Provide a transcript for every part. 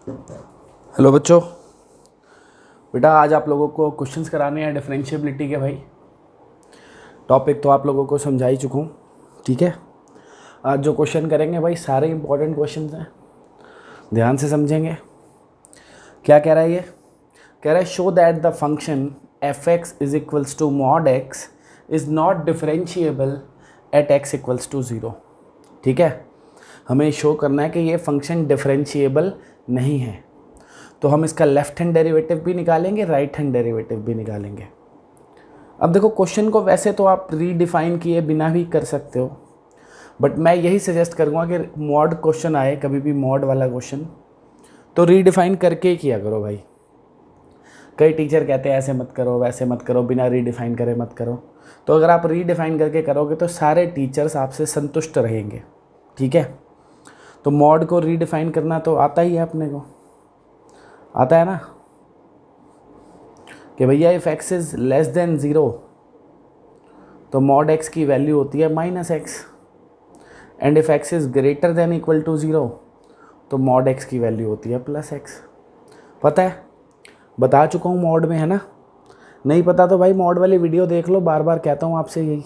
Hello बच्चों। बेटा आज आप लोगों को क्वेश्चंस कराने हैं डिफरेंशिएबिलिटी के। भाई टॉपिक तो आप लोगों को समझा ही चुका हूँ, ठीक है। आज जो क्वेश्चन करेंगे भाई सारे इंपॉर्टेंट क्वेश्चंस हैं, ध्यान से समझेंगे। क्या कह रहा है ये? कह रहा है show that the function F x is equals to mod x is not differentiable at x equals to zero. ठीक है, हमें शो करना है कि ये फंक्शन डिफरेंशिएबल नहीं है। तो हम इसका लेफ्ट हैंड डेरिवेटिव भी निकालेंगे, राइट हैंड डेरिवेटिव भी निकालेंगे। अब देखो क्वेश्चन को वैसे तो आप रीडिफाइन किए बिना भी कर सकते हो, बट मैं यही सजेस्ट करूँगा कि मॉड क्वेश्चन आए, कभी भी मॉड वाला क्वेश्चन, तो रीडिफाइन करके ही किया करो भाई। कई टीचर कहते हैं ऐसे मत करो, वैसे मत करो, बिना रीडिफाइन करे मत करो। तो अगर आप रीडिफाइन करके करोगे तो सारे टीचर्स आपसे संतुष्ट रहेंगे, ठीक है। तो मॉड को रीडिफाइन करना तो आता ही है अपने को, आता है ना, कि भैया if x is less than zero तो मॉड एक्स की वैल्यू होती है minus x, and if x is greater than equal to zero तो मॉड एक्स की वैल्यू होती है प्लस एक्स। पता है, बता चुका हूँ मॉड में, है ना। नहीं पता तो भाई मॉड वाली वीडियो देख लो, बार बार कहता हूँ आपसे यही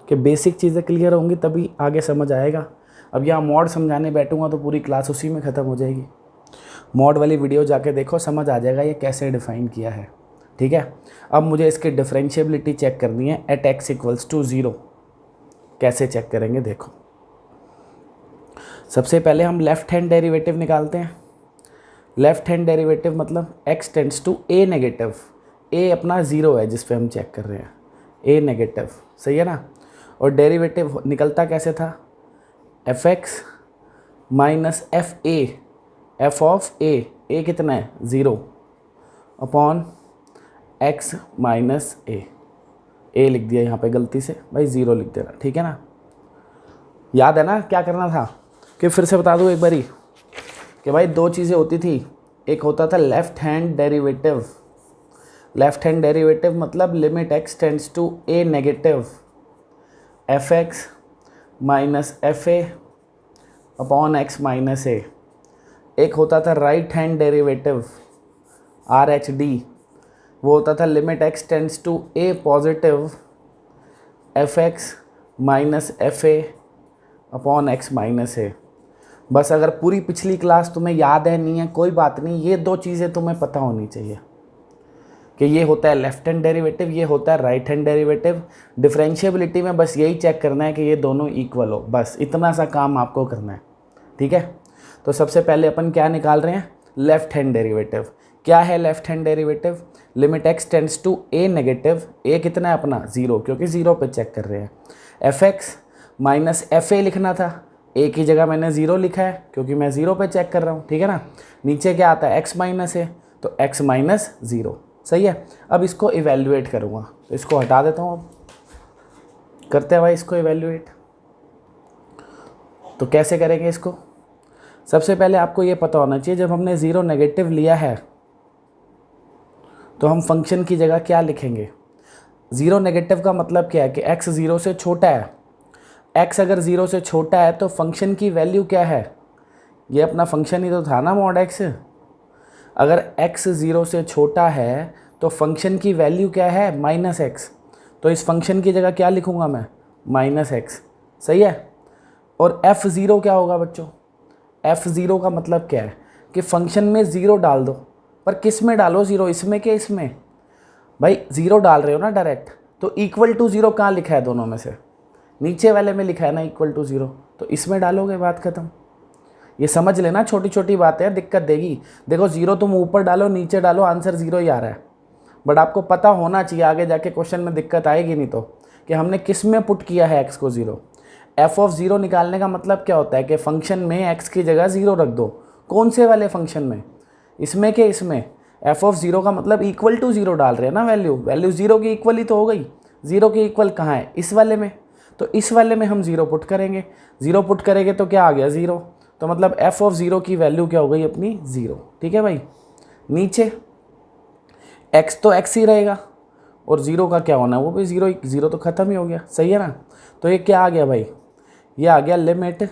कि बेसिक चीज़ें क्लियर होंगी तभी आगे समझ आएगा। अब यहाँ मॉड समझाने बैठूंगा तो पूरी क्लास उसी में ख़त्म हो जाएगी। मॉड वाली वीडियो जाके देखो, समझ आ जाएगा ये कैसे डिफ़ाइन किया है, ठीक है। अब मुझे इसकी डिफरेंशिएबिलिटी चेक करनी है at x equals to zero. कैसे चेक करेंगे देखो। सबसे पहले हम लेफ्ट हैंड डेरिवेटिव निकालते हैं। लेफ्ट हैंड डेरिवेटिव मतलब x tends to a negative. A अपना ज़ीरो है जिस पे हम चेक कर रहे हैं, ए नेगेटिव, सही है ना। और डेरिवेटिव निकलता कैसे था? F x minus f a, f of a कितना है? Zero, upon x minus a लिख दिया यहाँ पे गलती से भाई, ज़ीरो लिख देना, ठीक है ना। याद है ना क्या करना था? कि फिर से बता दूँ एक बारी कि भाई दो चीज़ें होती थी। एक होता था left hand derivative. Left hand derivative मतलब limit x tends to a negative f x minus f a upon x minus a. एक होता था right hand derivative R H D, वो होता था limit x tends to a positive f x minus f a upon x minus a. बस अगर पूरी पिछली क्लास तुम्हें याद है नहीं है कोई बात नहीं, ये दो चीज़ें तुम्हें पता होनी चाहिए कि ये होता है लेफ्ट हैंड डेरिवेटिव, ये होता है राइट हैंड डेरिवेटिव। डिफरेंशिएबिलिटी में बस यही चेक करना है कि ये दोनों इक्वल हो, बस इतना सा काम आपको करना है, ठीक है। तो सबसे पहले अपन क्या निकाल रहे हैं? Left hand derivative. क्या है left hand derivative? Limit x tends to a negative, a कितना है अपना? ज़ीरो, क्योंकि ज़ीरो पे चेक कर रहे हैं। एफ एक्स माइनस एफ ए लिखना था, ए की जगह मैंने ज़ीरो लिखा है क्योंकि मैं ज़ीरो पे चेक कर रहा हूँ, ठीक है ना। नीचे क्या आता है? x माइनस ए, तो x माइनस ज़ीरो, सही है। अब इसको इवेल्युएट करूँगा तो इसको हटा देता हूँ। अब करते हैं भाई इसको इवेल्युएट। तो कैसे करेंगे इसको? सबसे पहले आपको ये पता होना चाहिए जब हमने ज़ीरो नेगेटिव लिया है तो हम फंक्शन की जगह क्या लिखेंगे? ज़ीरो नेगेटिव का मतलब क्या है कि x ज़ीरो से छोटा है। x अगर ज़ीरो से छोटा है तो फंक्शन की वैल्यू क्या है? ये अपना फंक्शन ही तो था ना मॉड x। अगर x ज़ीरो से छोटा है तो फंक्शन की वैल्यू क्या है? Minus x. तो इस फंक्शन की जगह क्या लिखूँगा मैं? माइनस एक्स, सही है। और एफ़ ज़ीरो क्या होगा बच्चों? एफ़ ज़ीरो का मतलब क्या है कि फंक्शन में ज़ीरो डाल दो, पर किस में डालो ज़ीरो, इसमें कि इसमें? भाई ज़ीरो डाल रहे हो ना डायरेक्ट, तो इक्वल टू ज़ीरो कहाँ लिखा है दोनों में से? नीचे वाले में लिखा है ना इक्वल टू ज़ीरो, तो इसमें डालोगे, बात ख़त्म। ये समझ लेना, छोटी छोटी बातें दिक्कत देगी। देखो ज़ीरो तुम ऊपर डालो नीचे डालो आंसर ज़ीरो ही आ रहा है, बट आपको पता होना चाहिए आगे जाके क्वेश्चन में दिक्कत आएगी नहीं तो, कि हमने किस में पुट किया है एक्स को ज़ीरो। एफ ऑफ ज़ीरो निकालने का मतलब क्या होता है कि फ़ंक्शन में एक्स की जगह ज़ीरो रख दो। कौन से वाले फंक्शन में? इसमें कि इसमें? एफ ऑफ ज़ीरो का मतलब इक्वल टू ज़ीरो डाल रहे हैं ना, वैल्यू ज़ीरो की इक्वल ही तो हो गई। ज़ीरो की इक्वल कहाँ है? इस वाले में। तो इस वाले में हम ज़ीरो पुट करेंगे। ज़ीरो पुट करेंगे तो क्या आ गया? ज़ीरो। तो मतलब एफ ऑफ ज़ीरो की वैल्यू क्या हो गई अपनी? ज़ीरो, ठीक है भाई। नीचे एक्स तो एक्स ही रहेगा और ज़ीरो का क्या होना है? वो भी ज़ीरो, ज़ीरो तो ख़त्म ही हो गया, सही है ना। तो ये क्या आ गया भाई? ये आ गया limit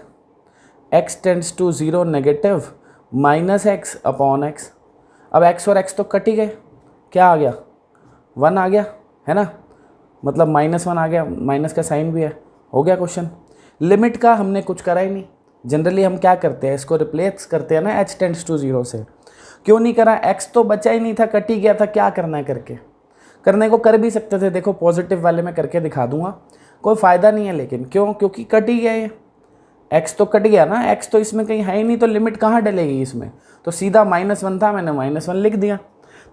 x tends to zero negative minus x upon x. अब एक्स और एक्स तो कट ही गए, क्या आ गया, 1 आ गया, है ना, मतलब -1 आ गया, माइनस का साइन भी है, हो गया क्वेश्चन। लिमिट का हमने कुछ करा ही नहीं, जनरली हम क्या करते हैं, इसको रिप्लेस करते हैं ना h टेंड्स टू 0 से। क्यों नहीं करा, x तो बचा ही नहीं था, कट ही गया था, क्या करना है करके, करने को कर भी सकते थे, देखो पॉजिटिव वाले में करके दिखा दूंगा, कोई फ़ायदा नहीं है, लेकिन क्यों, क्योंकि कट ही गया ये, x तो कट गया ना, x तो इसमें कहीं है ही नहीं, तो लिमिट कहाँ डलेगी इसमें, तो सीधा -1 था, मैंने -1 लिख दिया,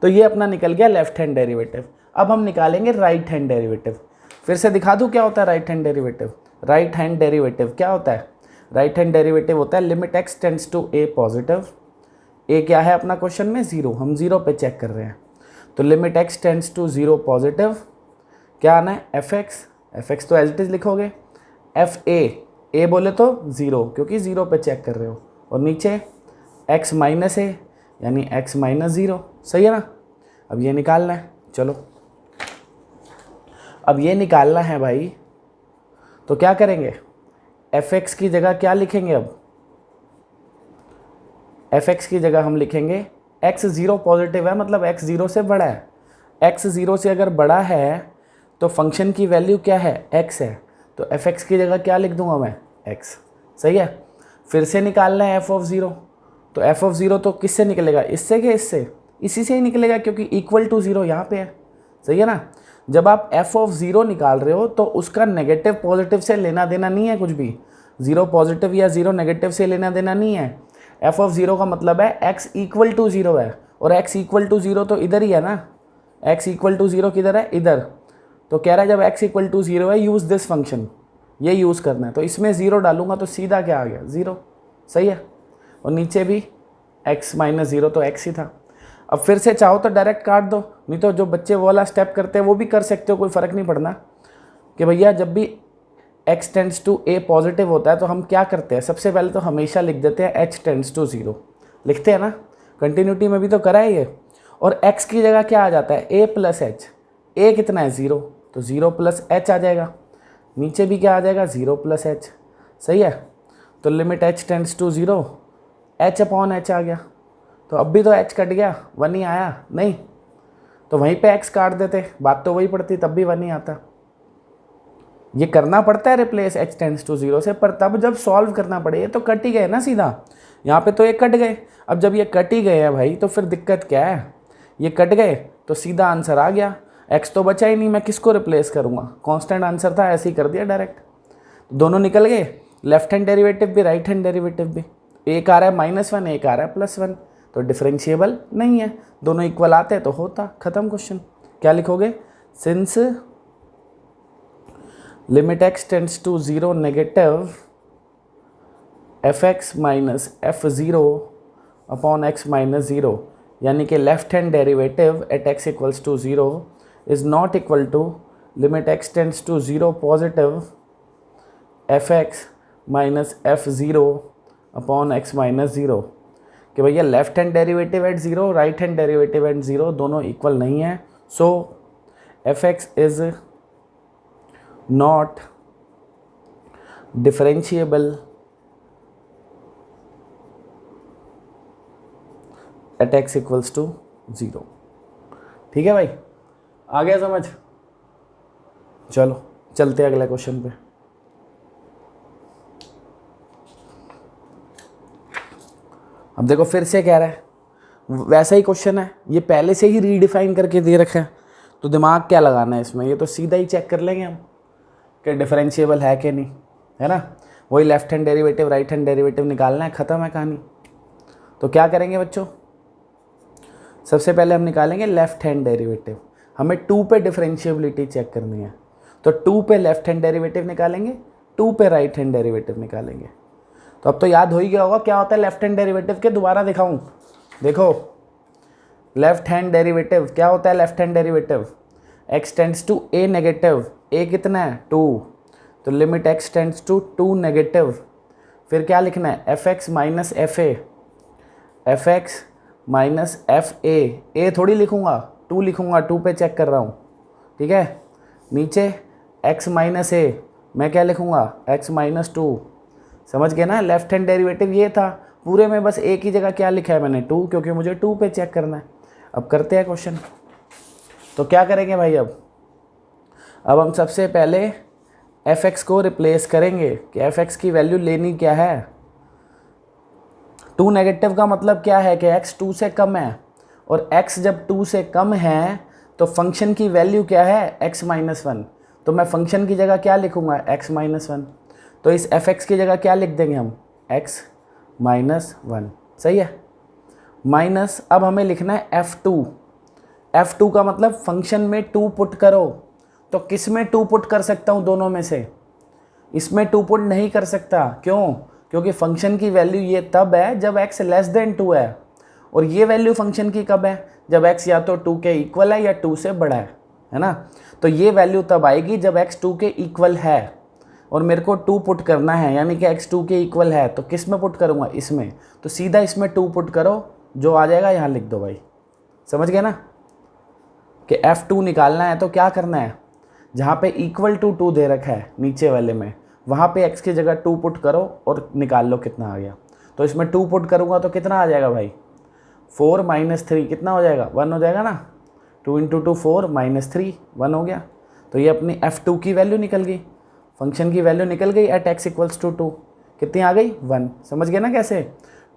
तो ये अपना निकल गया लेफ्ट हैंड डेरिवेटिव। अब हम निकालेंगे राइट हैंड डेरिवेटिव। फिर से दिखा दूँ क्या होता है right hand derivative. Right hand derivative क्या होता है, राइट हैंड डेरिवेटिव होता है limit x tends to a positive, a क्या है अपना क्वेश्चन में 0, हम 0 पे चेक कर रहे हैं, तो limit x tends to 0 positive, क्या आना है fx तो एज इट इज लिखोगे, a बोले तो 0 क्योंकि 0 पे चेक कर रहे हो, और नीचे x माइनस a यानी x माइनस 0, सही है ना। अब ये निकालना है, चलो अब ये निकालना है भाई, तो क्या करेंगे, fx की जगह क्या लिखेंगे, अब fx की जगह हम लिखेंगे x 0 पॉजिटिव है, मतलब x 0 से बड़ा है, x 0 से अगर बड़ा है तो फंक्शन की वैल्यू क्या है, x है, तो fx की जगह क्या लिख दूंगा मैं, x, सही है। फिर से निकालना है f ऑफ 0, तो f ऑफ 0 तो किससे निकलेगा, इससे कि इससे, इसी से ही निकलेगा क्योंकि इक्वल टू 0 यहाँ पे है, सही है ना। जब आप f ऑफ 0 निकाल रहे हो तो उसका नेगेटिव पॉजिटिव से लेना देना नहीं है कुछ भी, 0 पॉजिटिव या 0 नेगेटिव से लेना देना नहीं है। f ऑफ 0 का मतलब है x इक्वल टू 0 है, और x इक्वल टू 0 तो इधर ही है ना, x इक्वल टू 0 किधर है, इधर, तो कह रहा है जब x इक्वल टू 0 है यूज़ दिस फंक्शन, ये यूज़ करना है, तो इसमें 0 डालूंगा तो सीधा क्या आ गया 0, सही है, और नीचे भी x माइनस 0 तो x ही था। अब फिर से चाहो तो डायरेक्ट काट दो, नहीं तो जो बच्चे वो वाला स्टेप करते हैं वो भी कर सकते हो, कोई फ़र्क नहीं पड़ना, कि भैया जब भी x tends to a positive होता है तो हम क्या करते हैं, सबसे पहले तो हमेशा लिख देते हैं h टेंड्स टू 0, लिखते हैं ना, कंटिन्यूटी में भी तो करा है ये, और x की जगह क्या आ जाता है a प्लस एच, a कितना है 0, तो 0 प्लस एच आ जाएगा, नीचे भी क्या आ जाएगा 0 प्लस एच, सही है, तो limit h tends to 0 h upon h आ गया, तो अब भी तो h कट गया, 1 ही आया नहीं, तो वहीं पे x काट देते, बात तो वही पड़ती, तब भी 1 ही आता। ये करना पड़ता है रिप्लेस h टेंड्स टू 0 से, पर तब जब सॉल्व करना पड़े, ये तो कट ही गए ना सीधा, यहाँ पे तो ये कट गए, अब जब ये कट ही गए हैं भाई तो फिर दिक्कत क्या है, ये कट गए तो सीधा आंसर आ गया, x तो बचा ही नहीं, मैं किसको रिप्लेस करूँगा, कांस्टेंट आंसर था, ऐसे ही कर दिया डायरेक्ट, दोनों निकल गए, लेफ्ट हैंड डेरिवेटिव भी राइट हैंड डेरिवेटिव भी, एक आ रहा है -1, एक आ रहा है +1, तो डिफरेंशिएबल नहीं है, दोनों इक्वल आते तो होता, खत्म क्वेश्चन। क्या लिखोगे, since limit x tends to 0 negative fx minus f0 upon x minus 0, यानी कि left hand derivative at x equals to 0 is not equal to limit x tends to 0 positive fx minus f0 upon x minus 0, कि भैया left hand derivative at 0, right hand derivative at 0 दोनों equal नहीं है, so fx is not differentiable at x equals to 0। ठीक है भाई, आ गया समझ, चलो चलते हैं अगले क्वेश्चन पे। अब देखो फिर से कह रहा है, वैसा ही क्वेश्चन है, ये पहले से ही रीडिफाइन करके दे रखा है, तो दिमाग क्या लगाना है इसमें, ये तो सीधा ही चेक कर लेंगे हम कि डिफरेंशिएबल है कि नहीं, है ना, वही left hand derivative right hand derivative निकालना है, ख़त्म है कहानी। तो क्या करेंगे बच्चों, सबसे पहले हम निकालेंगे लेफ्ट हैंड डेरिवेटिव, हमें 2 पे डिफरेंशिएबिलिटी चेक करनी है, तो 2 पे लेफ्ट हैंड डेरिवेटिव निकालेंगे, 2 पे राइट हैंड डेरिवेटिव निकालेंगे। तो अब तो याद हो ही गया होगा क्या होता है लेफ्ट हैंड डेरिवेटिव के, दोबारा दिखाऊं, देखो लेफ्ट हैंड डेरिवेटिव क्या होता है, left hand derivative x tends to a negative, a कितना है 2, तो limit x tends to 2 negative, फिर क्या लिखना है fx माइनस fa, a थोड़ी लिखूंगा 2 लिखूंगा, 2 पे चेक कर रहा हूँ, ठीक है, नीचे x माइनस a, मैं क्या लिखूंगा x माइनस 2, समझ गए ना, लेफ्ट हैंड डेरिवेटिव ये था, पूरे में बस एक ही जगह क्या लिखा है मैंने 2, क्योंकि मुझे 2 पे चेक करना है। अब करते हैं क्वेश्चन। तो क्या करेंगे भाई, अब हम सबसे पहले fx को रिप्लेस करेंगे कि fx की वैल्यू लेनी क्या है। 2 नेगेटिव का मतलब क्या है कि x 2 से कम है, और x जब 2 से कम है तो फंक्शन की वैल्यू क्या है, x माइनस 1। तो मैं फंक्शन की जगह क्या लिखूंगा, x माइनस 1। तो इस fx की जगह क्या लिख देंगे हम, x माइनस 1। सही है। माइनस अब हमें लिखना है f2। f2 का मतलब फंक्शन में 2 पुट करो। तो किस में 2 पुट कर सकता हूँ, दोनों में से। इसमें 2 पुट नहीं कर सकता, क्यों, क्योंकि फंक्शन की वैल्यू ये तब है जब x लेस देन 2 है, और ये वैल्यू फंक्शन की कब है, जब x या तो 2 के इक्वल है या 2 से बड़ा है ना। तो ये वैल्यू तब आएगी जब x 2 के इक्वल है, और मेरे को 2 पुट करना है, यानी कि x 2 के इक्वल है। तो किस में पुट करूँगा, इसमें। तो सीधा इसमें 2 पुट करो, जो आ जाएगा यहाँ लिख दो भाई। समझ गए ना कि f2 निकालना है तो क्या करना है, जहाँ पे इक्वल टू 2 दे रखा है नीचे वाले में, वहाँ पे x की जगह 2 पुट करो और निकाल लो कितना आ गया। तो इसमें 2 पुट करूँगा तो कितना आ जाएगा भाई, 4 माइनस 3 कितना हो जाएगा, 1 हो जाएगा ना। 2 इंटू 2 4 माइनस 3 1 हो गया। तो ये अपनी f2 की वैल्यू निकल गई, फंक्शन की वैल्यू निकल गई एट x इक्वल्स टू 2। कितनी आ गई, 1। समझ गए ना कैसे,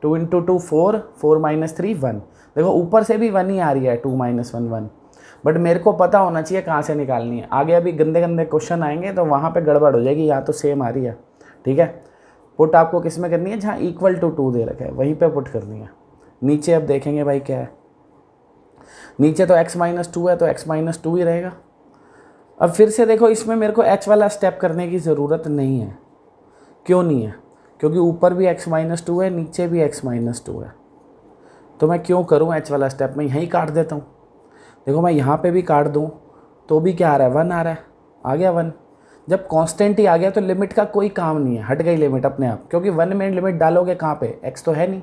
2 इंटू 2 4 4 माइनस 3 1। देखो ऊपर से भी 1 ही आ रही है, 2 माइनस 1 1, बट मेरे को पता होना चाहिए कहाँ से निकालनी है। आगे अभी गंदे गंदे क्वेश्चन आएंगे तो वहाँ पे गड़बड़ हो जाएगी, यहाँ तो सेम आ रही है। ठीक है, पुट आपको किस में करनी है, जहाँ इक्वल टू 2 दे रखा है वहीं पे पुट करनी है। नीचे अब देखेंगे भाई क्या है, नीचे तो x माइनस 2 है तो x माइनस 2 ही रहेगा। अब फिर से देखो, इसमें मेरे को h वाला स्टेप करने की ज़रूरत नहीं है। क्यों नहीं है, क्योंकि ऊपर भी x माइनस 2 है, नीचे भी x माइनस 2 है। तो मैं क्यों करूँ h वाला स्टेप, मैं यहीं काट देता हूँ। देखो मैं यहाँ पे भी काट दूँ तो भी क्या आ रहा है, 1 आ रहा है, आ गया 1। जब कांस्टेंट ही आ गया तो लिमिट का कोई काम नहीं है, हट गई लिमिट अपने आप, क्योंकि 1 में लिमिट डालोगे कहाँ पे, x तो है नहीं,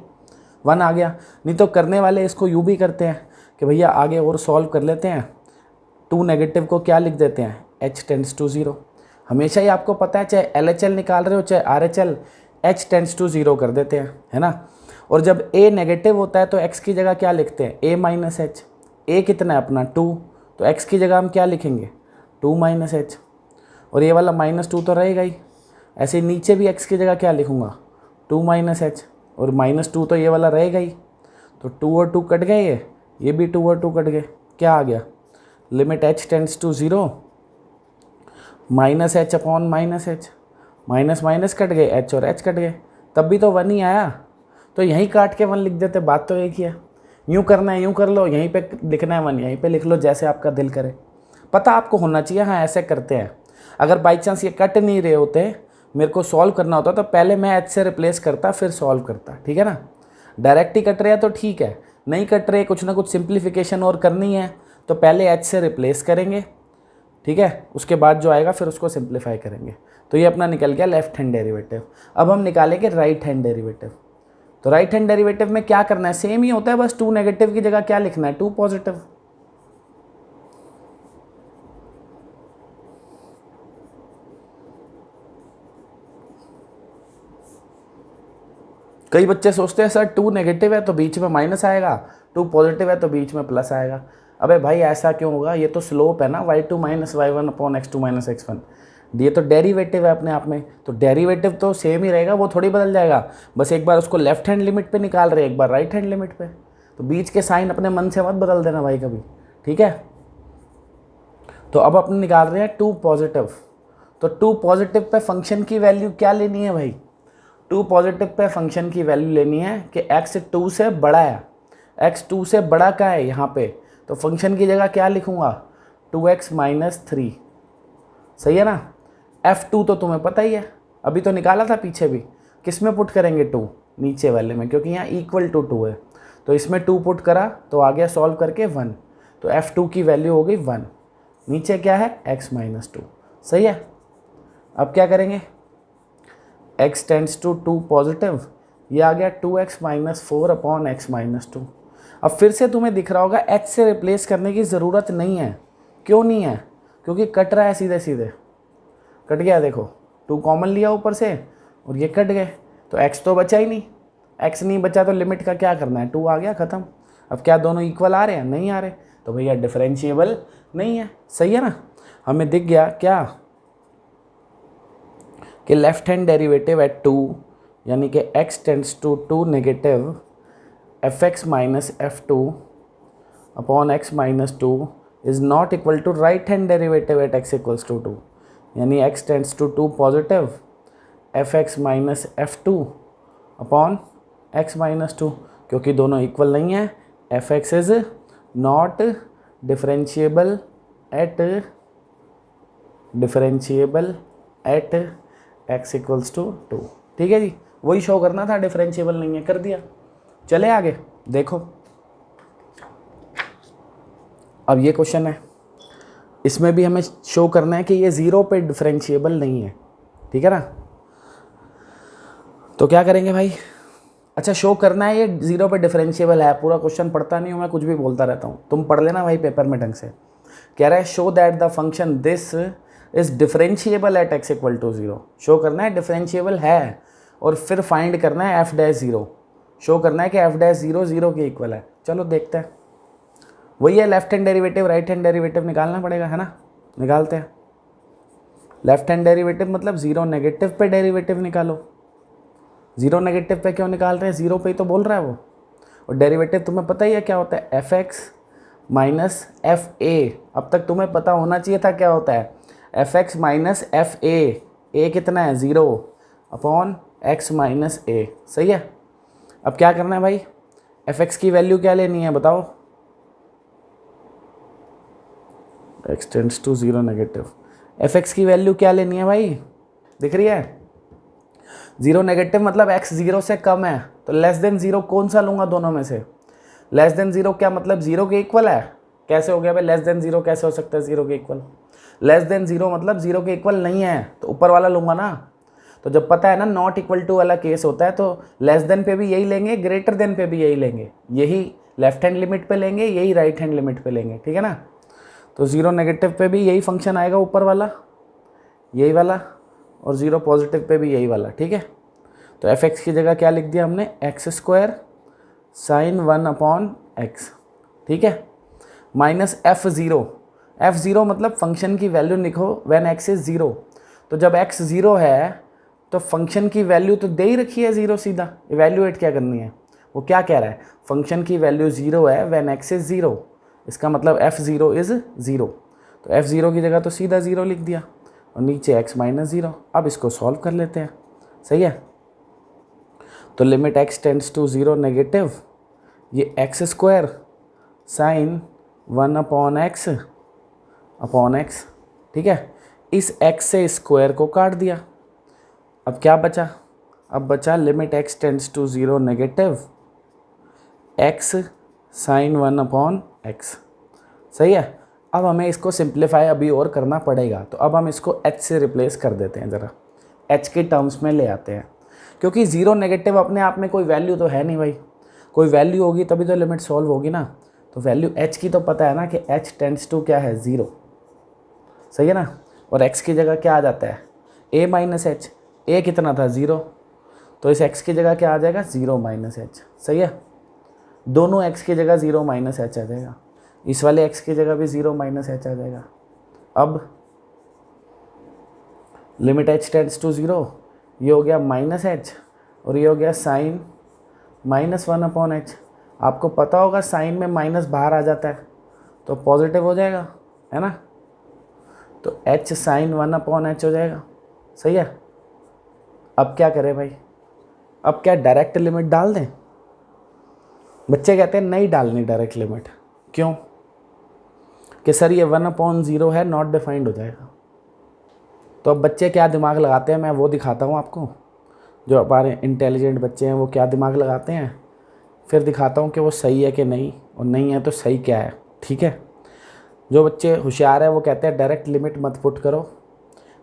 1 आ गया। नहीं तो करने वाले इसको यूँ भी करते हैं कि भैया आगे और सॉल्व कर लेते हैं, 2 नेगेटिव को क्या लिख देते हैं, h टेंड्स टू 0। हमेशा ही आपको पता है, चाहे LHL निकाल रहे हो चाहे RHL, h टेंड्स टू 0 कर देते हैं, है ना। और जब a नेगेटिव होता है तो x की जगह क्या लिखते हैं, a माइनस एच। a कितना है अपना 2, तो x की जगह हम क्या लिखेंगे, 2 माइनस एच। और ये वाला -2 तो रहेगा ही। ऐसे नीचे भी x की जगह क्या लिखूँगा, 2 माइनस एच, और -2 तो ये वाला रहेगा ही। तो 2 और 2 कट गए, ये भी 2 और 2 कट गए। क्या आ गया, limit h tends to 0 minus h upon minus h, minus minus कट गए, h और h कट गए, तब भी तो 1 ही आया। तो यहीं काट के 1 लिख देते, बात तो एक ही है। यूँ करना है यूँ कर लो, यहीं पे लिखना है 1 यहीं पे लिख लो, जैसे आपका दिल करे। पता आपको होना चाहिए, हाँ ऐसे करते हैं। अगर बाई चांस ये कट नहीं रहे होते, मेरे को सॉल्व करना होता तो पहले मैं h से रिप्लेस करता फिर सॉल्व करता, ठीक है ना। डायरेक्ट ही कट रहे हैं तो ठीक है, नहीं कट रहे, कुछ ना कुछ सिंप्लीफिकेशन और करनी है तो पहले h से रिप्लेस करेंगे, ठीक है, उसके बाद जो आएगा फिर उसको सिंप्लीफाई करेंगे। तो ये अपना निकल गया लेफ्ट हैंड डेरिवेटिव। अब हम निकालेंगे राइट हैंड डेरिवेटिव। तो राइट हैंड डेरिवेटिव में क्या करना है, सेम ही होता है, बस 2 नेगेटिव की जगह क्या लिखना है, 2 पॉजिटिव। कई बच्चे सोचते हैं सर 2 नेगेटिव है तो बीच में माइनस आएगा, 2 पॉजिटिव है तो बीच में प्लस आएगा। अबे भाई ऐसा क्यों होगा, ये तो स्लोप है ना, y2 minus y1 upon x2 minus x1। ये तो डेरिवेटिव है अपने आप में, तो डेरिवेटिव तो सेम ही रहेगा, वो थोड़ी बदल जाएगा। बस एक बार उसको लेफ्ट हैंड लिमिट पे निकाल रहे हैं, एक बार राइट हैंड लिमिट पे। तो बीच के साइन अपने मन से मत बदल देना भाई कभी, ठीक है। तो अब अपने निकाल रहे हैं 2 पॉजिटिव। तो 2 पॉजिटिव पे फंक्शन की वैल्यू क्या लेनी है भाई, 2 पॉजिटिव पे फंक्शन की वैल्यू लेनी है कि x 2 से बड़ा है, x 2 से बड़ा का है यहाँ पे। तो फंक्शन की जगह क्या लिखूँगा, 2x माइनस 3। सही है ना। f2 तो तुम्हें पता ही है, अभी तो निकाला था पीछे भी। किस में पुट करेंगे 2, नीचे वाले में, क्योंकि यहाँ इक्वल टू 2 है। तो इसमें 2 पुट करा तो आ गया सॉल्व करके 1। तो f2 की वैल्यू हो गई 1। नीचे क्या है, x माइनस 2। सही है। अब क्या करेंगे, x टेंड्स टू 2 पॉजिटिव, ये आ गया 2x minus 4 upon x minus 2। अब फिर से तुम्हें दिख रहा होगा h से रिप्लेस करने की ज़रूरत नहीं है। क्यों नहीं है, क्योंकि कट रहा है सीधे सीधे, कट गया। देखो 2 कॉमन लिया ऊपर से और ये कट गए, तो x तो बचा ही नहीं, एक्स नहीं बचा तो लिमिट का क्या करना है, 2 आ गया, ख़त्म। अब क्या दोनों इक्वल आ रहे हैं, नहीं आ रहे, तो भैया डिफरेंशिएबल नहीं है। सही है ना, हमें दिख गया क्या कि लेफ्ट हैंड डेरिवेटिव एट 2 यानी कि x tends to 2 negative fx minus f2 upon x minus 2 is not equal to right hand derivative at x equals to 2, यानी x tends to 2 positive fx minus f2 upon x minus 2, क्योंकि दोनों equal नहीं है, fx is not differentiable at x equals to 2। ठीक है जी, वही show करना था, डिफरेंशिएबल नहीं है, कर दिया। चले आगे देखो, अब ये क्वेश्चन है, इसमें भी हमें शो करना है कि ये 0 पे डिफरेंशिएबल नहीं है। ठीक है ना, तो क्या करेंगे भाई, अच्छा शो करना है ये 0 पे डिफरेंशिएबल है। पूरा क्वेश्चन पढ़ता नहीं हूँ मैं, कुछ भी बोलता रहता हूँ, तुम पढ़ लेना भाई पेपर में ढंग से। कह रहा है show that the function this is differentiable at x equal to 0। Show करना है डिफरेंशिएबल है, और फिर फाइंड करना है f डैश 0, शो करना है कि f डैश 0 0 के इक्वल है। चलो देखते हैं, वही है, left hand derivative right hand derivative निकालना पड़ेगा, है ना, निकालते हैं। लेफ्ट हैंड डेरिवेटिव मतलब 0 नेगेटिव पे डेरिवेटिव निकालो। 0 नेगेटिव पे क्यों निकाल रहे हैं, 0 पे ही तो बोल रहा है वो, और डेरिवेटिव तुम्हें पता ही है क्या होता है, fx माइनस एफ ए। अब तक तुम्हें पता होना चाहिए था क्या होता है, fx माइनस एफ ए कितना है 0 अपॉन x माइनस ए। सही है, अब क्या करना है भाई, fx की वैल्यू क्या लेनी है बताओ, x tends to 0 negative, fx की वैल्यू क्या लेनी है भाई, दिख रही है, 0 नेगेटिव मतलब x 0 से कम है, तो लेस देन 0 कौन सा लूँगा दोनों में से, लेस देन 0 क्या मतलब 0 के इक्वल है, कैसे हो गया भाई, लेस देन 0 कैसे हो सकता है 0 के इक्वल, लेस देन 0 मतलब 0 के इक्वल नहीं है, तो ऊपर वाला लूँगा ना। तो जब पता है ना नॉट इक्वल टू वाला केस होता है, तो लेस देन पे भी यही लेंगे, ग्रेटर देन पे भी यही लेंगे, यही लेफ्ट हैंड लिमिट पे लेंगे, यही राइट हैंड लिमिट पे लेंगे। ठीक है ना, तो 0 नेगेटिव पे भी यही फंक्शन आएगा ऊपर वाला, यही वाला, और 0 पॉजिटिव पे भी यही वाला। ठीक है, तो fx की जगह क्या लिख दिया हमने, x square sine 1 upon x. ठीक है, माइनस f0 मतलब फंक्शन की वैल्यू लिखो व्हेन x इज 0। तो जब x 0 है तो फंक्शन की वैल्यू तो दे ही रखी है 0, सीधा इवैल्यूएट क्या करनी है, वो क्या कह रहा है, फंक्शन की वैल्यू 0 है व्हेन x इज 0, इसका मतलब f0 इज़ 0, तो f0 की जगह तो सीधा 0 लिख दिया, और नीचे x माइनस 0। अब इसको सॉल्व कर लेते हैं। सही है, तो limit x tends to 0 negative, ये x square sine 1 upon x. ठीक है, इस x से स्क्वायर को काट दिया, अब क्या बचा, अब बचा limit x tends to 0 negative x sine 1 upon x. सही है, अब हमें इसको सिंप्लीफाई अभी और करना पड़ेगा, तो अब हम इसको h से रिप्लेस कर देते हैं, ज़रा h के टर्म्स में ले आते हैं, क्योंकि 0 नेगेटिव अपने आप में कोई वैल्यू तो है नहीं भाई, कोई वैल्यू होगी तभी तो लिमिट सॉल्व होगी ना। तो वैल्यू h की तो पता है ना कि h टेंड्स टू क्या है 0। सही है ना, और x की जगह क्या आ जाता है, a माइनस एच, a कितना था 0, तो इस x की जगह क्या आ जाएगा 0 माइनस एच। सही है, दोनों x की जगह 0 माइनस एच आ जाएगा, इस वाले x की जगह भी 0 माइनस एच आ जाएगा। अब लिमिट h टेंड्स टू 0, ये हो गया माइनस एच, और ये हो गया साइन माइनस 1 अपॉन एच। आपको पता होगा साइन में माइनस बाहर आ जाता है तो पॉजिटिव हो जाएगा, है ना, तो h साइन 1 अपॉन एच हो जाएगा। सही है, अब क्या करें भाई, अब क्या डायरेक्ट लिमिट डाल दें, बच्चे कहते हैं नहीं डालनी डायरेक्ट लिमिट, क्यों, कि सर ये 1/0 है, नॉट डिफाइंड हो जाएगा। तो अब बच्चे क्या दिमाग लगाते हैं, मैं वो दिखाता हूँ आपको, जो हमारे इंटेलिजेंट बच्चे हैं वो क्या दिमाग लगाते हैं, फिर दिखाता हूँ कि वो सही है कि नहीं, और नहीं है तो सही क्या है। ठीक है, जो बच्चे होशियार है वो कहते हैं डायरेक्ट लिमिट मत पुट करो,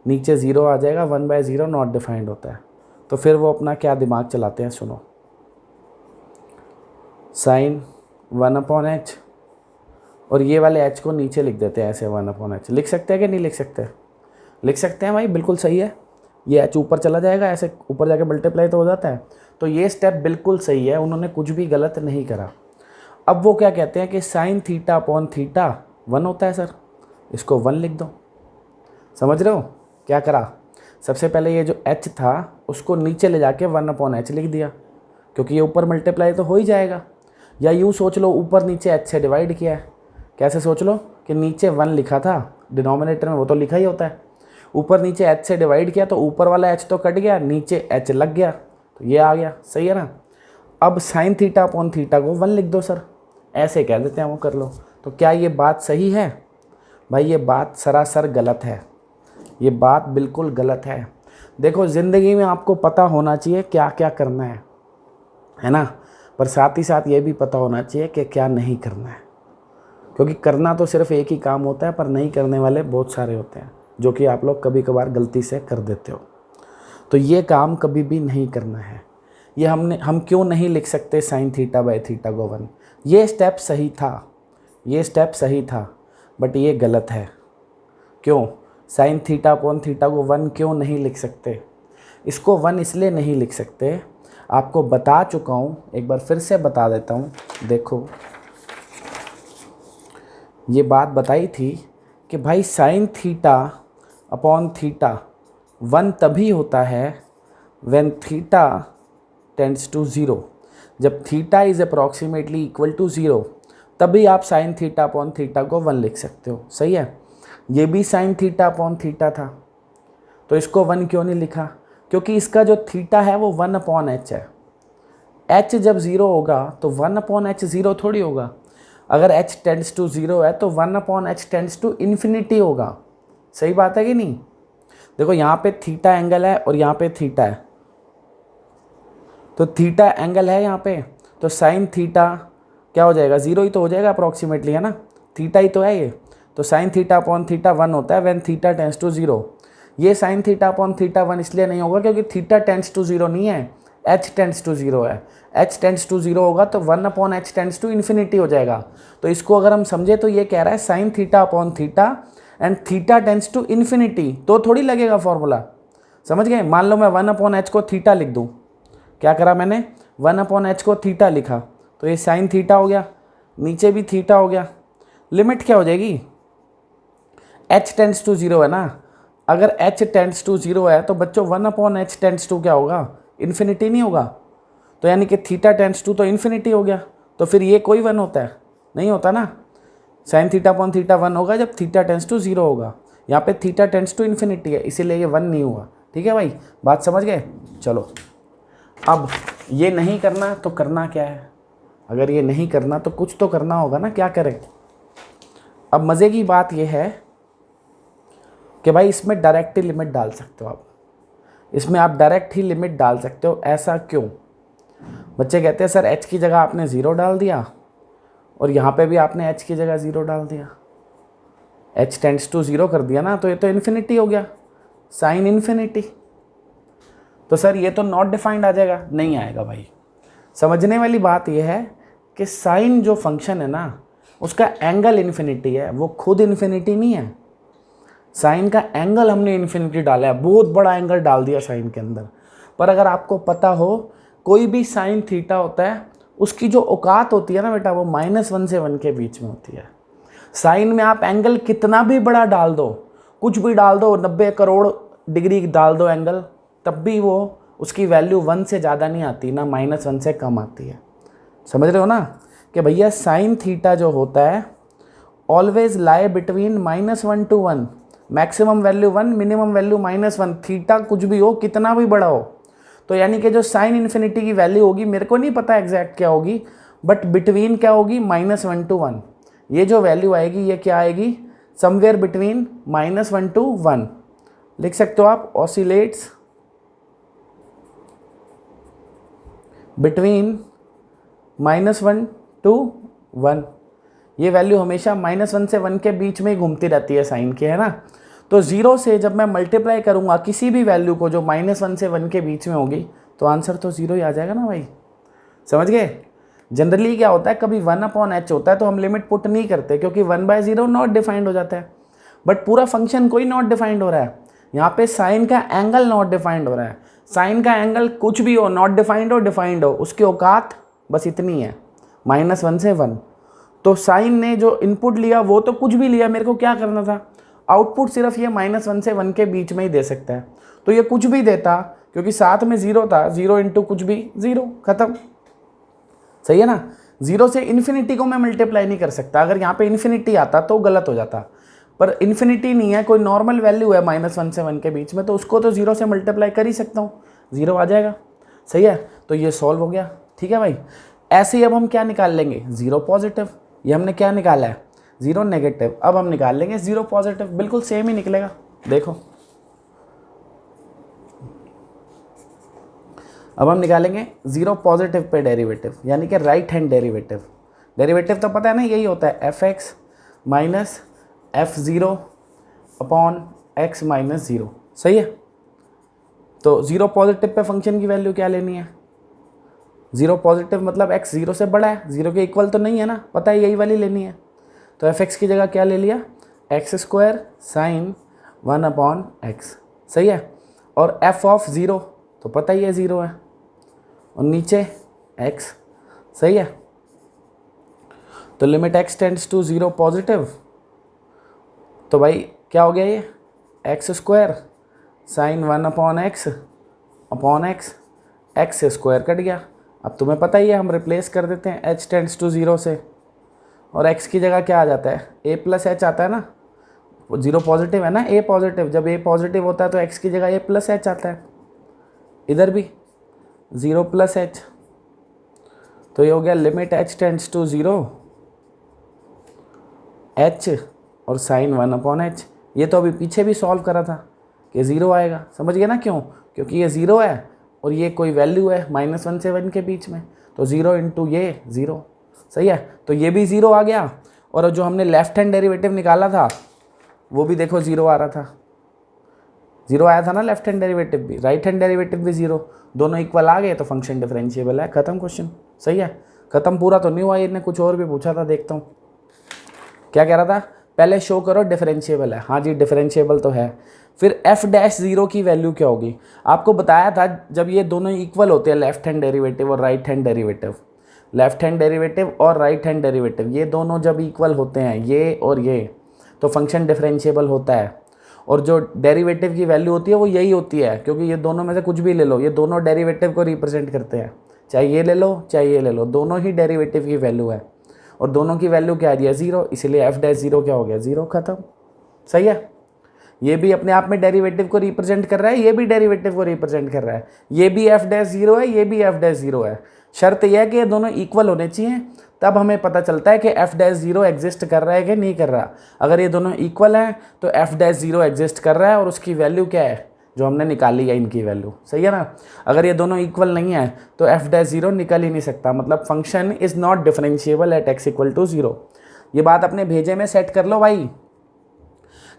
नीचे 0 आ जाएगा, 1/0 नॉट डिफाइंड होता है। तो फिर वो अपना क्या दिमाग चलाते हैं, सुनो, साइन 1 अपॉन एच, और ये वाले h को नीचे लिख देते हैं ऐसे, 1 अपॉन एच। लिख सकते हैं कि नहीं लिख सकते, लिख सकते हैं भाई, बिल्कुल सही है, ये h ऊपर चला जाएगा, ऐसे ऊपर जाके मल्टीप्लाई तो हो जाता है, तो ये स्टेप बिल्कुल सही है, उन्होंने कुछ भी गलत नहीं करा। अब वो क्या कहते हैं कि साइन थीटा अपॉन थीटा 1 होता है सर, इसको 1 लिख दो। समझ रहे हो क्या करा? सबसे पहले ये जो h था उसको नीचे ले जाके 1 अपॉन h लिख दिया, क्योंकि ये ऊपर मल्टीप्लाई तो हो ही जाएगा। या यूँ सोच लो, ऊपर नीचे h से डिवाइड किया है। कैसे सोच लो कि नीचे 1 लिखा था डिनोमिनेटर में, वो तो लिखा ही होता है। ऊपर नीचे h से डिवाइड किया तो ऊपर वाला h तो कट गया, नीचे h लग गया, तो ये आ गया। सही है ना? अब साइन थीटा अपॉन थीटा को 1 लिख दो सर, ऐसे कह देते हैं, वो कर लो। तो क्या ये बात सही है? भाई ये बात सरासर गलत है, ये बात बिल्कुल गलत है। देखो ज़िंदगी में आपको पता होना चाहिए क्या क्या करना है ना, पर साथ ही साथ ये भी पता होना चाहिए कि क्या नहीं करना है, क्योंकि करना तो सिर्फ एक ही काम होता है, पर नहीं करने वाले बहुत सारे होते हैं, जो कि आप लोग कभी कभार गलती से कर देते हो। तो ये काम कभी भी नहीं करना है। ये हम क्यों नहीं लिख सकते साइन थीटा बाय थीटा को 1? ये स्टेप सही था, ये स्टेप सही था, बट ये गलत है। क्यों? साइन थीटा अपॉन थीटा को 1 क्यों नहीं लिख सकते? इसको 1 इसलिए नहीं लिख सकते, आपको बता चुका हूँ, एक बार फिर से बता देता हूँ। देखो ये बात बताई थी कि भाई साइन थीटा अपॉन थीटा 1 तभी होता है व्हेन थीटा टेंड्स टू 0। जब theta is approximately equal to 0 तभी आप साइन थीटा अपॉन थीटा को 1 लिख सकते हो। सही है? ये भी साइन थीटा अपॉन थीटा था, तो इसको 1 क्यों नहीं लिखा? क्योंकि इसका जो थीटा है वो 1 अपॉन एच है। एच जब 0 होगा तो 1 अपॉन एच 0 थोड़ी होगा। अगर h टेंड्स टू 0 है तो 1 upon h tends to infinity होगा। सही बात है कि नहीं? देखो यहाँ पे थीटा एंगल है और यहाँ पे थीटा है, तो थीटा एंगल है यहाँ पे, तो साइन थीटा क्या हो जाएगा? 0 ही तो हो जाएगा अप्रॉक्सीमेटली, है ना? थीटा ही तो है ये। तो साइन थीटा अपॉन थीटा 1 होता है व्हेन थीटा टेंड्स टू 0। ये साइन थीटा अपॉन थीटा 1 इसलिए नहीं होगा क्योंकि थीटा टेंड्स टू 0 नहीं है, h टेंड्स टू 0 है। h टेंड्स टू 0 होगा तो 1 upon h tends to infinity हो जाएगा। तो इसको अगर हम समझे तो ये कह रहा है sine theta upon theta and theta tends to infinity, तो थोड़ी लगेगा फॉर्मूला। समझ गए? मान लो मैं 1 अपॉन एच को थीटा लिख दूँ, क्या करा मैंने? 1 अपॉन एच को थीटा लिखा, तो ये साइन थीटा हो गया, नीचे भी थीटा हो गया। लिमिट क्या हो जाएगी? h टेंड्स टू 0 है ना, अगर h टेंड्स टू 0 है तो बच्चों 1 अपॉन एच टेंड्स टू क्या होगा? इन्फिनिटी नहीं होगा? तो यानी कि थीटा टेंड्स टू तो इन्फिनिटी हो गया, तो फिर ये कोई 1 होता है? नहीं होता ना। साइन थीटा अपॉन थीटा 1 होगा जब थीटा टेंड्स टू 0 होगा। यहाँ पे थीटा टेंड्स टू इन्फिनिटी है, इसीलिए ये 1 नहीं हुआ। ठीक है भाई, बात समझ गए? चलो अब ये नहीं करना तो करना क्या है? अगर ये नहीं करना तो कुछ तो करना होगा ना, क्या करें? अब मज़े की बात ये है कि भाई इसमें डायरेक्ट ही लिमिट डाल सकते हो आप, इसमें आप डायरेक्ट ही लिमिट डाल सकते हो। ऐसा क्यों? बच्चे कहते हैं सर h की जगह आपने 0 डाल दिया और यहाँ पे भी आपने h की जगह 0 डाल दिया, h टेंड्स टू 0 कर दिया ना, तो ये तो इन्फिनिटी हो गया, साइन इन्फिनिटी। तो सर ये तो नॉट डिफाइंड आ जाएगा। नहीं आएगा भाई। समझने वाली बात यह है कि साइन जो फंक्शन है ना उसका एंगल इन्फिनिटी है, वो खुद इन्फिनिटी नहीं है। साइन का एंगल हमने इन्फिनिटी डाला है, बहुत बड़ा एंगल डाल दिया साइन के अंदर। पर अगर आपको पता हो कोई भी साइन थीटा होता है उसकी जो औकात होती है ना बेटा वो -1 से 1 के बीच में होती है। साइन में आप एंगल कितना भी बड़ा डाल दो, कुछ भी डाल दो, 90 करोड़ डिग्री डाल दो एंगल, तब भी वो उसकी वैल्यू 1 से ज़्यादा नहीं आती, ना -1 से कम आती है। समझ रहे हो ना कि भैया साइन थीटा जो होता है always lie between -1 to 1, maximum value 1, minimum value -1। Theta कुछ भी हो, कितना भी बड़ा हो, तो यानी कि जो साइन इन्फिनिटी की वैल्यू होगी, मेरे को नहीं पता एग्जैक्ट क्या होगी, बट बिटवीन क्या होगी? -1 to 1। ये जो वैल्यू आएगी ये क्या आएगी? Somewhere between -1 to 1। लिख सकते हो आप ऑसिलेट्स बिटवीन -1 to 1। ये वैल्यू हमेशा -1 से 1 के बीच में ही घूमती रहती है साइन के, है ना। तो 0 से जब मैं मल्टीप्लाई करूंगा किसी भी वैल्यू को जो -1 से 1 के बीच में होगी, तो आंसर तो 0 ही आ जाएगा ना भाई। समझ गए? जनरली क्या होता है, कभी 1 अपॉन एच होता है तो हम लिमिट पुट नहीं करते क्योंकि 1/0 नॉट डिफाइंड हो जाता है। बट पूरा फंक्शन कोई नॉट डिफाइंड हो रहा है, यहाँ पे साइन का एंगल नॉट डिफाइंड हो रहा है। साइन का एंगल कुछ भी हो, नॉट डिफाइंड हो डिफाइंड हो, उसकी औकात बस इतनी है, -1 से 1। तो साइन ने जो इनपुट लिया वो तो कुछ भी लिया, मेरे को क्या करना था, आउटपुट सिर्फ ये -1 से 1 के बीच में ही दे सकता है। तो ये कुछ भी देता, क्योंकि साथ में 0 था, 0 इंटू कुछ भी 0, खत्म। सही है ना। 0 से इन्फिनिटी को मैं मल्टीप्लाई नहीं कर सकता, अगर यहाँ पे इन्फिनिटी आता तो गलत हो जाता, पर इन्फिनिटी नहीं है, कोई नॉर्मल वैल्यू है -1 से 1 के बीच में, तो उसको तो 0 से मल्टीप्लाई कर ही सकता हूँ, 0 आ जाएगा। सही है, तो ये सॉल्व हो गया। ठीक है भाई, ऐसे ही अब हम क्या निकाल लेंगे, 0 पॉजिटिव। ये हमने क्या निकाला है, 0 नेगेटिव। अब हम निकाल लेंगे 0 पॉजिटिव, बिल्कुल सेम ही निकलेगा। देखो अब हम निकालेंगे 0 पॉजिटिव पे डेरिवेटिव, यानी कि राइट हैंड डेरिवेटिव। डेरिवेटिव तो पता है ना, यही होता है f(x minus f(0) upon x minus 0। सही है, तो 0 पॉजिटिव पे फंक्शन की वैल्यू क्या लेनी है, 0 पॉजिटिव मतलब x 0 से बड़ा है, 0 के इक्वल तो नहीं है ना, पता है, यही वाली लेनी है। तो fx की जगह क्या ले लिया, x² साइन 1 अपॉन x। सही है, और f ऑफ 0 तो पता ही है 0 है, और नीचे x। सही है, तो limit x tends to 0 positive, तो भाई क्या हो गया ये, x² sine 1 upon x upon x, x से स्क्वायर कट गया। अब तुम्हें पता ही है, हम रिप्लेस कर देते हैं h टेंड्स टू 0 से, और x की जगह क्या आ जाता है, a प्लस h आता है ना, 0 पॉजिटिव है ना, a पॉजिटिव, जब a पॉजिटिव होता है तो x की जगह a प्लस h आता है, इधर भी 0 प्लस h, तो ये हो गया limit h tends to 0 h और साइन 1 अपॉन h। ये तो अभी पीछे भी सॉल्व करा था कि 0 आएगा, समझ गए ना क्यों, क्योंकि ये 0 है और ये कोई वैल्यू है -1 से 1 के बीच में, तो 0 इंटू ये 0। सही है, तो ये भी 0 आ गया, और जो हमने लेफ्ट हैंड डेरिवेटिव निकाला था वो भी देखो 0 आ रहा था, 0 आया था ना लेफ्ट हैंड डेरिवेटिव भी, राइट हैंड डेरिवेटिव भी 0, दोनों इक्वल आ गए तो फंक्शन डिफरेंशिएबल है, खत्म क्वेश्चन। सही है, खत्म, पूरा तो नहीं हुआ, इन्हें कुछ और भी पूछा था, देखता हूँ क्या कह रहा था, पहले शो करो डिफरेंशिएबल है। हाँ जी, डिफरेंशिएबल तो है। फिर f'0 की वैल्यू क्या होगी, आपको बताया था जब ये दोनों इक्वल होते हैं, लेफ्ट हैंड डेरिवेटिव और right hand derivative, left hand derivative और राइट हैंड डेरिवेटिव, ये दोनों जब इक्वल होते हैं, ये और ये, तो फंक्शन डिफरेंशिएबल होता है। और जो डेरिवेटिव की वैल्यू होती है वो यही होती है, क्योंकि ये दोनों में से कुछ भी ले लो, ये दोनों डेरिवेटिव को रिप्रेजेंट करते हैं, चाहे ये ले लो चाहे ये ले लो, दोनों ही डेरिवेटिव की वैल्यू है, और दोनों की वैल्यू क्या आ रही है, 0, इसलिए f'0 क्या हो गया, 0, खत्म। सही है, ये भी अपने आप में डेरिवेटिव को रिप्रेजेंट कर रहा है, ये भी डेरिवेटिव को रिप्रेजेंट कर रहा है, ये भी f'0 है, ये भी f'0 है। शर्त यह है कि ये दोनों इक्वल होने चाहिए, तब हमें पता चलता है कि f'0 एग्जिस्ट कर रहा है कि नहीं कर रहा। अगर ये दोनों इक्वल हैं तो f'0 एग्जिस्ट कर रहा है, और उसकी वैल्यू क्या है, जो हमने निकाली है इनकी वैल्यू। सही है ना, अगर ये दोनों इक्वल नहीं है तो f'0 निकल ही नहीं सकता, मतलब function is not differentiable at x equal to 0। ये बात अपने भेजे में सेट कर लो भाई,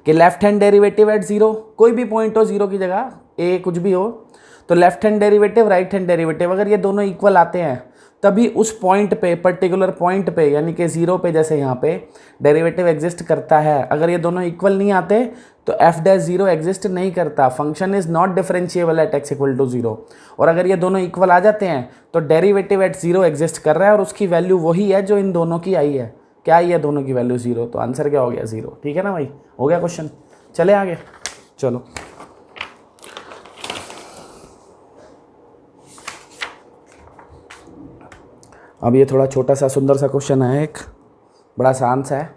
कि लेफ्ट हैंड डेरिवेटिव एट 0, कोई भी पॉइंट हो 0 की जगह, a कुछ भी हो, तो left hand derivative right hand derivative अगर ये दोनों इक्वल आते हैं तभी उस पॉइंट पे, पर्टिकुलर पॉइंट पे, यानी कि 0 पे, जैसे यहाँ पे डेरिवेटिव एग्जिस्ट करता है। अगर ये दोनों इक्वल नहीं आते तो f'0 एग्जिस्ट नहीं करता, function is not differentiable at x equal to 0। और अगर ये दोनों इक्वल आ जाते हैं तो डेरिवेटिव एट 0 एग्जिस्ट कर रहा है, और उसकी वैल्यू वही है जो इन दोनों की आई है। क्या आई है दोनों की वैल्यू, 0, तो आंसर क्या हो गया, 0। ठीक है ना भाई, हो गया क्वेश्चन, चले आगे, चलो। अब ये थोड़ा छोटा सा सुंदर सा क्वेश्चन है, एक बड़ा आसान सा है,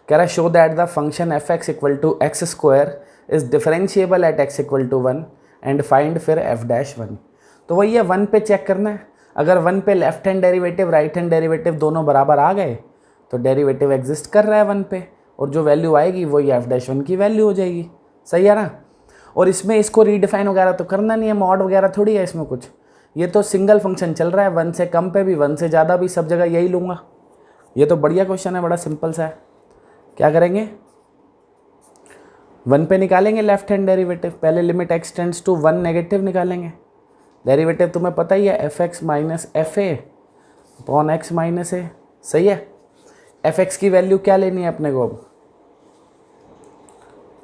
कह रहा है show that the function f(x equal to x² is differentiable at x equal to 1 and find फिर f'1। तो वही है, 1 पे चेक करना है, अगर 1 पे left hand derivative right hand derivative दोनों बराबर आ गए तो डेरिवेटिव एग्जिस्ट कर रहा है 1 पे, और जो वैल्यू आएगी वही f'1 की वैल्यू हो जाएगी। सही है ना, और इसमें इसको रीडिफाइन वगैरह तो करना नहीं है, मॉड वगैरह थोड़ी है इसमें कुछ, ये तो सिंगल फंक्शन चल रहा है, 1 से कम पे भी 1 से ज़्यादा भी, सब जगह यही लूँगा। ये तो बढ़िया क्वेश्चन है, बड़ा सिंपल सा है। क्या करेंगे, 1 पे निकालेंगे लेफ्ट हैंड डेरिवेटिव, पहले limit x tends to 1 negative निकालेंगे। डेरिवेटिव तुम्हें पता ही है, f(x minus fa upon x minus a। सही है, f(x) की वैल्यू क्या लेनी है अपने को, अब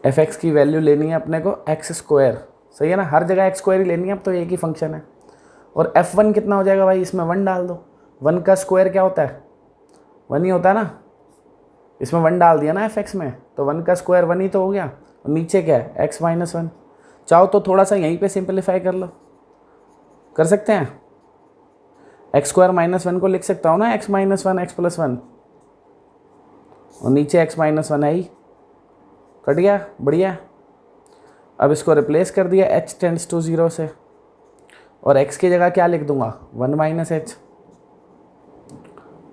f(x) की वैल्यू लेनी है अपने को x², सही है ना, हर जगह एक्स स्क्वायर ही लेनी है, अब तो एक ही फंक्शन है। और f1 कितना हो जाएगा भाई, इसमें 1 डाल दो, 1 का स्क्वायर क्या होता है, 1 ही होता है ना, इसमें 1 डाल दिया ना fx में, तो 1 का स्क्वायर 1 ही तो हो गया। और नीचे क्या है, x माइनस 1। चाहो तो थोड़ा सा यहीं पे सिंपलीफाई कर लो, कर सकते हैं, एक्स स्क्वायर माइनस 1 को लिख सकता हूँ ना x माइनस 1 x प्लस 1, और नीचे x माइनस 1 है ही, कट गया, बढ़िया। अब इसको रिप्लेस कर दिया h टेंड्स टू 0 से, और x की जगह क्या लिख दूंगा, 1 minus H,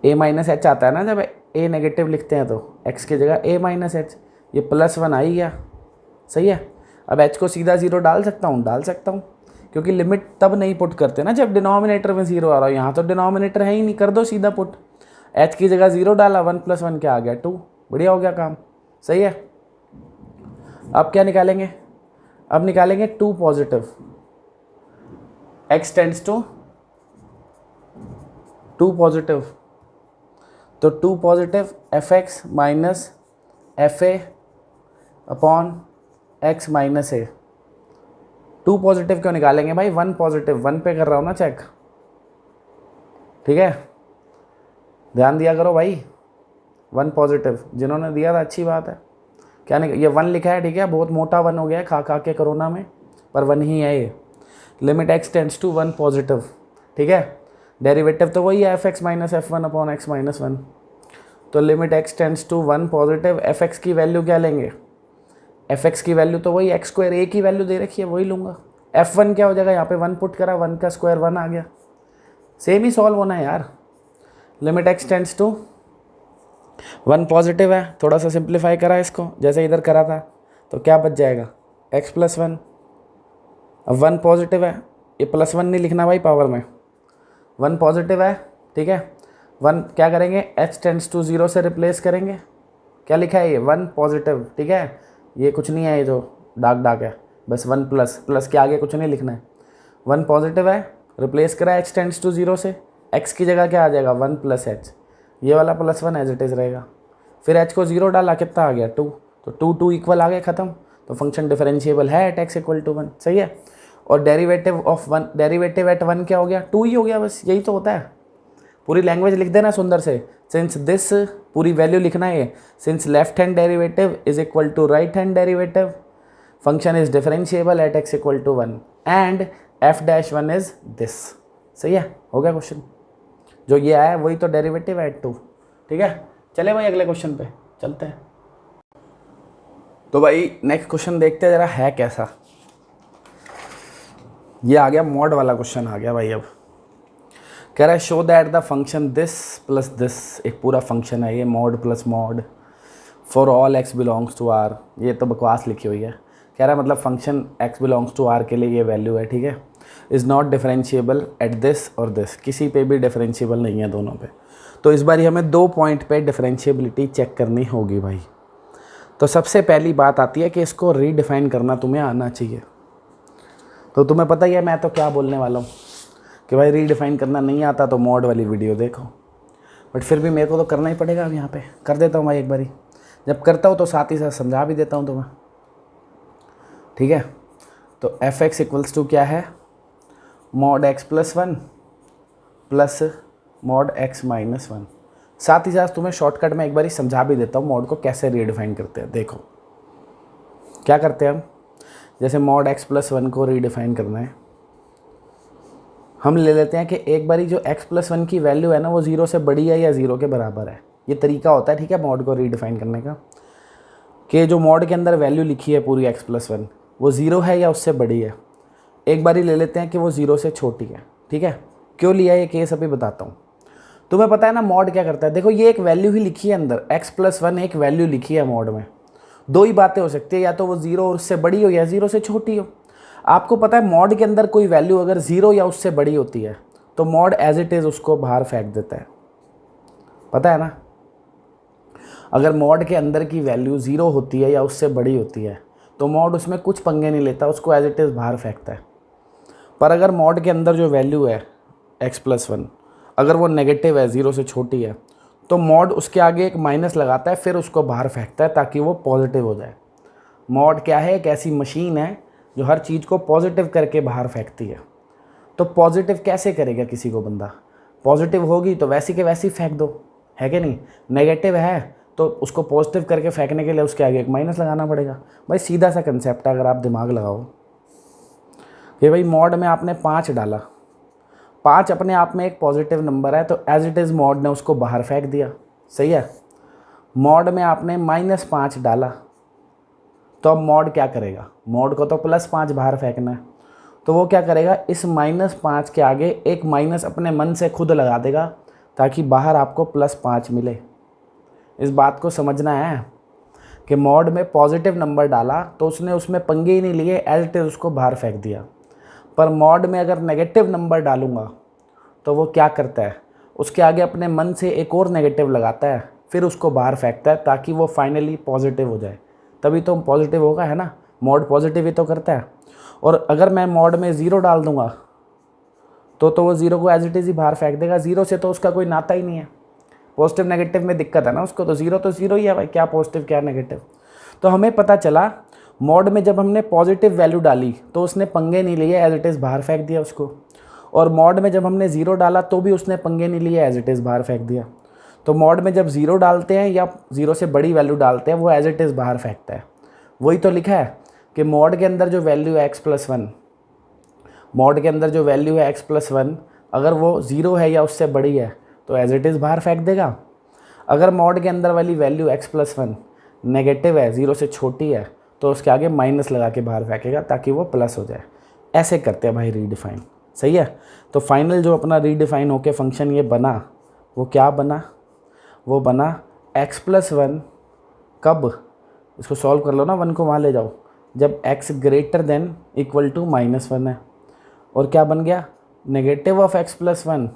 a minus H आता है ना जब a नेगेटिव लिखते हैं, तो x की जगह a माइनस एच, ये प्लस 1 आ ही गया, सही है। अब h को सीधा 0 डाल सकता हूँ, डाल सकता हूँ, क्योंकि लिमिट तब नहीं पुट करते ना जब डिनोमिनेटर में 0 आ रहा हो, यहाँ तो डिनोमिनेटर है ही नहीं, कर दो सीधा पुट, h की जगह 0 डाला, 1 प्लस 1 क्या आ गया 2, बढ़िया हो गया काम, सही है। अब क्या निकालेंगे, अब निकालेंगे 2 positive, x tends to 2 positive, तो 2 positive fx minus fa upon x minus a। 2 positive क्यों निकालेंगे भाई, 1 पॉजिटिव, 1 पे कर रहा हूँ ना चेक, ठीक है, ध्यान दिया करो भाई, 1 पॉजिटिव, जिन्होंने दिया था अच्छी बात है, क्या नहीं, ये 1 लिखा है, ठीक है, बहुत मोटा 1 हो गया है खा खा के कोरोना में, पर 1 ही है ये। Limit x tends to 1 positive, ठीक है, डेरिवेटिव तो वही है fx minus f1 upon x minus 1, तो limit x tends to 1 positive, fx की वैल्यू क्या लेंगे, fx की वैल्यू तो वही x स्क्वायर, a की वैल्यू दे रखी है वही लूँगा, f1 क्या हो जाएगा, यहाँ पे 1 पुट करा, 1 का स्क्वायर 1 आ गया, सेम ही सॉल्व होना है यार। Limit x tends to 1 positive है, थोड़ा सा सिंप्लीफाई करा इसको जैसे इधर करा था, तो क्या बच जाएगा x प्लस 1, अब 1 पॉजिटिव है, ये प्लस 1 नहीं लिखना भाई पावर में, 1 पॉजिटिव है, ठीक है, 1 क्या करेंगे, h टेंड्स टू 0 से रिप्लेस करेंगे, क्या लिखा है ये 1 पॉजिटिव, ठीक है, ये कुछ नहीं है, ये जो डाक है, बस 1 प्लस, प्लस के आगे कुछ नहीं लिखना है, 1 पॉजिटिव है, रिप्लेस करा h टेंड्स टू 0 से, x की जगह क्या आ जाएगा 1 प्लस h, ये वाला प्लस 1 एज इट इज़ रहेगा, फिर h को 0 डाला, कितना आ गया 2, तो 2 इक्वल आ गया, ख़त्म, तो फंक्शन डिफरेंशिएबल है एट x इक्वल टू 1, सही है। और डेरिवेटिव ऑफ 1, डेरिवेटिव एट 1 क्या हो गया, 2 ही हो गया, बस यही तो होता है, पूरी लैंग्वेज लिख देना सुंदर से, सिंस दिस पूरी वैल्यू लिखना है, since left hand derivative is equal to right hand derivative, function is differentiable at x equal to 1 and f-1 is this, सही है, हो गया क्वेश्चन, जो ये आया वही तो डेरिवेटिव एट 2, ठीक है। चले भाई अगले क्वेश्चन पे चलते हैं। तो भाई नेक्स्ट क्वेश्चन देखते हैं जरा है कैसा, ये आ गया मॉड वाला क्वेश्चन आ गया भाई। अब कह रहा है show that the function this plus this, एक पूरा फंक्शन है ये, mod plus mod for all x belongs to r, ये तो बकवास लिखी हुई है, कह रहा है मतलब function x belongs to r के लिए ये वैल्यू है, ठीक है, is not differentiable at this और दिस, किसी पे भी डिफरेंशिएबल नहीं है दोनों पे। तो इस बार हमें 2 पॉइंट पे डिफरेंशिएबिलिटी चेक करनी होगी भाई। तो सबसे पहली बात आती है कि इसको रीडिफाइन करना तुम्हें आना चाहिए। तो तुम्हें पता ही है मैं तो क्या बोलने वाला हूँ कि भाई रीडिफाइन करना नहीं आता तो मॉड वाली वीडियो देखो, बट फिर भी मेरे को तो करना ही पड़ेगा। अब यहाँ पे कर देता हूँ भाई एक बारी, जब करता हूँ तो साथ ही साथ समझा भी देता हूँ तुम्हें, ठीक है। तो एफ एक्स इक्वल्स टू क्या है, mod x plus 1 plus mod x minus 1। साथ ही साथ तुम्हें शॉर्टकट में एक बारी समझा भी देता हूँ मॉड को कैसे रीडिफाइन करते हैं। देखो क्या करते हैं हम, जैसे मॉड एक्स प्लस 1 को रीडिफाइन करना है, हम ले लेते हैं कि एक बारी जो x प्लस 1 की वैल्यू है ना वो 0 से बड़ी है या 0 के बराबर है। ये तरीका होता है, ठीक है, मॉड को रीडिफाइन करने का, कि जो मॉड के अंदर वैल्यू लिखी है पूरी x प्लस 1 वो 0 है या उससे बड़ी है। एक बारी ले लेते हैं कि वो 0 से छोटी है, ठीक है। क्यों लिया ये केस अभी बताता हूँ। तुम्हें पता है ना मॉड क्या करता है, देखो ये एक वैल्यू ही लिखी है अंदर, x प्लस 1 एक वैल्यू लिखी है मॉड में, दो ही बातें हो सकती है, या तो वो 0 और उससे बड़ी हो या 0 से छोटी हो। आपको पता है मॉड के अंदर कोई वैल्यू अगर 0 या उससे बड़ी होती है तो मॉड एज इट इज़ उसको बाहर फेंक देता है, पता है ना। अगर मॉड के अंदर की वैल्यू 0 होती है या उससे बड़ी होती है तो मॉड उसमें कुछ पंगे नहीं लेता, उसको एज इट इज़ बाहर फेंकता है। पर अगर मॉड के अंदर जो वैल्यू है x प्लस 1 अगर वो नेगेटिव है, 0 से छोटी है, तो मॉड उसके आगे एक माइनस लगाता है, फिर उसको बाहर फेंकता है ताकि वो पॉजिटिव हो जाए। मॉड क्या है, एक ऐसी मशीन है जो हर चीज़ को पॉजिटिव करके बाहर फेंकती है। तो पॉजिटिव कैसे करेगा किसी को बंदा? पॉजिटिव होगी तो वैसी के वैसी फेंक दो, है कि नहीं? नेगेटिव है तो उसको पॉजिटिव करके फेंकने के लिए उसके आगे एक माइनस लगाना पड़ेगा। भाई सीधा सा कंसेप्ट है, अगर आप दिमाग लगाओ कि भाई मॉड में आपने 5 डाला, 5 अपने आप में एक पॉजिटिव नंबर है, तो एज इट इज़ मॉड ने उसको बाहर फेंक दिया, सही है। मॉड में आपने -5 डाला, तो अब मॉड क्या करेगा? मॉड को तो +5 बाहर फेंकना है, तो वो क्या करेगा? इस -5 के आगे एक माइनस अपने मन से खुद लगा देगा ताकि बाहर आपको +5 मिले। इस बात को समझना है कि मॉड में पॉजिटिव नंबर डाला तो उसने उसमें पंगे ही नहीं लिए, एज इट इज़ उसको बाहर फेंक दिया। पर मॉड में अगर नेगेटिव नंबर डालूंगा तो वो क्या करता है? उसके आगे अपने मन से एक और नेगेटिव लगाता है, फिर उसको बाहर फेंकता है ताकि वो फाइनली पॉजिटिव हो जाए। तभी तो पॉजिटिव होगा, है ना? मॉड पॉजिटिव ही तो करता है। और अगर मैं मॉड में 0 डाल दूंगा तो वो 0 को एज इट इज़ ही बाहर फेंक देगा। 0 से तो उसका कोई नाता ही नहीं है। पॉजिटिव नेगेटिव में दिक्कत है ना उसको, तो 0 ही है भाई, क्या पॉजिटिव क्या नेगेटिव। तो हमें पता चला मॉड में जब हमने पॉजिटिव वैल्यू डाली तो उसने पंगे नहीं लिए, एज इट इज़ बाहर फेंक दिया उसको। और मॉड में जब हमने 0 डाला तो भी उसने पंगे नहीं लिए, एज इट इज़ बाहर फेंक दिया। तो मॉड में जब 0 डालते हैं या 0 से बड़ी वैल्यू डालते हैं, वो एज इट इज़ बाहर फेंकता है। वही तो लिखा है कि मॉड के अंदर जो वैल्यू है x+1, मॉड के अंदर जो वैल्यू है x+1, अगर वो 0 है या उससे बड़ी है तो एज इट इज़ बाहर फेंक देगा। अगर मॉड के अंदर वाली वैल्यू x+1 नेगेटिव है, 0 से छोटी है, तो उसके आगे माइनस लगा के बाहर फेंकेगा ताकि वो प्लस हो जाए। ऐसे करते हैं भाई रीडिफाइन, सही है। तो फाइनल जो अपना रीडिफाइन होके फंक्शन ये बना, वो क्या बना? वो बना x+1 कब? इसको सॉल्व कर लो ना, 1 को वहाँ ले जाओ, जब x greater than equal to -1 है। और क्या बन गया? नेगेटिव ऑफ x+1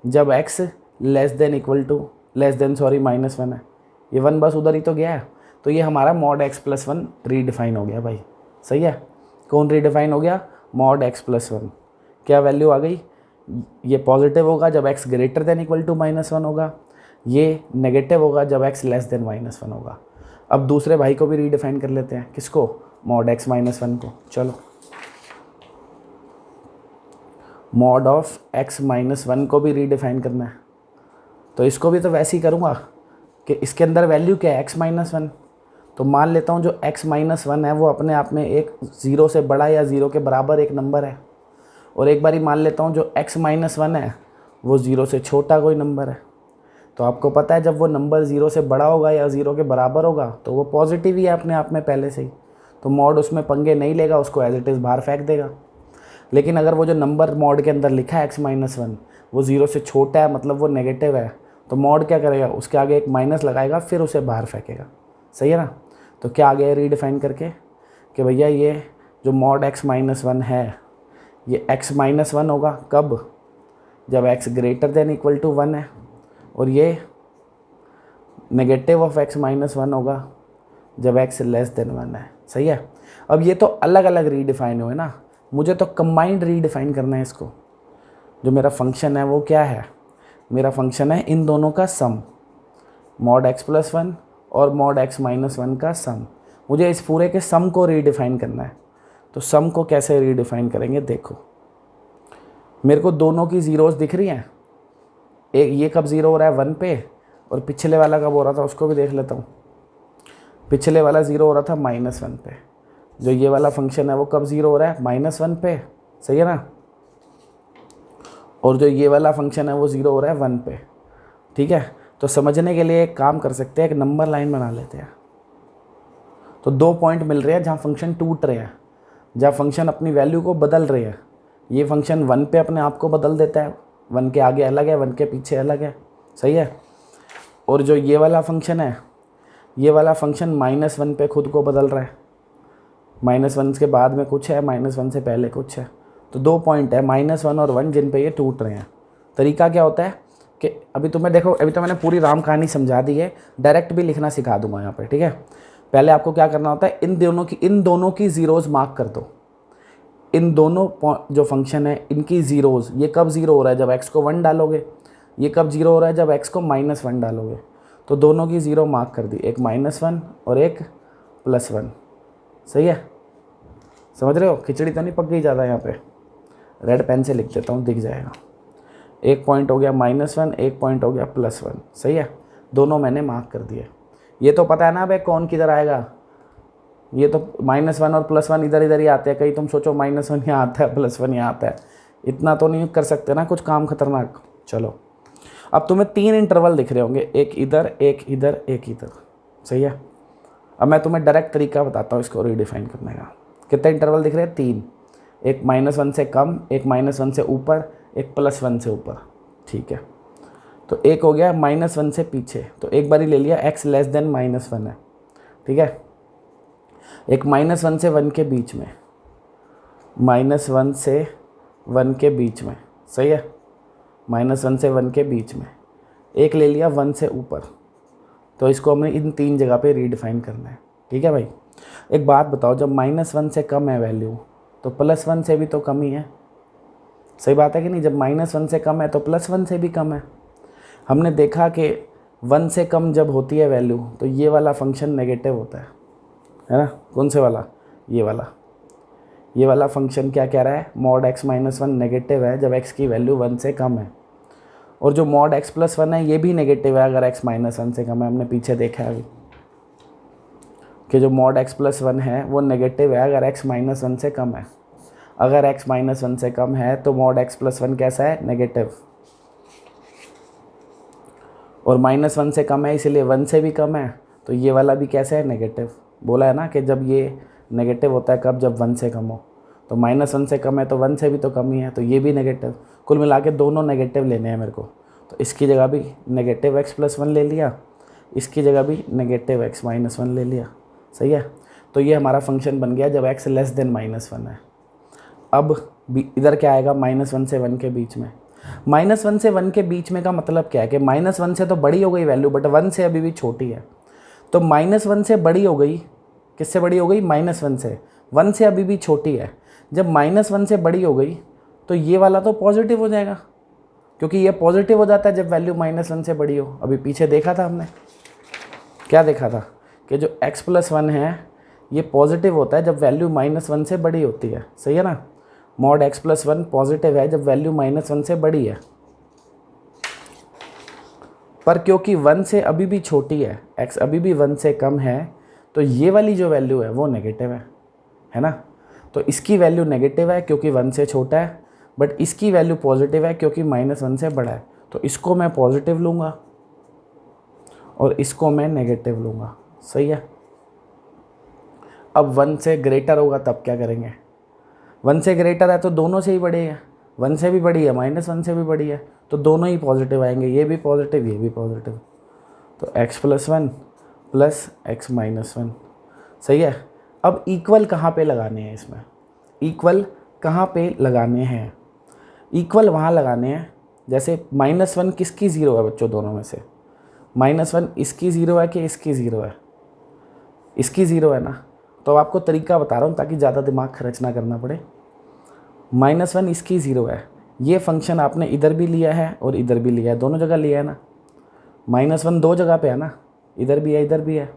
जब x लेस देन -1 है। ये 1 बस उधर ही तो गया है। तो ये हमारा मॉड x+1 रीडिफाइन हो गया भाई, सही है। कौन रीडिफाइन हो गया? Mod x+1। क्या वैल्यू आ गई? ये पॉजिटिव होगा जब x greater than equal to -1 होगा, ये नेगेटिव होगा जब x लेस देन -1 होगा। अब दूसरे भाई को भी रीडिफाइन कर लेते हैं, किसको? मॉड x-1 को। चलो, मॉड ऑफ x-1 को भी रीडिफाइन करना है, तो इसको भी तो वैसे ही करूँगा कि इसके अंदर वैल्यू क्या है? x-1। तो मान लेता हूँ जो x-1 है वो अपने आप में एक 0 से बड़ा या 0 के बराबर एक नंबर है। और एक बारी मान लेता हूँ जो x-1 है वो 0 से छोटा कोई नंबर है। तो आपको पता है जब वो नंबर 0 से बड़ा होगा या 0 के बराबर होगा तो वो पॉजिटिव ही है अपने आप में पहले से ही, तो मॉड उसमें पंगे नहीं लेगा, उसको एज इट इज़ बाहर फेंक देगा। लेकिन अगर वो जो नंबर मॉड के अंदर लिखा है x-1 वो 0 से छोटा है, मतलब वो नेगेटिव है, तो मॉड क्या करेगा? उसके आगे एक माइनस लगाएगा, फिर उसे बाहर फेंकेगा, सही है ना। तो क्या आ गया रीडिफाइन करके कि भैया ये जो मॉड x-1 है ये x-1 होगा कब? जब x greater than equal to 1 है। और ये नेगेटिव ऑफ x-1 होगा जब x लेस देन 1 है, सही है। अब ये तो अलग अलग रीडिफाइन हुए ना, मुझे तो कंबाइंड रीडिफाइन करना है इसको। जो मेरा फंक्शन है वो क्या है? मेरा फंक्शन है इन दोनों का सम, मॉड x+1 और मॉड x-1 का सम। मुझे इस पूरे के सम को रीडिफाइन करना है। तो सम को कैसे रीडिफाइन करेंगे? देखो, मेरे को दोनों की ज़ीरोज़ दिख रही हैं। एक ये कब 0 हो रहा है? 1 पे, और पिछले वाला कब हो रहा था उसको भी देख लेता हूँ। पिछले वाला 0 हो रहा था -1 पे। जो ये वाला फंक्शन है वो कब 0 हो रहा है? -1 पे, सही है ना। और जो ये वाला फंक्शन है वो 0 हो रहा है 1 पे, ठीक है। तो समझने के लिए एक काम कर सकते हैं, एक नंबर लाइन बना लेते हैं। तो 2 पॉइंट मिल रहे हैं जहाँ फंक्शन टूट रहे हैं, जहाँ फंक्शन अपनी वैल्यू को बदल रहे हैं। ये फंक्शन 1 पे अपने आप को बदल देता है, 1 के आगे अलग है, 1 के पीछे अलग है, सही है। और जो ये वाला फंक्शन है, ये वाला फंक्शन -1 पे खुद को बदल रहा है। -1 के बाद में कुछ है, -1 से पहले कुछ है। तो 2 पॉइंट है -1 और 1 जिन पे ये टूट रहे हैं। तरीका क्या होता है कि अभी तुम्हें देखो, अभी तो मैंने पूरी राम कहानी समझा दी है, डायरेक्ट भी लिखना सिखा दूंगा यहाँ पे, ठीक है। पहले आपको क्या करना होता है, इन दोनों की ज़ीरोज़ मार्क कर दो। इन दोनों जो फंक्शन है इनकी ज़ीरोज़, ये कब 0 हो रहा है? जब x को 1 डालोगे। ये कब 0 हो रहा है? जब x को -1 डालोगे। तो दोनों की 0 मार्क कर दी, एक -1 और एक +1, सही है। समझ रहे हो, खिचड़ी तो नहीं पक गई ज़्यादा यहाँ पे। रेड पेन से लिख देता हूँ, दिख जाएगा। एक पॉइंट हो गया -1, एक पॉइंट हो गया +1, सही है। दोनों मैंने मार्क कर दिए। ये तो पता है ना भाई कौन किधर आएगा, ये तो -1 और +1 इधर इधर ही आते हैं। कहीं तुम सोचो -1 यहाँ आता है +1 यहाँ आता है, इतना तो नहीं कर सकते ना कुछ काम खतरनाक। चलो अब तुम्हें 3 इंटरवल दिख रहे होंगे, एक इधर एक इधर एक इधर, सही है। अब मैं तुम्हें डायरेक्ट तरीका बताता हूँ इसको रीडिफाइन करने का। कितने इंटरवल दिख रहे हैं? 3। एक -1 से कम, एक -1 से ऊपर, एक +1 से ऊपर, ठीक है। तो एक हो गया -1 से पीछे, तो एक बार ही ले लिया x < -1 है, ठीक है। एक -1 से 1 के बीच में, -1 से 1 के बीच में, सही है। -1 से 1 के बीच में एक ले लिया 1 से ऊपर, तो इसको हमें इन 3 जगह पे रीडिफाइन करना है, ठीक है भाई। एक बात बताओ, जब -1 से कम है वैल्यू तो +1 से भी तो कम ही है, सही बात है कि नहीं। जब -1 से कम है तो +1 से भी कम है। हमने देखा कि 1 से कम जब होती है वैल्यू तो ये वाला फंक्शन नेगेटिव होता है ना। कौन से वाला? ये वाला फंक्शन क्या कह रहा है? mod x - 1 नेगेटिव है जब x की वैल्यू 1 से कम है, और जो mod x + 1 है ये भी नेगेटिव है अगर x - 1 से कम है। हमने पीछे देखा है अभी कि जो mod x + 1 है वो नेगेटिव है अगर x - 1 से कम है। अगर x - 1 से कम है तो mod x + 1 कैसा है? नेगेटिव। और -1 से कम है इसलिए 1 से भी कम है, तो ये वाला भी कैसा है? नेगेटिव। बोला है ना कि जब ये नेगेटिव होता है कब? जब 1 से कम हो। तो -1 से कम है तो 1 से भी तो कम ही है, तो ये भी नेगेटिव। कुल मिला के दोनों नेगेटिव लेने हैं मेरे को, तो इसकी जगह भी नेगेटिव x + 1 ले लिया, इसकी जगह भी नेगेटिव x - 1 ले लिया, सही है। तो ये हमारा फंक्शन बन गया जब x < -1 है। अब इधर क्या आएगा? -1 से 1 के बीच में। -1 से 1 के बीच में का मतलब क्या है कि -1 से तो बड़ी हो गई वैल्यू, बट 1 से अभी भी छोटी है। तो -1 से बड़ी हो गई, किससे बड़ी हो गई? -1 से। 1 से अभी भी छोटी है। जब -1 से बड़ी हो गई तो ये वाला तो पॉजिटिव हो जाएगा, क्योंकि ये पॉजिटिव हो जाता है जब वैल्यू -1 से बड़ी हो। अभी पीछे देखा था हमने, क्या देखा था कि जो x + 1 है ये पॉजिटिव होता है जब वैल्यू -1 से बड़ी होती है, सही है ना। mod x + 1 पॉजिटिव है जब वैल्यू -1 से बड़ी है, पर क्योंकि 1 से अभी भी छोटी है, x अभी भी 1 से कम है, तो ये वाली जो वैल्यू है वो नेगेटिव है ना। तो इसकी वैल्यू नेगेटिव है क्योंकि 1 से छोटा है, बट इसकी वैल्यू पॉजिटिव है क्योंकि -1 से बड़ा है। तो इसको मैं पॉजिटिव लूँगा और इसको मैं नेगेटिव लूँगा, सही है। अब 1 से ग्रेटर होगा तब क्या करेंगे? 1 से ग्रेटर है तो दोनों से ही बड़ी है, 1 से भी बड़ी है, -1 से भी बड़ी है, तो दोनों ही पॉजिटिव आएंगे, ये भी पॉजिटिव ये भी पॉजिटिव। तो x + 1 + x - 1, सही है। अब इक्वल कहाँ पे लगाने हैं? इसमें इक्वल कहाँ पे लगाने हैं? इक्वल वहाँ लगाने हैं जैसे -1 किसकी 0 है बच्चों? दोनों में से -1 इसकी 0 है कि इसकी 0 है? इसकी 0 है ना। तो आपको तरीका बता रहा हूँ ताकि ज़्यादा दिमाग खर्च ना करना पड़े। -1 इसकी 0 है, ये फंक्शन आपने इधर भी लिया है और इधर भी लिया है, दोनों जगह लिया है ना। -1 दो जगह पे है ना, इधर भी है इधर भी है,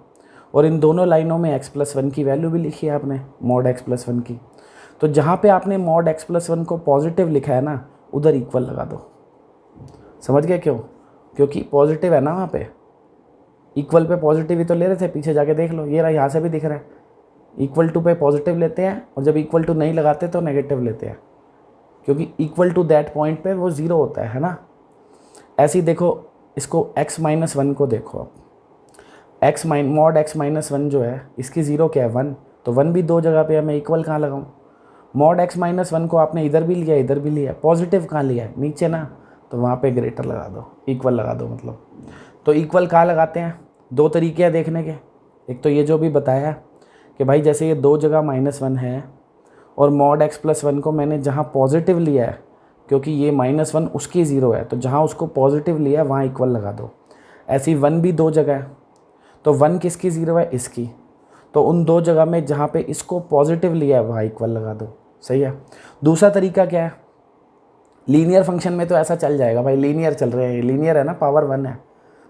और इन दोनों लाइनों में x + 1 की वैल्यू भी लिखी है आपने, mod x + 1 की। तो जहाँ पे आपने mod x + 1 को पॉजिटिव लिखा है ना, उधर इक्वल लगा दो। समझ गए क्यों? क्योंकि पॉजिटिव है ना वहाँ पे, इक्वल पे पॉजिटिव ही तो ले रहे थे, पीछे जाके देख लो, ये रहा, यहाँ से भी दिख रहा है। इक्वल टू पे पॉजिटिव लेते हैं और जब इक्वल टू नहीं लगाते तो नेगेटिव लेते हैं, क्योंकि इक्वल टू दैट पॉइंट पे वो 0 होता है ना। ऐसे ही देखो इसको x - 1 को देखो आप, mod x - 1 जो है इसकी 0 क्या है? 1, तो 1 भी दो जगह पे है, मैं इक्वल कहाँ लगाऊँ? mod x - 1 को आपने इधर भी लिया इधर भी लिया, पॉजिटिव कहाँ लिया है? नीचे ना, तो वहाँ पे ग्रेटर लगा दो, इक्वल लगा दो मतलब। तो इक्वल कहाँ लगाते हैं? दो तरीके हैं देखने के। एक तो ये जो भी बताया कि भाई जैसे ये दो जगह -1 है और mod x + 1 को मैंने जहाँ पॉजिटिव लिया है, क्योंकि ये -1 उसकी 0 है, तो जहाँ उसको पॉजिटिव लिया है वहाँ इक्वल लगा दो। ऐसी 1 भी दो जगह है, तो 1 किसकी 0 है? इसकी। तो उन दो जगह में जहाँ पे इसको पॉजिटिव लिया है वहाँ इक्वल लगा दो, सही है। दूसरा तरीका क्या है? लीनियर फंक्शन में तो ऐसा चल जाएगा भाई, लीनियर चल रहे हैं, लीनियर है ना, पावर 1 है।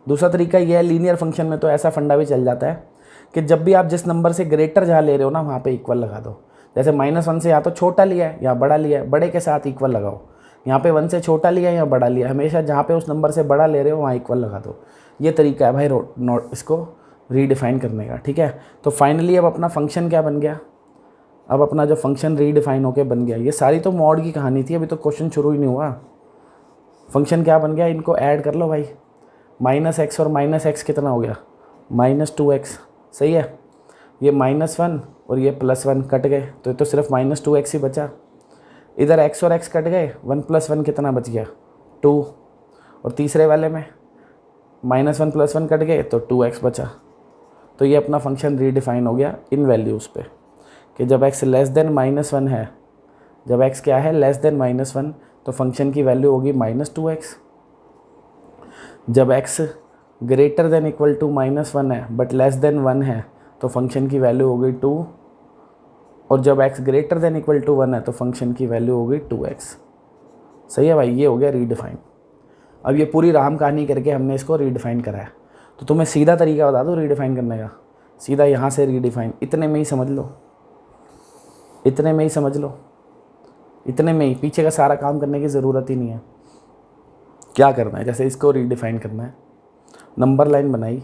दूसरा तरीका ये है, लीनियर फंक्शन में तो ऐसा फंडा भी चल जाता है कि जब भी आप जिस नंबर से ग्रेटर जहाँ ले रहे हो ना वहाँ पे इक्वल लगा दो। जैसे -1 से या तो छोटा लिया है या बड़ा लिया है, बड़े के साथ इक्वल लगाओ। यहाँ पे 1 से छोटा लिया है या बड़ा लिया है, हमेशा जहाँ पे उस नंबर से बड़ा ले रहे हो वहाँ इक्वल लगा दो। ये तरीका है भाई नोट इसको रीडिफाइन करने का, ठीक है। तो फाइनली अब अपना फंक्शन क्या बन गया, अब अपना जो फंक्शन रीडिफाइन होके बन गया। ये सारी तो मॉड की कहानी थी, अभी तो क्वेश्चन शुरू ही नहीं हुआ। फंक्शन क्या बन गया, इनको ऐड कर लो भाई। -x और -x कितना हो गया, -2x, सही है। ये -1 और ये +1 कट गए, तो ये तो सिर्फ -2x ही बचा। इधर x और x कट गए, 1 + 1 कितना बच गया, 2। और तीसरे वाले में -1 + 1 कट गए तो 2x बचा। तो ये अपना फंक्शन रीडिफाइन हो गया इन वैल्यूज़ पे, कि जब x लेस देन -1 है, जब x क्या है लेस देन -1, तो फंक्शन की वैल्यू होगी -2x। जब x greater than equal to -1 है बट लेस देन 1 है, तो फंक्शन की वैल्यू होगी 2। और जब x greater than equal to 1 है तो फंक्शन की वैल्यू होगी 2x। सही है भाई, ये हो गया रीडिफाइन। अब ये पूरी राम कहानी करके हमने इसको रीडिफाइन कराया। तो तुम्हें सीधा तरीका बता दूँ रीडिफाइन करने का, सीधा यहाँ से रीडिफाइन, इतने में ही समझ लो, इतने में ही समझ लो, इतने में ही, पीछे का सारा काम करने की ज़रूरत ही नहीं है। क्या करना है, जैसे इसको रीडिफाइन करना है, नंबर लाइन बनाई,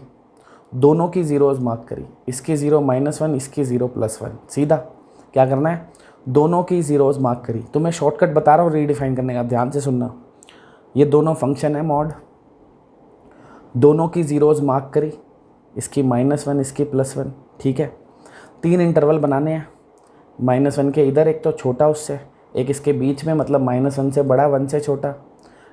दोनों की ज़ीरोज़ मार्क करी, इसकी 0 -1, इसकी 0 +1। सीधा क्या करना है, दोनों की ज़ीरोज़ मार्क करी। तो मैं शॉर्टकट बता रहा हूँ रीडिफाइन करने का, ध्यान से सुनना। ये दोनों फंक्शन है मॉड, दोनों की ज़ीरोज़ मार्क करी, इसकी -1, इसकी +1, ठीक है। 3 इंटरवल बनाने हैं, -1 के इधर एक तो छोटा उससे, एक इसके बीच में मतलब -1 से बड़ा, 1 से छोटा,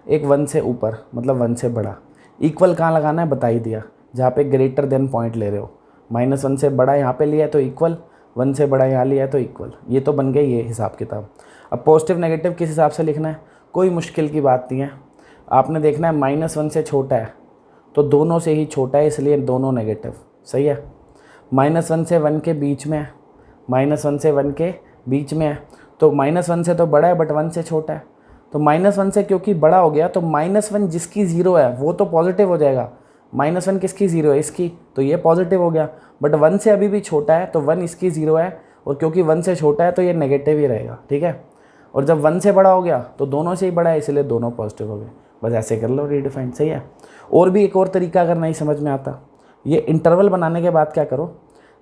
एक 1 से ऊपर मतलब 1 से बड़ा। इक्वल कहाँ लगाना है बता ही दिया, जहाँ पे ग्रेटर देन पॉइंट ले रहे हो। -1 से बड़ा यहाँ पे लिया है तो इक्वल, 1 से बड़ा यहाँ लिया है तो इक्वल। ये तो बन गए ये हिसाब किताब। अब पॉजिटिव नेगेटिव किस हिसाब से लिखना है, कोई मुश्किल की बात नहीं है। आपने देखना है -1 से छोटा है तो दोनों से ही छोटा है, इसलिए दोनों नेगेटिव, सही है। -1 से 1 के बीच में है, -1 से 1 के बीच में है, तो -1 से तो बड़ा है बट 1 से छोटा है। तो -1 से क्योंकि बड़ा हो गया तो -1 जिसकी 0 है वो तो पॉजिटिव हो जाएगा। -1 किसकी 0 है, इसकी, तो ये पॉजिटिव हो गया। बट 1 से अभी भी छोटा है तो 1 इसकी 0 है, और क्योंकि 1 से छोटा है तो ये नेगेटिव ही रहेगा, ठीक है। और जब 1 से बड़ा हो गया तो दोनों से ही बड़ा है, इसलिए दोनों पॉजिटिव हो गए। बस ऐसे कर लो रीडिफाइन, सही है। और भी एक और तरीका अगर नहीं समझ में आता, ये इंटरवल बनाने के बाद क्या करो,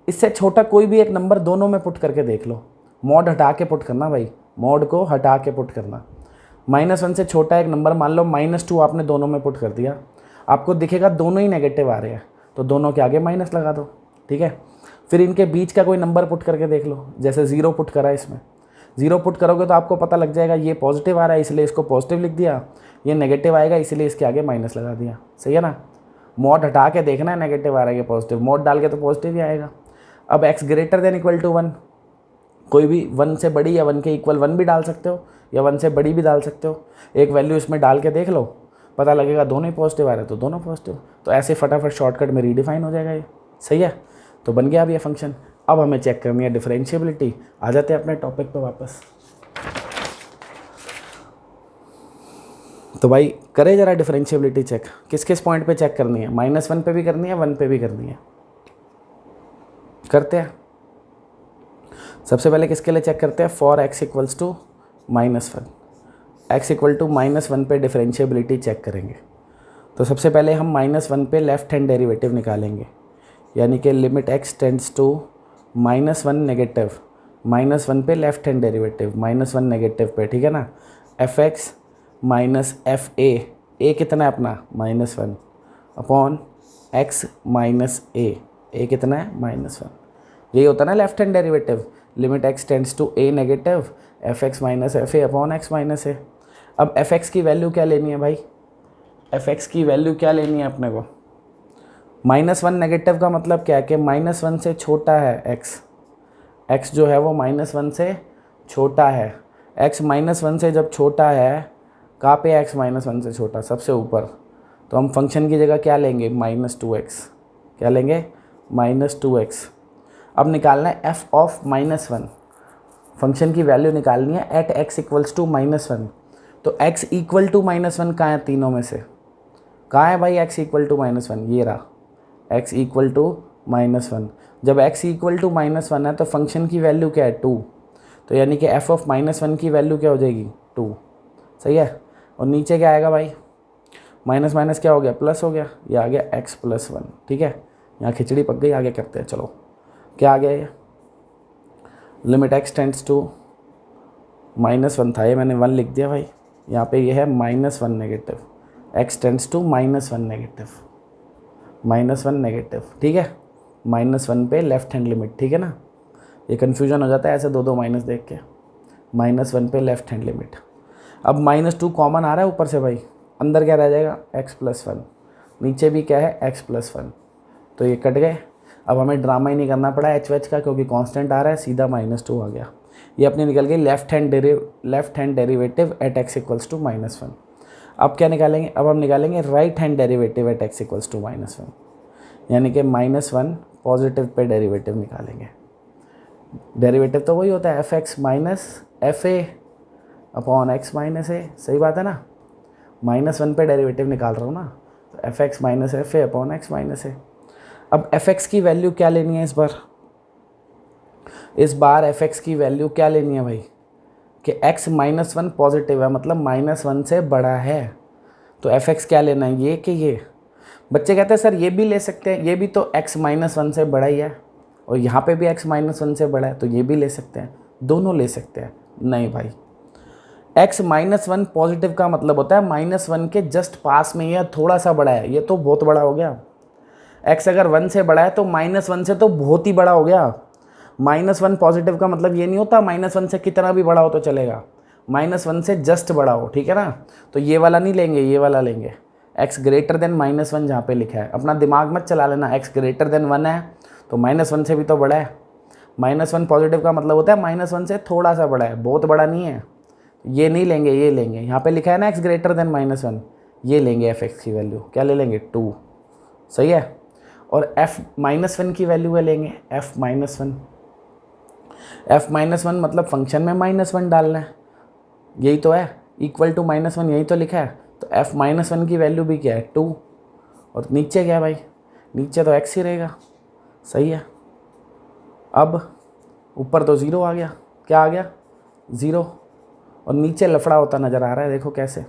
इससे छोटा कोई भी एक नंबर दोनों में पुट करके देख लो। मॉड हटा के पुट करना भाई, मॉड को हटा के पुट करना। -1 से छोटा एक नंबर मान लो -2 आपने दोनों में पुट कर दिया, आपको दिखेगा दोनों ही नेगेटिव आ रहे हैं, तो दोनों के आगे माइनस लगा दो, ठीक है। फिर इनके बीच का कोई नंबर पुट करके देख लो, जैसे 0 पुट करा है, इसमें 0 पुट करोगे तो आपको पता लग जाएगा ये पॉजिटिव आ रहा है इसलिए इसको पॉजिटिव लिख दिया, ये नेगेटिव आएगा इसलिए इसके आगे माइनस लगा दिया, सही है ना। मॉड हटा के देखना है नेगेटिव आ रहा है या पॉजिटिव, मॉड डाल के तो पॉजिटिव ही आएगा। अब x greater than equal to 1, कोई भी 1 से बड़ी या 1 के इक्वल 1 भी डाल सकते हो या 1 से बड़ी भी डाल सकते हो, एक वैल्यू इसमें डाल के देख लो, पता लगेगा दोनों ही पॉजिटिव आ रहे हैं तो दोनों पॉजिटिव। तो ऐसे फटाफट शॉर्टकट में रीडिफाइन हो जाएगा ये, सही है। तो बन गया अब ये फंक्शन। अब हमें चेक करनी है डिफरेंशिएबिलिटी। आ जाते हैं अपने टॉपिक पर वापस। तो भाई करे जरा डिफरेंशिएबिलिटी चेक, किस किस पॉइंट पे चेक करनी है, -1 पे भी करनी है, 1 पे भी करनी है, करते हैं। सबसे पहले किसके लिए चेक करते हैं, for x equals to -1, x equal to -1 पे डिफरेंशिएबिलिटी चेक करेंगे। तो सबसे पहले हम -1 पे लेफ्ट हैंड डेरिवेटिव निकालेंगे, यानी कि limit x tends to -1 negative, -1 पे लेफ्ट हैंड डेरिवेटिव, -1 नेगेटिव पे, ठीक है ना। f(x) माइनस fa, a कितना है अपना -1 अपॉन x माइनस a कितना है -1। यही होता है ना left hand derivative, limit x tends to a negative, f(x minus fa upon x minus a। अब f(x) की वैल्यू क्या लेनी है भाई, f(x) की वैल्यू क्या लेनी है अपने को, -1 नेगेटिव का मतलब क्या है कि -1 से छोटा है x जो है वो -1 से छोटा है, x -1 से जब छोटा है, कहाँ पे x -1 से छोटा, सबसे ऊपर, तो हम फंक्शन की जगह क्या लेंगे, -2x, क्या लेंगे -2x। अब निकालना है f ऑफ -1, फंक्शन की वैल्यू निकालनी है एट x इक्वल्स टू -1। तो x इक्वल टू -1 कहाँ है, तीनों में से कहाँ है भाई x इक्वल टू -1, ये रहा x इक्वल टू -1। जब x इक्वल टू -1 है तो फंक्शन की वैल्यू क्या है 2, तो यानी कि एफ ऑफ -1 की वैल्यू क्या हो जाएगी 2। सही है। और नीचे क्या आएगा भाई, माइनस माइनस क्या हो गया प्लस हो गया, ये आ गया x+1। ठीक है, यहाँ खिचड़ी पक गई, आगे करते हैं। चलो क्या आ गया ये, लिमिट x टेंड्स टू -1 था, ये मैंने 1 लिख दिया भाई। यहाँ पे ये है -1 negative, x tends to -1 negative, -1 negative. ठीक है, -1 पे लेफ्ट हैंड लिमिट। ठीक है ना, ये कन्फ्यूजन हो जाता है ऐसे दो दो माइनस देख के। -1 पे लेफ्ट हैंड लिमिट। अब -2 कॉमन आ रहा है ऊपर से भाई, अंदर क्या रह जाएगा x+1, नीचे भी क्या है x+1, तो ये कट गए। अब हमें ड्रामा ही नहीं करना पड़ा एच वेच का, क्योंकि कांस्टेंट आ रहा है, सीधा -2 आ गया। ये अपनी निकल गई left hand derivative at x = -1। अब क्या निकालेंगे, अब हम निकालेंगे right hand derivative at x = -1, यानी कि -1 पॉजिटिव पे डेरिवेटिव निकालेंगे। डेरिवेटिव तो वही होता है fx - fa upon x - a। सही बात है ना, -1 पे डेरिवेटिव निकाल रहा हूँ ना, तो fx - fa upon x - a। अब fx की वैल्यू क्या लेनी है इस बार fx की वैल्यू क्या लेनी है भाई, कि x -1 पॉजिटिव है, मतलब -1 से बड़ा है, तो fx क्या लेना है, ये कि ये। बच्चे कहते हैं सर ये भी ले सकते हैं, ये भी तो x -1 से बड़ा ही है, और यहाँ पे भी x -1 से बड़ा है, तो ये भी ले सकते हैं, दोनों ले सकते हैं। नहीं भाई, x -1 पॉजिटिव का मतलब होता है -1 के जस्ट पास में, या थोड़ा सा बड़ा है, ये तो बहुत बड़ा हो गया। x अगर 1 से बड़ा है तो -1 से तो बहुत ही बड़ा हो गया। -1 पॉजिटिव का मतलब ये नहीं होता -1 से कितना भी बड़ा हो तो चलेगा, -1 से जस्ट बड़ा हो। ठीक है ना, तो ये वाला नहीं लेंगे, ये वाला लेंगे, x > -1 जहाँ पे लिखा है। अपना दिमाग मत चला लेना, x > 1 है तो -1 से भी तो बड़ा है। -1 पॉजिटिव का मतलब होता है -1 से थोड़ा सा बड़ा है, बहुत बड़ा नहीं है। ये नहीं लेंगे, ये लेंगे, यहाँ पे लिखा है ना x > -1, ये लेंगे fx की वैल्यू, क्या ले लेंगे 2। सही है। और f -1 की वैल्यू है लेंगे f -1 मतलब फंक्शन में -1 डालना है, यही तो है, इक्वल टू -1 यही तो लिखा है, तो f -1 की वैल्यू भी क्या है 2, और नीचे क्या है भाई, नीचे तो x ही रहेगा। सही है। अब ऊपर तो 0 आ गया, क्या आ गया 0, और नीचे लफड़ा होता नज़र आ रहा है, देखो कैसे,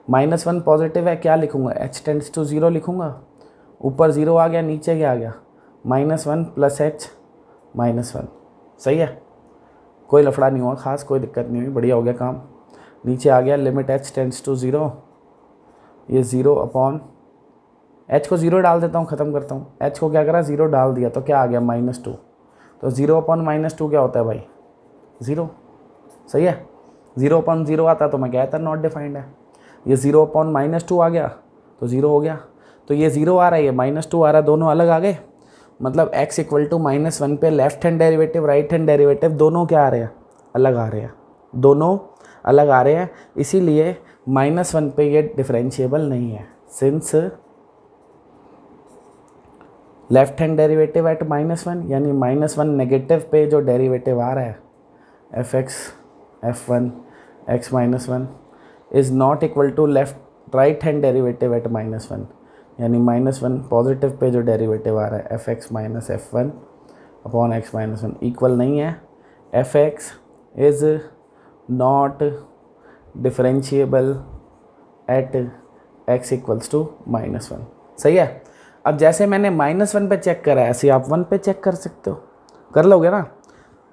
-1 पॉजिटिव है, क्या लिखूँगा h टेंड्स टू 0 लिखूँगा, ऊपर 0 आ गया, नीचे क्या आ गया -1 + h -1। सही है, कोई लफड़ा नहीं हुआ खास, कोई दिक्कत नहीं हुई, बढ़िया हो गया काम। नीचे आ गया लिमिट h टेंड्स टू 0, ये 0 अपॉन h को 0 डाल देता हूँ, ख़त्म करता हूँ। h को क्या करा 0 डाल दिया, तो क्या आ गया -2, तो 0 अपॉन -2 क्या होता है भाई 0। सही है, 0 अपॉन 0 आता तो मैं कहता नॉट डिफाइंड है, ये 0 अपॉन -2 आ गया तो 0 हो गया, तो ये 0 आ रहा है, ये -2 आ रहा है, दोनों अलग आ गए, मतलब x = -1 पे left hand derivative right hand derivative दोनों क्या आ रहे हैं, अलग आ रहे हैं, दोनों अलग आ रहे हैं। इसीलिए -1 पे ये डिफरेंशिएबल नहीं है, since left hand derivative at -1, यानी -1 नेगेटिव पे जो डेरिवेटिव आ रहा है fx f1 x -1 is not equal to right hand derivative at -1, यानी -1 पॉजिटिव पे जो डेरिवेटिव आ रहा है fx - f1 upon x -1 equal नहीं है, fx is not differentiable at x = -1। सही है। अब जैसे मैंने -1 पे चेक करा है, ऐसे आप 1 पे चेक कर सकते हो, कर लोगे ना।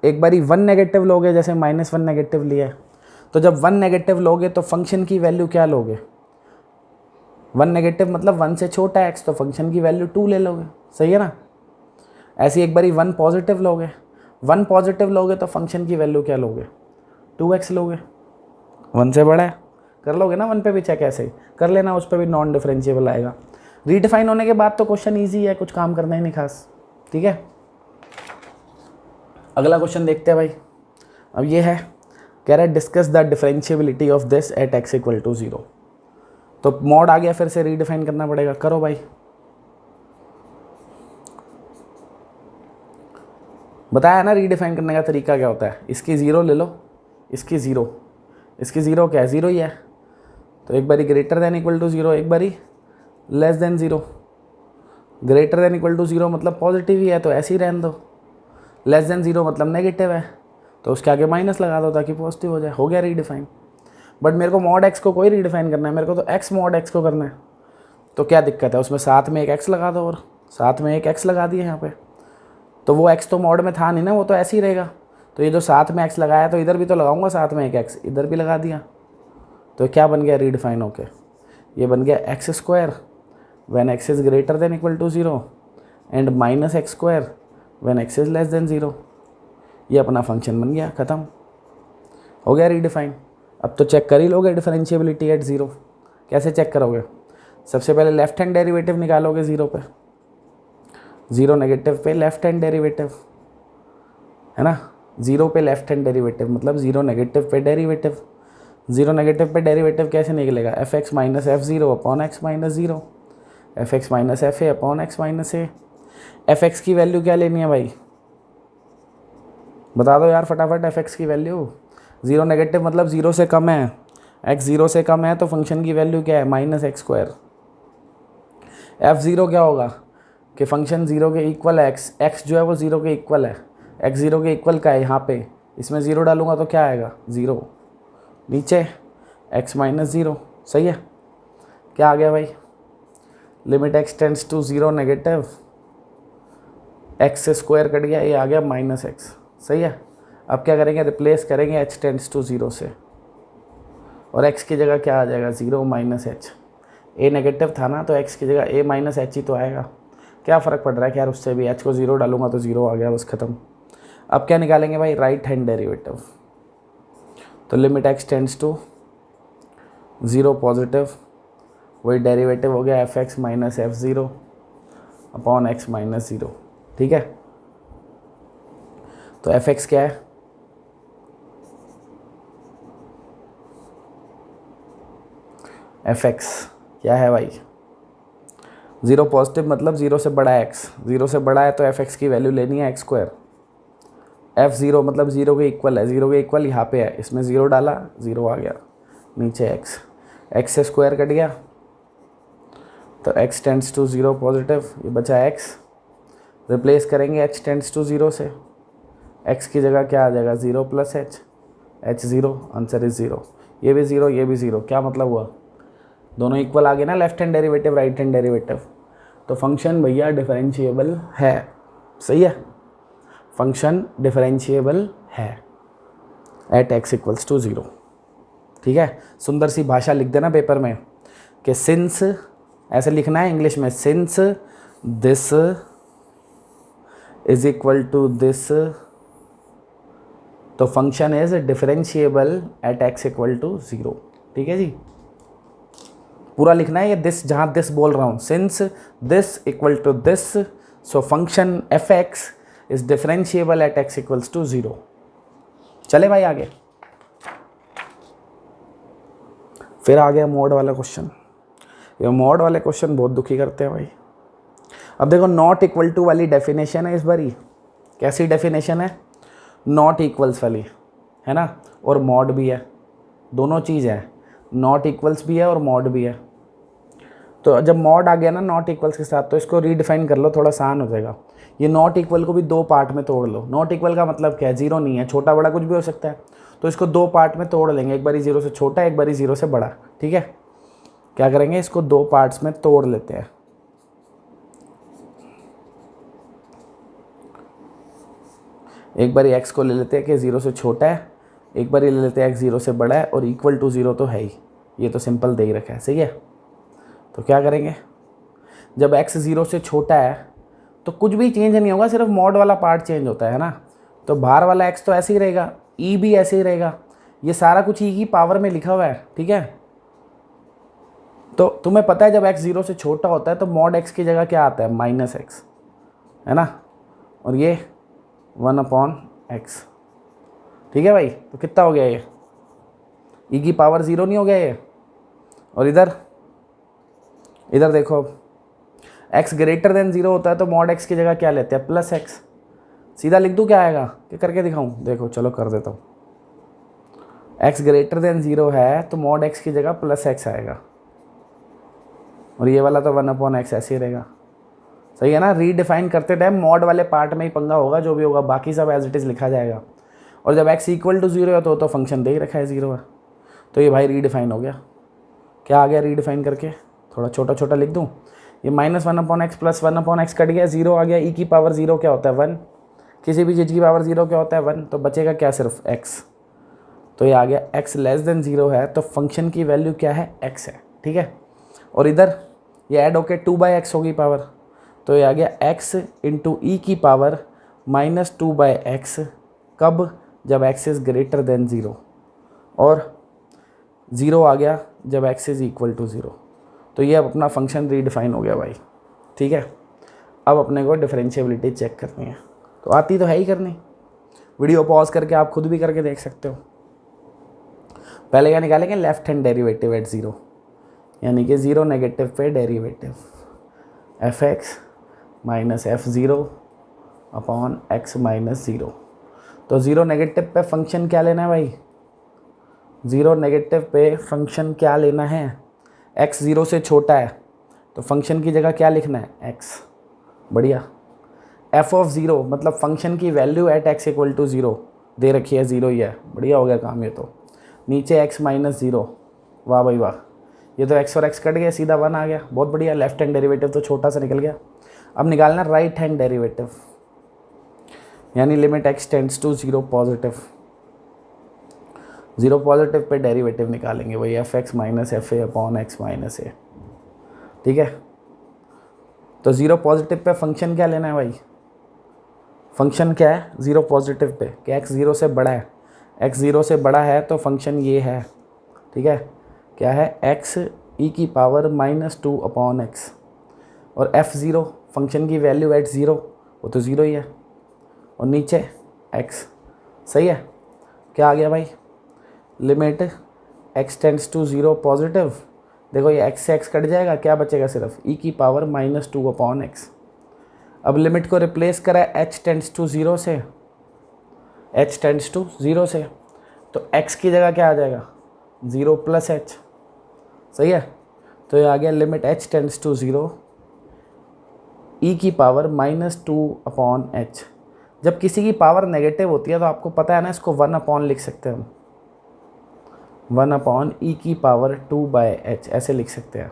एक बारी 1 नेगेटिव लोगे, जैसे -1 नेगेटिव लिया है, तो जब 1 नेगेटिव लोगे तो फंक्शन की वैल्यू क्या लोगे, 1 नेगेटिव मतलब 1 से छोटा है x, तो फंक्शन की वैल्यू 2 ले लोगे। सही है ना। ऐसे एक बारी 1 पॉजिटिव लोगे, 1 पॉजिटिव लोगे तो फंक्शन की वैल्यू क्या लोगे 2x लोगे, 1 से बड़ा है, कर लोगे ना। 1 पे भी चेक ऐसे ही कर लेना, उस पर भी नॉन डिफरेंशिएबल आएगा। रीडिफाइन होने के बाद तो क्वेश्चन ईजी है, कुछ काम करना ही नहीं खास। ठीक है, अगला क्वेश्चन देखते हैं भाई। अब ये है, कह रहा है discuss the differentiability of this eight x = 0। तो मॉड आ गया, फिर से रीडिफाइन करना पड़ेगा, करो भाई। बताया ना रीडिफाइन करने का तरीका क्या होता है, इसकी 0 ले लो, इसकी 0, इसकी 0 क्या है 0 ही है, तो एक बारी > 0, एक बारी <0। > 0 मतलब पॉजिटिव ही है, तो ऐसे ही रहने दो, <0 मतलब नेगेटिव है, तो उसके आगे माइनस लगा दो ताकि पॉजिटिव हो जाए, हो गया रीडिफाइन। बट मेरे को मॉड एक्स को कोई रीडिफाइन करना है, मेरे को तो एक्स मॉड एक्स को करना है। तो क्या दिक्कत है उसमें, साथ में एक एक्स लगा दो, और साथ में एक एक्स लगा दिए यहाँ पे। तो वो एक्स तो मॉड में था नहीं ना, वो तो ऐसे ही रहेगा। तो ये जो साथ में एक्स लगाया तो इधर भी तो लगाऊंगा साथ में एक एक्स, इधर भी लगा दिया। तो क्या बन गया रीडिफाइन होके, ये बन गया x square when x is greater than equal to 0 and minus x square when x is less than 0। ये अपना फंक्शन बन गया, ख़त्म हो गया रीडिफाइन। अब तो चेक कर ही लोगे डिफरेंशिएबिलिटी एट 0। कैसे चेक करोगे, सबसे पहले लेफ्ट हैंड डेरिवेटिव निकालोगे 0 पे, 0 नेगेटिव पे लेफ्ट हैंड डेरिवेटिव, है ना। 0 पे लेफ्ट हैंड डेरिवेटिव मतलब 0 नेगेटिव पे डेरिवेटिव। 0 नेगेटिव पे डेरिवेटिव कैसे निकलेगा, F x minus F zero upon x minus 0, F x minus f a upon x minus a. F x की वैल्यू क्या लेनी है भाई, बता दो यार फटाफट। एफ एक्स की वैल्यू 0 नेगेटिव मतलब 0 से कम है, एक्स 0 से कम है तो फंक्शन की वैल्यू क्या है, minus x square. F zero क्या होगा कि फंक्शन 0 के इक्वल है, एक्स जो है वो 0 के इक्वल है, एक्स 0 के इक्वल का है यहाँ पे, इसमें 0 डालूंगा तो क्या आएगा 0, नीचे एक्स माइनस 0। सही है, क्या आ गया भाई, limit x tends to 0 negative, x से स्क्वायर कट गया, ये आ गया माइनस एक्स। सही है, अब क्या करेंगे, रिप्लेस करेंगे एच टेंड्स टू 0 से, और x की जगह क्या आ जाएगा 0 माइनस एच। ए नेगेटिव था ना तो x की जगह a माइनस एच ही तो आएगा, क्या फ़र्क पड़ रहा है कि यार उससे भी h को 0 डालूंगा तो 0 आ गया, बस ख़त्म। अब क्या निकालेंगे भाई, राइट हैंड डेरिवेटिव। तो limit x tends to 0 positive, वही डेरिवेटिव हो गया f x minus F zero upon x minus 0। ठीक है, तो एफ एक्स क्या है, एफ एक्स क्या है भाई, 0 पॉजिटिव मतलब 0 से बड़ा है एक्स, 0 से बड़ा है तो एफ एक्स की वैल्यू लेनी है एक्स स्क्वायर। एफ ज़ीरो मतलब 0 के इक्वल है, 0 के इक्वल यहाँ पे है, इसमें 0 डाला 0 आ गया, नीचे एक्स, एक्स से स्क्वायर कट गया तो एक्स टेंड्स टू 0 पॉजिटिव, ये बचा एक्स, रिप्लेस करेंगे एच टेंड्स टू 0 से, एक्स की जगह क्या आ जाएगा 0 plus H, H 0, answer is 0। ये भी 0 ये भी 0, क्या मतलब हुआ, दोनों इक्वल आ गए ना, left hand derivative right hand derivative. तो फंक्शन भैया डिफरेंशिएबल है। सही है, फंक्शन डिफरेंशिएबल है एट एक्स इक्वल्स टू 0। ठीक है, सुंदर सी भाषा लिख देना पेपर में कि सिंस, ऐसे लिखना है इंग्लिश में, since this is equal to this, तो function is differentiable at x equal to 0। ठीक है जी, पूरा लिखना है ये दिस, जहाँ दिस बोल रहा हूँ, since this equal to this, so function F x is differentiable at x equals to 0। चले भाई आगे, फिर आ गया मोड वाला क्वेश्चन। ये मोड वाले क्वेश्चन बहुत दुखी करते हैं भाई। अब देखो नॉट इक्वल टू वाली डेफिनेशन है इस बारी, कैसी डेफिनेशन है, नॉट इक्वल्स वाली, है ना, और मॉड भी है, दोनों चीज़ है, नॉट इक्वल्स भी है और मॉड भी है। तो जब मॉड आ गया ना नॉट इक्वल्स के साथ, तो इसको रीडिफाइन कर लो, थोड़ा आसान हो जाएगा। ये नॉट इक्वल को भी 2 पार्ट में तोड़ लो। नॉट इक्वल का मतलब क्या है, 0 नहीं है, छोटा बड़ा कुछ भी हो सकता है, तो इसको 2 पार्ट में तोड़ लेंगे, एक बारी 0 से छोटा, एक बारी 0 से बड़ा। ठीक है, क्या करेंगे, इसको 2 पार्ट्स में तोड़ लेते हैं। एक बारी x को ले लेते हैं कि 0 से छोटा है, एक बारी ले लेते हैं x 0 से बड़ा है, और इक्वल टू 0 तो है ही, ये तो सिंपल दे ही रखा है। सही है, तो क्या करेंगे, जब x 0 से छोटा है तो कुछ भी चेंज नहीं होगा, सिर्फ मॉड वाला पार्ट चेंज होता है ना, तो बाहर वाला x तो ऐसे ही रहेगा, e भी ऐसे ही रहेगा, ये सारा कुछ e की पावर में लिखा हुआ है। ठीक है, तो तुम्हें पता है जब x 0 से छोटा होता है तो मॉड x की जगह क्या आता है, माइनस एक्स, है ना, और ये 1 अपॉन एक्स। ठीक है भाई, तो कितना हो गया ये, e की पावर 0 नहीं हो गया ये, और इधर देखो x ग्रेटर देन 0 होता है तो मॉड x की जगह क्या लेते हैं, प्लस x। सीधा लिख दूँ, क्या आएगा, क्या करके दिखाऊं, देखो चलो कर देता हूँ, x ग्रेटर देन 0 है तो मॉड x की जगह प्लस x आएगा, और ये वाला तो 1 अपॉन एक्स ऐसे ही रहेगा। सही है ना, रीडिफाइन करते टाइम मॉड वाले पार्ट में ही पंगा होगा, जो भी होगा बाकी सब एज इट इज़ लिखा जाएगा। और जब x इक्वल टू 0 है तो फंक्शन दे ही रखा है 0 है। तो ये भाई रीडिफाइन हो गया। क्या आ गया रीडिफाइन करके, थोड़ा छोटा छोटा लिख दूँ, ये -1/x प्लस 1/x कट गया, 0 आ गया। e की पावर 0 क्या होता है 1, किसी भी चीज़ की पावर 0 क्या होता है 1, तो बचेगा क्या सिर्फ x। तो ये आ गया x लेस देन 0 है तो फंक्शन की वैल्यू क्या है x है, ठीक है। और इधर ये ऐड होके 2/x होगी पावर, तो ये आ गया x इंटू ई की पावर -2/x, कब, जब x इज़ ग्रेटर देन 0, और 0 आ गया जब x इज़ इक्वल टू 0। तो ये अब अपना फंक्शन रीडिफाइन हो गया भाई, ठीक है। अब अपने को डिफरेंशिएबिलिटी चेक करनी है, तो आती तो है ही करनी, वीडियो पॉज करके आप खुद भी करके देख सकते हो। पहले क्या निकालेंगे, लेफ्ट हैंड डेरिवेटिव एट 0, यानी कि 0 नेगेटिव पे derivative f(x minus f(0) upon x minus 0। तो 0 नेगेटिव पे फंक्शन क्या लेना है भाई, 0 नेगेटिव पे फंक्शन क्या लेना है, x 0 से छोटा है तो फंक्शन की जगह क्या लिखना है x, बढ़िया। f(0) मतलब फंक्शन की value at x equal to 0 दे रखी है, 0 ही है, बढ़िया हो गया काम ये तो। नीचे x माइनस 0, वाह भाई वाह, ये तो x और x कट गया, सीधा 1 आ गया, बहुत बढ़िया। लेफ्ट हैंड डेरिवेटिव तो छोटा सा निकल गया। अब निकालना राइट हैंड डेरिवेटिव, यानी limit x tends to 0 positive, 0 positive पे डेरिवेटिव निकालेंगे, वही f(x minus fa upon x minus a), ठीक है। तो 0 पॉजिटिव पे फंक्शन क्या लेना है भाई, फंक्शन क्या है 0 पॉजिटिव पे, कि x 0 से बड़ा है, x 0 से बड़ा है तो फंक्शन ये है, ठीक है। क्या है, x e की पावर -2 अपॉन x, और f(0) फंक्शन की वैल्यू एट 0, वो तो 0 ही है, और नीचे x, सही है। क्या आ गया भाई, limit x tends to 0 positive, देखो ये x से x कट जाएगा, क्या बचेगा सिर्फ e की पावर -2 अपॉन x। अब लिमिट को रिप्लेस करा h टेंड्स टू 0 से, h टेंड्स टू 0 से, तो x की जगह क्या आ जाएगा 0 प्लस h, सही है। तो ये आ गया limit h tends to 0 e की पावर -2 अपॉन h। जब किसी की पावर नेगेटिव होती है तो आपको पता है ना, इसको 1 अपॉन लिख सकते हैं हम, 1 अपॉन e की पावर 2/h ऐसे लिख सकते हैं।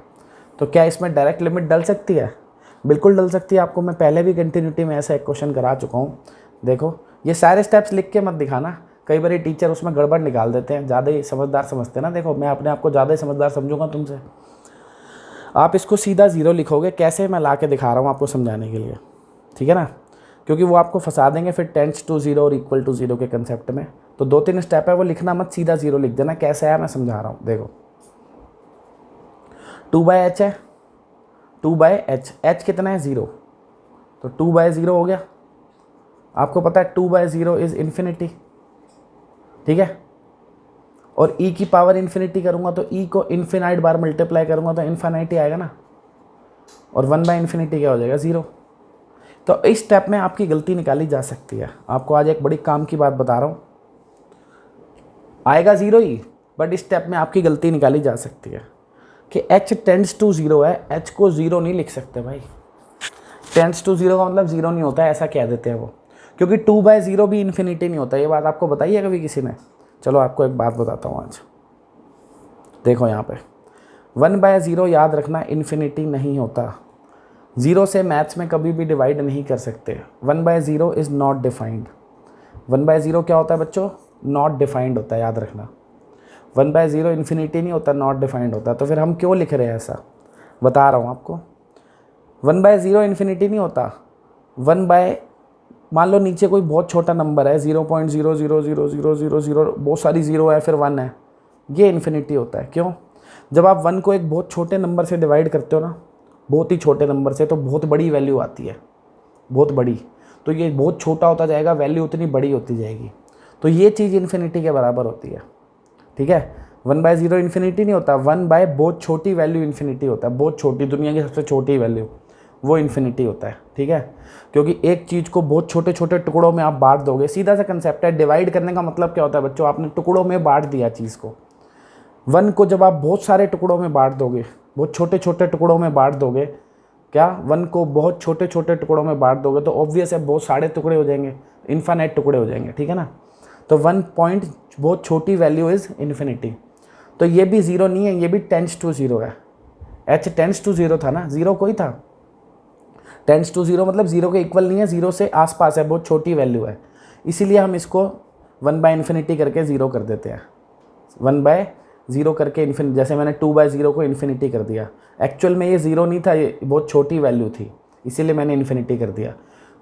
तो क्या इसमें डायरेक्ट लिमिट डल सकती है, बिल्कुल डल सकती है। आपको मैं पहले भी कंटिन्यूटी में ऐसा एक क्वेश्चन करा चुका हूँ। देखो ये सारे स्टेप्स लिख के मत दिखाना, कई बार टीचर उसमें गड़बड़ निकाल देते हैं, ज़्यादा ही समझदार समझते हैं ना। देखो मैं अपने आप को ज़्यादा ही समझदार समझूंगा तुमसे, आप इसको सीधा 0 लिखोगे, कैसे मैं ला के दिखा रहा हूँ आपको समझाने के लिए, ठीक है ना, क्योंकि वो आपको फंसा देंगे फिर टेंड्स टू 0 और इक्वल टू 0 के कंसेप्ट में। तो 2-3 स्टेप है वो लिखना मत, सीधा 0 लिख देना। कैसे है मैं समझा रहा हूँ, देखो 2/h है, 2/h, h कितना है 0, तो 2/0 हो गया। आपको पता है 2/0 इज़ इन्फिनिटी, ठीक है। और e की पावर इन्फिनिटी करूँगा तो e को इन्फिनाइट बार मल्टीप्लाई करूँगा तो इन्फिनिटी आएगा ना, और 1/∞ क्या हो जाएगा 0। तो इस स्टेप में आपकी गलती निकाली जा सकती है। आपको आज एक बड़ी काम की बात बता रहा हूँ, आएगा 0 ही, बट इस स्टेप में आपकी गलती निकाली जा सकती है कि h टेंड्स टू 0 है, h को 0 नहीं लिख सकते भाई। टेंड्स टू 0 का मतलब 0 नहीं होता है, ऐसा कह देते हैं वो, क्योंकि 2/0 भी इन्फिनिटी नहीं होता। ये बात आपको बताई है कभी किसी ने? चलो आपको एक बात बताता हूँ आज, देखो यहाँ पे 1/0 याद रखना इन्फिनिटी नहीं होता। 0 से मैथ्स में कभी भी डिवाइड नहीं कर सकते। 1/0 इज़ नॉट डिफाइंड। 1/0 क्या होता है बच्चों, नॉट डिफाइंड होता है, याद रखना। 1/0 इन्फिनिटी नहीं होता, नॉट डिफाइंड होता। तो फिर हम क्यों लिख रहे हैं ऐसा, बता रहा हूँ आपको। 1/0 इन्फिनिटी नहीं होता, मान लो नीचे कोई बहुत छोटा नंबर है 0.0000000, बहुत सारी 0 है फिर 1 है, ये इन्फिनिटी होता है। क्यों, जब आप 1 को एक बहुत छोटे नंबर से डिवाइड करते हो ना, बहुत ही छोटे नंबर से, तो बहुत बड़ी वैल्यू आती है, बहुत बड़ी। तो ये बहुत छोटा होता जाएगा, वैल्यू उतनी बड़ी होती जाएगी। तो ये चीज़ इन्फिनिटी के बराबर होती है, ठीक है। 1/0 इन्फिनिटी नहीं होता, 1 बहुत छोटी वैल्यू इन्फिनिटी होता है, बहुत छोटी, दुनिया की सबसे छोटी वैल्यू, वो इन्फिनिटी होता है, ठीक है। क्योंकि एक चीज़ को बहुत छोटे छोटे टुकड़ों में आप बांट दोगे, सीधा सा कंसेप्ट है। डिवाइड करने का मतलब क्या होता है बच्चों, आपने टुकड़ों में बांट दिया चीज़ को। 1 को जब आप बहुत सारे टुकड़ों में बांट दोगे, बहुत छोटे छोटे टुकड़ों में बांट दोगे, क्या 1 को बहुत छोटे छोटे टुकड़ों में बांट दोगे तो ऑब्वियस है बहुत सारे टुकड़े हो जाएंगे, इन्फिनिट टुकड़े हो जाएंगे, ठीक है ना। तो 1 पॉइंट बहुत छोटी वैल्यू इज़ इन्फिनिटी। तो ये भी ज़ीरो नहीं है, ये भी टेंड्स टू ज़ीरो है। h टेंड्स टू ज़ीरो था ना, ज़ीरो कोई था, टेंड्स टू ज़ीरो मतलब ज़ीरो के इक्वल नहीं है, ज़ीरो से आसपास है, बहुत छोटी वैल्यू है, इसीलिए हम इसको 1/इन्फिनिटी करके ज़ीरो कर देते हैं। 1/0 करके इन्फिनिटी, जैसे मैंने 2/0 को इन्फिनिटी कर दिया, एक्चुअल में ये ज़ीरो नहीं था, ये बहुत छोटी वैल्यू थी, इसीलिए मैंने इन्फिनिटी कर दिया।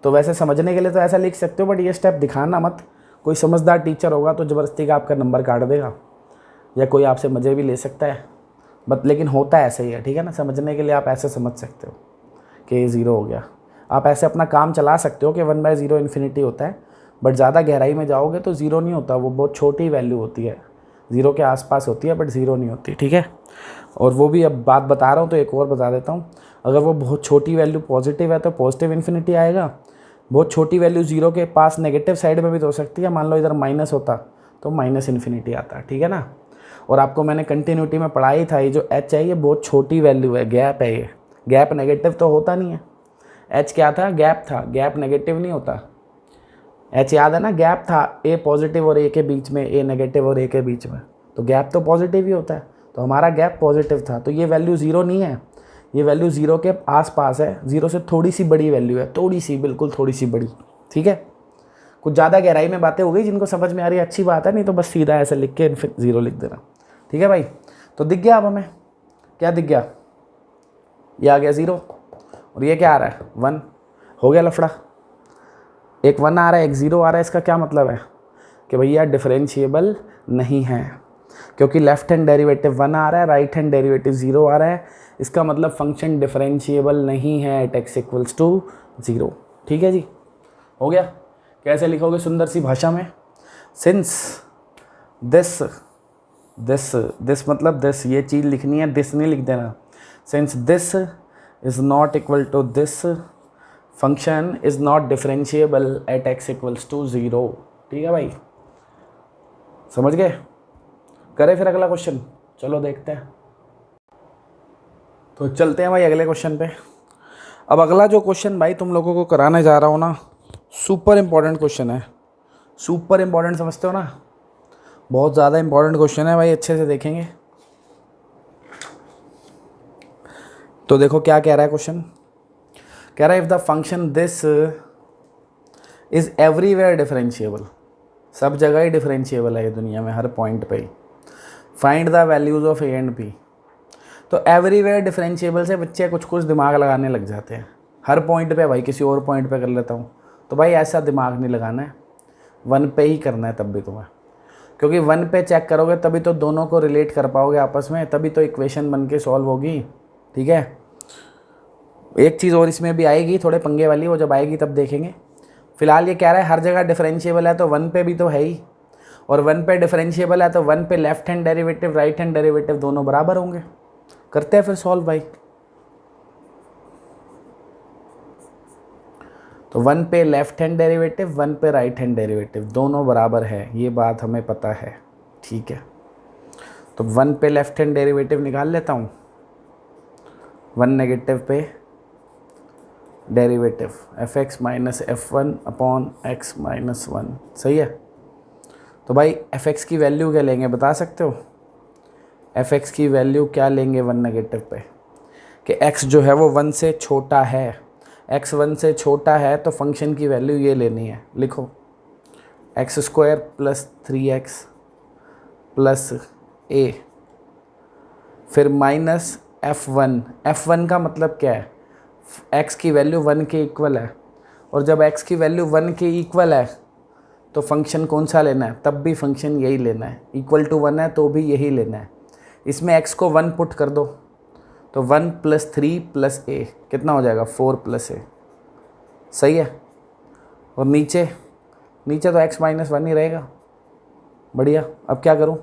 तो वैसे समझने के लिए तो ऐसा लिख सकते हो, बट ये स्टेप दिखाना मत, कोई समझदार टीचर होगा तो ज़बरदस्ती का आपका नंबर काट देगा, या कोई आपसे मज़े भी ले सकता है, बट लेकिन होता ऐसे ही है, ठीक है ना। समझने के लिए आप ऐसे समझ सकते हो कि ये ज़ीरो हो गया, आप ऐसे अपना काम चला सकते हो कि 1/0 इन्फिनिटी होता है, बट ज़्यादा गहराई में जाओगे तो ज़ीरो नहीं होता, वो बहुत छोटी वैल्यू होती है, ज़ीरो के आसपास होती है, बट ज़ीरो नहीं होती, ठीक है। और वो भी अब बात बता रहा हूँ तो एक और बता देता हूँ, अगर वो बहुत छोटी वैल्यू पॉजिटिव है तो पॉजिटिव इन्फिनिटी आएगा, बहुत छोटी वैल्यू ज़ीरो के पास नेगेटिव साइड में भी तो हो सकती है, मान लो इधर माइनस होता तो माइनस इन्फिनिटी आता, ठीक है ना। और आपको मैंने कंटिन्यूटी में पढ़ा ही था, ये जो h है ये बहुत छोटी वैल्यू है, गैप है, ये गैप नेगेटिव तो होता नहीं है। h क्या था, गैप था, गैप नेगेटिव नहीं होता। h याद है ना, गैप था a पॉजिटिव और a के बीच में, a नेगेटिव और a के बीच में, तो गैप तो पॉजिटिव ही होता है, तो हमारा गैप पॉजिटिव था, तो ये वैल्यू ज़ीरो नहीं है, ये वैल्यू ज़ीरो के आसपास है, ज़ीरो से थोड़ी सी बड़ी वैल्यू है, थोड़ी सी, बिल्कुल थोड़ी सी बड़ी, ठीक है। कुछ ज़्यादा गहराई में बातें हो गई, जिनको समझ में आ रही है अच्छी बात है, नहीं तो बस सीधा ऐसे लिख के फिर ज़ीरो लिख देना, ठीक है भाई। तो दिख गया अब हमें, क्या दिख गया, ये आ गया ज़ीरो, और ये क्या आ रहा है, 1, हो गया लफड़ा। एक 1 आ रहा है, एक 0 आ रहा है, इसका क्या मतलब है कि भैया डिफरेंशिएबल नहीं है, क्योंकि लेफ्ट हैंड डेरिवेटिव 1 आ रहा है, राइट हैंड डेरिवेटिव 0 आ रहा है, इसका मतलब फंक्शन डिफरेंशिएबल नहीं है एट x इक्वल्स टू 0, ठीक है जी, हो गया। कैसे लिखोगे सुंदर सी भाषा में, सिंस दिस दिस मतलब दिस, ये चीज़ लिखनी है, दिस नहीं लिख देना, since this is not equal to this, function is not differentiable at x equals to 0, ठीक है भाई, समझ गए। करें फिर अगला क्वेश्चन, चलो देखते हैं। तो चलते हैं भाई अगले क्वेश्चन पे। अब अगला जो क्वेश्चन भाई तुम लोगों को कराने जा रहा हूँ ना, सुपर इम्पॉर्टेंट क्वेश्चन है, सुपर इम्पॉर्टेंट समझते हो ना, बहुत ज़्यादा इम्पॉर्टेंट क्वेश्चन है भाई, अच्छे से देखेंगे। तो देखो क्या कह रहा है क्वेश्चन, कह रहा है if the function this is everywhere differentiable, सब जगह ही डिफरेंशिएबल है ये दुनिया में, हर पॉइंट पे ही, find the values of a and b. तो एवरीवेयर डिफरेंशिएबल से बच्चे कुछ कुछ दिमाग लगाने लग जाते हैं, हर पॉइंट पे भाई किसी और पॉइंट पे कर लेता हूँ, तो भाई ऐसा दिमाग नहीं लगाना है, 1 पे ही करना है तब भी तुम्हें, क्योंकि 1 पे चेक करोगे तभी तो दोनों को रिलेट कर पाओगे आपस में, तभी तो इक्वेशन बन के सॉल्व होगी, ठीक है। एक चीज़ और इसमें भी आएगी थोड़े पंगे वाली, वो जब आएगी तब देखेंगे। फिलहाल ये कह रहा है हर जगह डिफरेंशिएबल है, तो 1 पे भी तो है ही, और 1 पे डिफरेंशिएबल है तो 1 पे left hand derivative right hand derivative दोनों बराबर होंगे। करते हैं फिर सॉल्व भाई। तो 1 पे लेफ्ट हैंड डेरिवेटिव 1 पे राइट हैंड डेरिवेटिव दोनों बराबर है, ये बात हमें पता है, ठीक है। तो 1 पे लेफ्ट हैंड डेरिवेटिव निकाल लेता हूँ, 1 नेगेटिव पे derivative f(x minus f1 upon x minus 1), सही है। तो भाई f(x) की वैल्यू क्या लेंगे बता सकते हो, f(x) की वैल्यू क्या लेंगे 1 नेगेटिव पे, कि x जो है वो 1 से छोटा है, x 1 से छोटा है तो फंक्शन की वैल्यू ये लेनी है, लिखो x² plus 3x plus a, फिर माइनस f1 का मतलब क्या है, x की वैल्यू 1 के इक्वल है, और जब x की वैल्यू 1 के इक्वल है तो फंक्शन कौन सा लेना है, तब भी फंक्शन यही लेना है, इक्वल टू 1 है तो भी यही लेना है। इसमें x को 1 पुट कर दो तो 1 प्लस 3 प्लस a कितना हो जाएगा 4 प्लस a, सही है। और नीचे तो x माइनस 1 ही रहेगा, बढ़िया। अब क्या करूँ,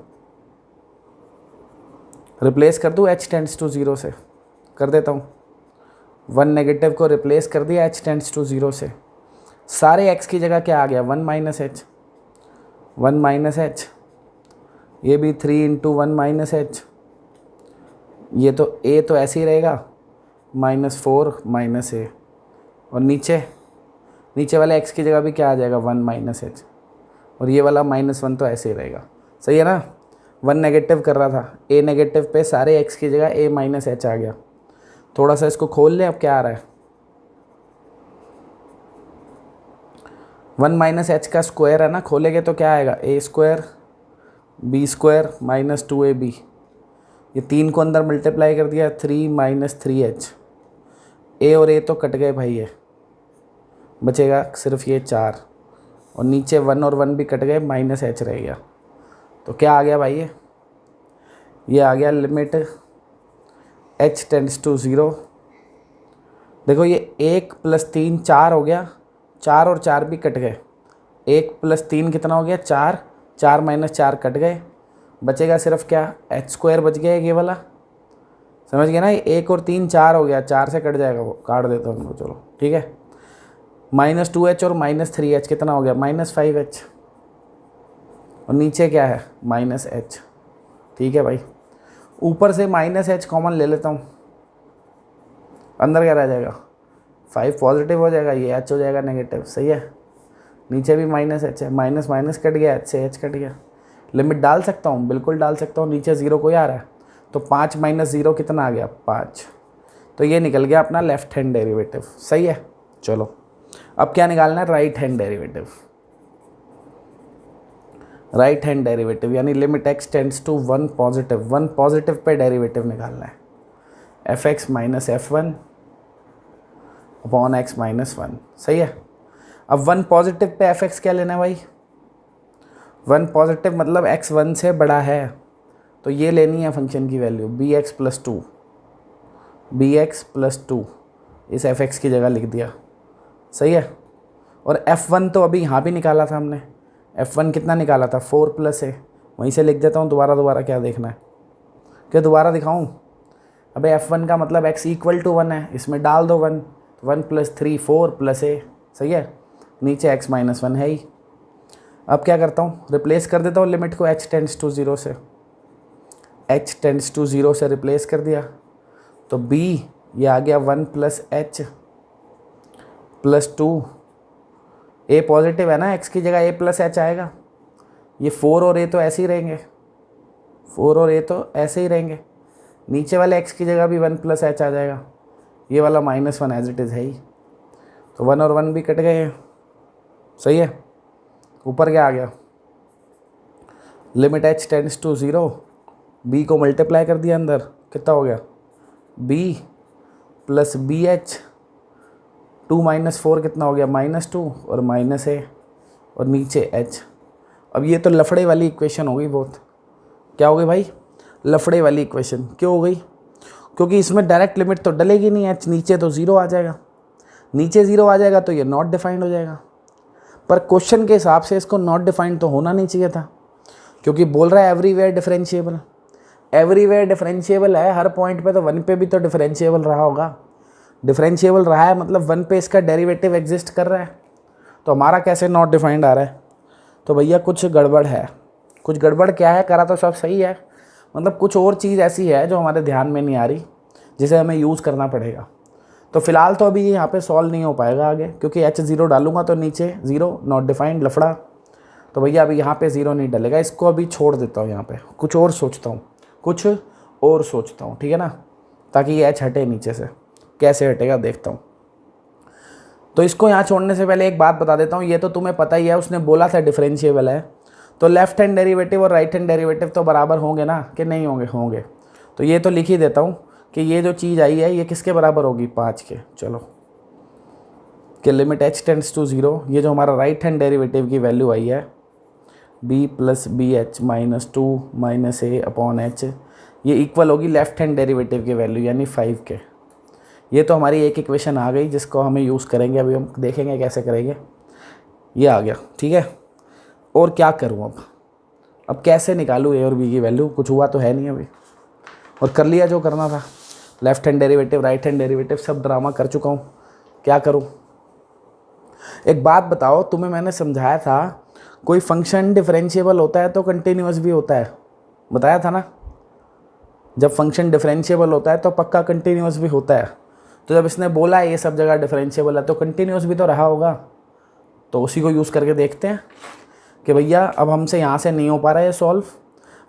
रिप्लेस कर दूँ h टेंड्स टू 0 से, कर देता हूँ, 1 नेगेटिव को रिप्लेस कर दिया h टेंड्स टू 0 से, सारे x की जगह क्या आ गया 1 माइनस h, ये भी 3 इंटू 1 माइनस h, ये तो a तो ऐसे ही रहेगा -4 माइनस a, और नीचे वाले x की जगह भी क्या आ जाएगा 1 माइनस h, और ये वाला -1 तो ऐसे ही रहेगा, सही है ना। 1 नेगेटिव कर रहा था, a नेगेटिव पे सारे x की जगह a माइनस एच आ गया। थोड़ा सा इसको खोल लें, अब क्या आ रहा है, 1 माइनस एच का स्क्वायर है ना, खोलेंगे तो क्या आएगा, a square b square minus 2ab। ये 3 को अंदर मल्टीप्लाई कर दिया, 3 माइनस 3h। a और a तो कट गए भाई, ये बचेगा सिर्फ ये 4, और नीचे 1 और 1 भी कट गए, -h रह गया। तो क्या आ गया भाई, ये आ गया लिमिट h टेंड्स टू 0। देखो ये 1 + 3 4 हो गया, 4 और 4 भी कट गए, 1 + 3 कितना हो गया 4, 4 माइनस 4 कट गए, बचेगा सिर्फ क्या, h स्क्वायर बच गया ये वाला, समझ गया ना। 1 और 3 4 हो गया, 4 से कट जाएगा, वो काट देता हूँ उनको, चलो ठीक है। -2h और -3h कितना हो गया, -5h, और नीचे क्या है -h, ठीक है भाई। ऊपर से -h कॉमन ले लेता हूँ, अंदर क्या रह जाएगा, 5 पॉजिटिव हो जाएगा, ये h हो जाएगा नेगेटिव, सही है। नीचे भी -h है, माइनस माइनस कट गया, h से h कट गया। लिमिट डाल सकता हूँ, बिल्कुल डाल सकता हूँ, नीचे 0 कोई आ रहा है, तो 5 - 0 कितना आ गया 5। तो ये निकल गया अपना लेफ्ट हैंड डेरिवेटिव, सही है। चलो अब क्या निकालना है, right hand derivative. Right hand derivative यानी limit x tends to 1 positive, 1 positive पे डेरिवेटिव निकालना है, fx minus f1 upon x minus 1, सही है। अब 1 पॉजिटिव पे fx क्या लेना है भाई, 1 पॉजिटिव मतलब x 1 से बड़ा है, तो ये लेनी है फंक्शन की वैल्यू bx + 2 इस fx की जगह लिख दिया, सही है। और f1 तो अभी यहाँ भी निकाला था हमने, f1 कितना निकाला था 4 + a, वहीं से लिख देता हूँ, दोबारा क्या देखना है, क्या दोबारा दिखाऊँ। अबे f1 का मतलब x = 1 है, इसमें डाल दो 1, 1 + 3 4 + a, सही है। नीचे x माइनस 1 है ही। अब क्या करता हूँ, रिप्लेस कर देता हूँ लिमिट को h टेंड्स टू 0 से, h टेंड्स टू 0 से रिप्लेस कर दिया, तो b ये आ गया 1 + h + 2, a पॉजिटिव है ना, x की जगह a + h आएगा, ये 4 और a तो ऐसे ही रहेंगे, 4 और a तो ऐसे ही रहेंगे, नीचे वाले x की जगह भी 1 + h आ जाएगा, ये वाला -1 एज इट इज़ है ही, तो 1 और 1 भी कट गए हैं, सही है। ऊपर क्या आ गया, limit h tends to 0, b को मल्टीप्लाई कर दिया अंदर, कितना हो गया b + bh, 2 - 4 कितना हो गया -2 और -a, और नीचे h। अब ये तो लफड़े वाली इक्वेशन हो गई बहुत, क्या हो गई भाई, लफड़े वाली इक्वेशन। क्यों हो गई, क्योंकि इसमें डायरेक्ट लिमिट तो डलेगी नहीं, h नीचे तो 0 आ जाएगा, नीचे 0 आ जाएगा तो ये नॉट डिफाइंड हो जाएगा। पर क्वेश्चन के हिसाब से इसको नॉट डिफाइंड तो होना नहीं चाहिए था, क्योंकि बोल रहा है एवरीवेयर डिफरेंशिएबल, एवरीवेयर डिफरेंशिएबल है, हर पॉइंट पे तो 1 पे भी तो डिफरेंशिएबल रहा होगा, डिफरेंशिएबल रहा है मतलब 1 पे इसका डेरिवेटिव एग्जिस्ट कर रहा है, तो हमारा कैसे नॉट डिफाइंड आ रहा है। तो भैया कुछ गड़बड़ है, कुछ गड़बड़ क्या है, करा तो सब सही है, मतलब कुछ और चीज़ ऐसी है जो हमारे ध्यान में नहीं आ रही, जिसे हमें यूज़ करना पड़ेगा। तो फिलहाल तो अभी यहाँ पे सॉल्व नहीं हो पाएगा आगे, क्योंकि h 0 डालूंगा तो नीचे 0 नॉट डिफाइंड लफड़ा, तो भैया अभी यहाँ पे 0 नहीं डलेगा, इसको अभी छोड़ देता हूँ, यहाँ पे कुछ और सोचता हूँ, कुछ और सोचता हूँ, ठीक है ना, ताकि ये h हटे नीचे से। कैसे हटेगा देखता हूँ। तो इसको यहाँ छोड़ने से पहले एक बात बता देता हूँ, ये तो तुम्हें पता ही है, उसने बोला था डिफरेंशिएबल है, तो लेफ्ट हैंड डेरिवेटिव और राइट हैंड डेरिवेटिव तो बराबर होंगे ना, कि नहीं होंगे, होंगे। तो ये तो लिख ही देता हूँ कि ये जो चीज़ आई है ये किसके बराबर होगी, 5 के। चलो कि लिमिट h टेंड्स टू 0, ये जो हमारा राइट हैंड डेरिवेटिव की वैल्यू आई है b + bh - 2 - a upon h, ये इक्वल होगी लेफ्ट हैंड डेरिवेटिव की वैल्यू यानी 5 के। ये तो हमारी एक इक्वेशन आ गई जिसको हमें यूज़ करेंगे, अभी हम देखेंगे कैसे करेंगे। ये आ गया, ठीक है। और क्या करूँ अब कैसे निकालूँ a और b की वैल्यू, कुछ हुआ तो है नहीं अभी, और कर लिया जो करना था, left hand derivative right hand derivative सब ड्रामा कर चुका हूँ, क्या करूँ। एक बात बताओ, तुम्हें मैंने समझाया था कोई फंक्शन डिफरेंशिएबल होता है तो कंटिन्यूअस भी होता है, बताया था ना। जब फंक्शन डिफरेंशिएबल होता है तो पक्का कंटिन्यूअस भी होता है, तो जब इसने बोला है ये सब जगह डिफरेंशिएबल है तो कंटिन्यूअस भी तो रहा होगा, तो उसी को यूज़ करके देखते हैं। कि भैया अब हमसे यहाँ से नहीं हो पा रहा है सॉल्व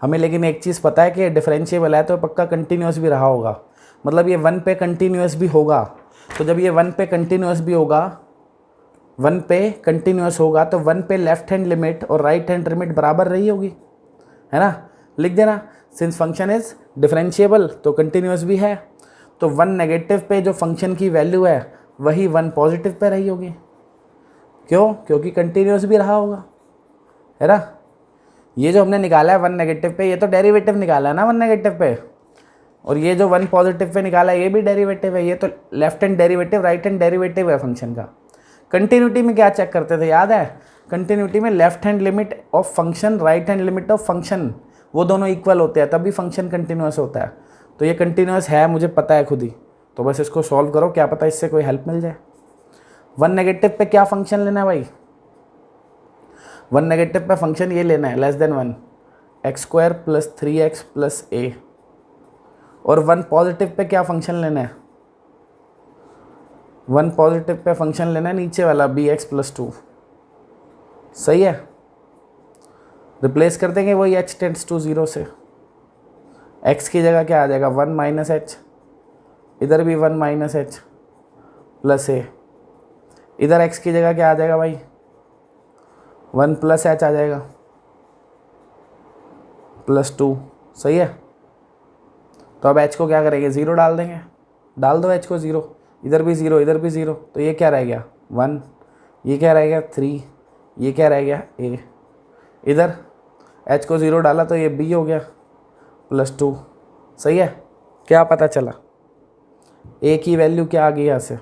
हमें, लेकिन एक चीज़ पता है कि डिफरेंशिएबल है तो पक्का कंटिन्यूस भी रहा होगा, मतलब ये 1 पे कंटिन्यूस भी होगा। तो जब ये 1 पे कंटिन्यूस भी होगा, 1 पे कंटिन्यूस होगा तो 1 पे लेफ्ट हैंड लिमिट और राइट हैंड लिमिट बराबर रही होगी, है ना। लिख देना, सिंस फंक्शन इज डिफरेंशिएबल तो कंटिन्यूस भी है, तो 1 नेगेटिव पे जो फंक्शन की वैल्यू है वही 1 पॉजिटिव पे रही होगी। क्यों? क्योंकि कंटिन्यूस भी रहा होगा, है ना। ये जो हमने निकाला है 1 नेगेटिव पे, ये तो डेरिवेटिव निकाला है ना 1 नेगेटिव पे, और ये जो 1 पॉजिटिव पे निकाला है ये भी डेरिवेटिव है। ये तो left hand derivative right hand derivative है फंक्शन का। कंटिन्यूटी में क्या चेक करते थे, याद है? कंटिन्यूटी में left hand limit of function, right hand limit of function, वो दोनों इक्वल होते हैं तभी फंक्शन कंटिन्यूस होता है। तो ये कंटिन्यूस है, मुझे पता है खुद ही, तो बस इसको सॉल्व करो, क्या पता इससे कोई हेल्प मिल जाए। 1 नेगेटिव पे क्या फंक्शन लेना है भाई? 1 नेगेटिव पे फंक्शन ये लेना है less than 1, x² + 3x + a। और 1 पॉजिटिव पे क्या फंक्शन लेना है? 1 पॉजिटिव पे फंक्शन लेना है नीचे वाला bx + 2। सही है, रिप्लेस कर देंगे वही h टेंड्स टू 0 से। x की जगह क्या आ जाएगा? 1 - h, इधर भी 1 - h + a। इधर x की जगह क्या आ जाएगा भाई? 1 + h आ जाएगा +2। सही है, तो अब h को क्या करेंगे? 0 डाल देंगे, डाल दो h को 0, इधर भी 0 इधर भी 0, तो ये क्या रह गया? 1, ये क्या रह गया? 3, ये क्या रह गया? a। इधर h को 0 डाला तो ये b हो गया +2। सही है, क्या पता चला? a की वैल्यू क्या आ गई यहाँ से?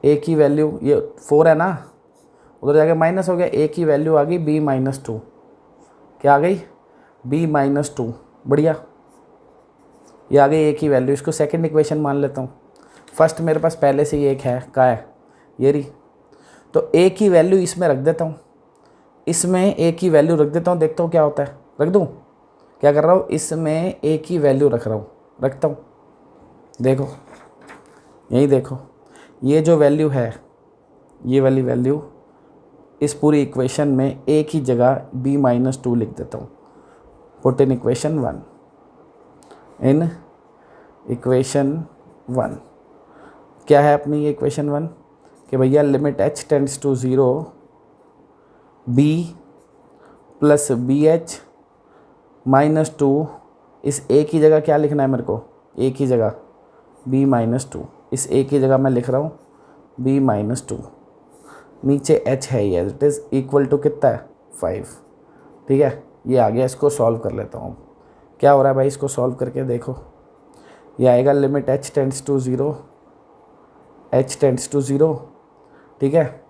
a की वैल्यू ये 4 है ना, उधर जाके माइनस हो गया, a की वैल्यू आ गई b - 2। क्या आ गई? b - 2। बढ़िया, ये आ गई a की वैल्यू। इसको सेकंड इक्वेशन मान लेता हूँ। फर्स्ट मेरे पास पहले से ही एक है, क्या है? ये रही। तो a की वैल्यू इसमें रख देता हूँ, इसमें a की वैल्यू रख देता हूँ, देखता हूँ क्या होता है। रख दूँ? क्या कर रहा हूँ? इसमें a की वैल्यू रख रहा हूँ, रखता हूँ। देखो, यही देखो, ये जो वैल्यू है, ये वाली वैल्यू इस पूरी इक्वेशन में a की जगह b - 2 लिख देता हूँ। Put in equation 1, in equation 1 क्या है अपनी ये इक्वेशन 1? कि भैया limit h tends to 0 b + bh - 2, इस a की जगह क्या लिखना है मेरे को? a की जगह b - 2, इस a की जगह मैं लिख रहा हूँ b - 2, नीचे h है ये, इट इज़ इक्वल टू कितना है? 5। ठीक है, ये आ गया। इसको सॉल्व कर लेता हूँ। क्या हो रहा है भाई? इसको सॉल्व करके देखो, ये आएगा limit h tends to 0, h tends to 0। ठीक है,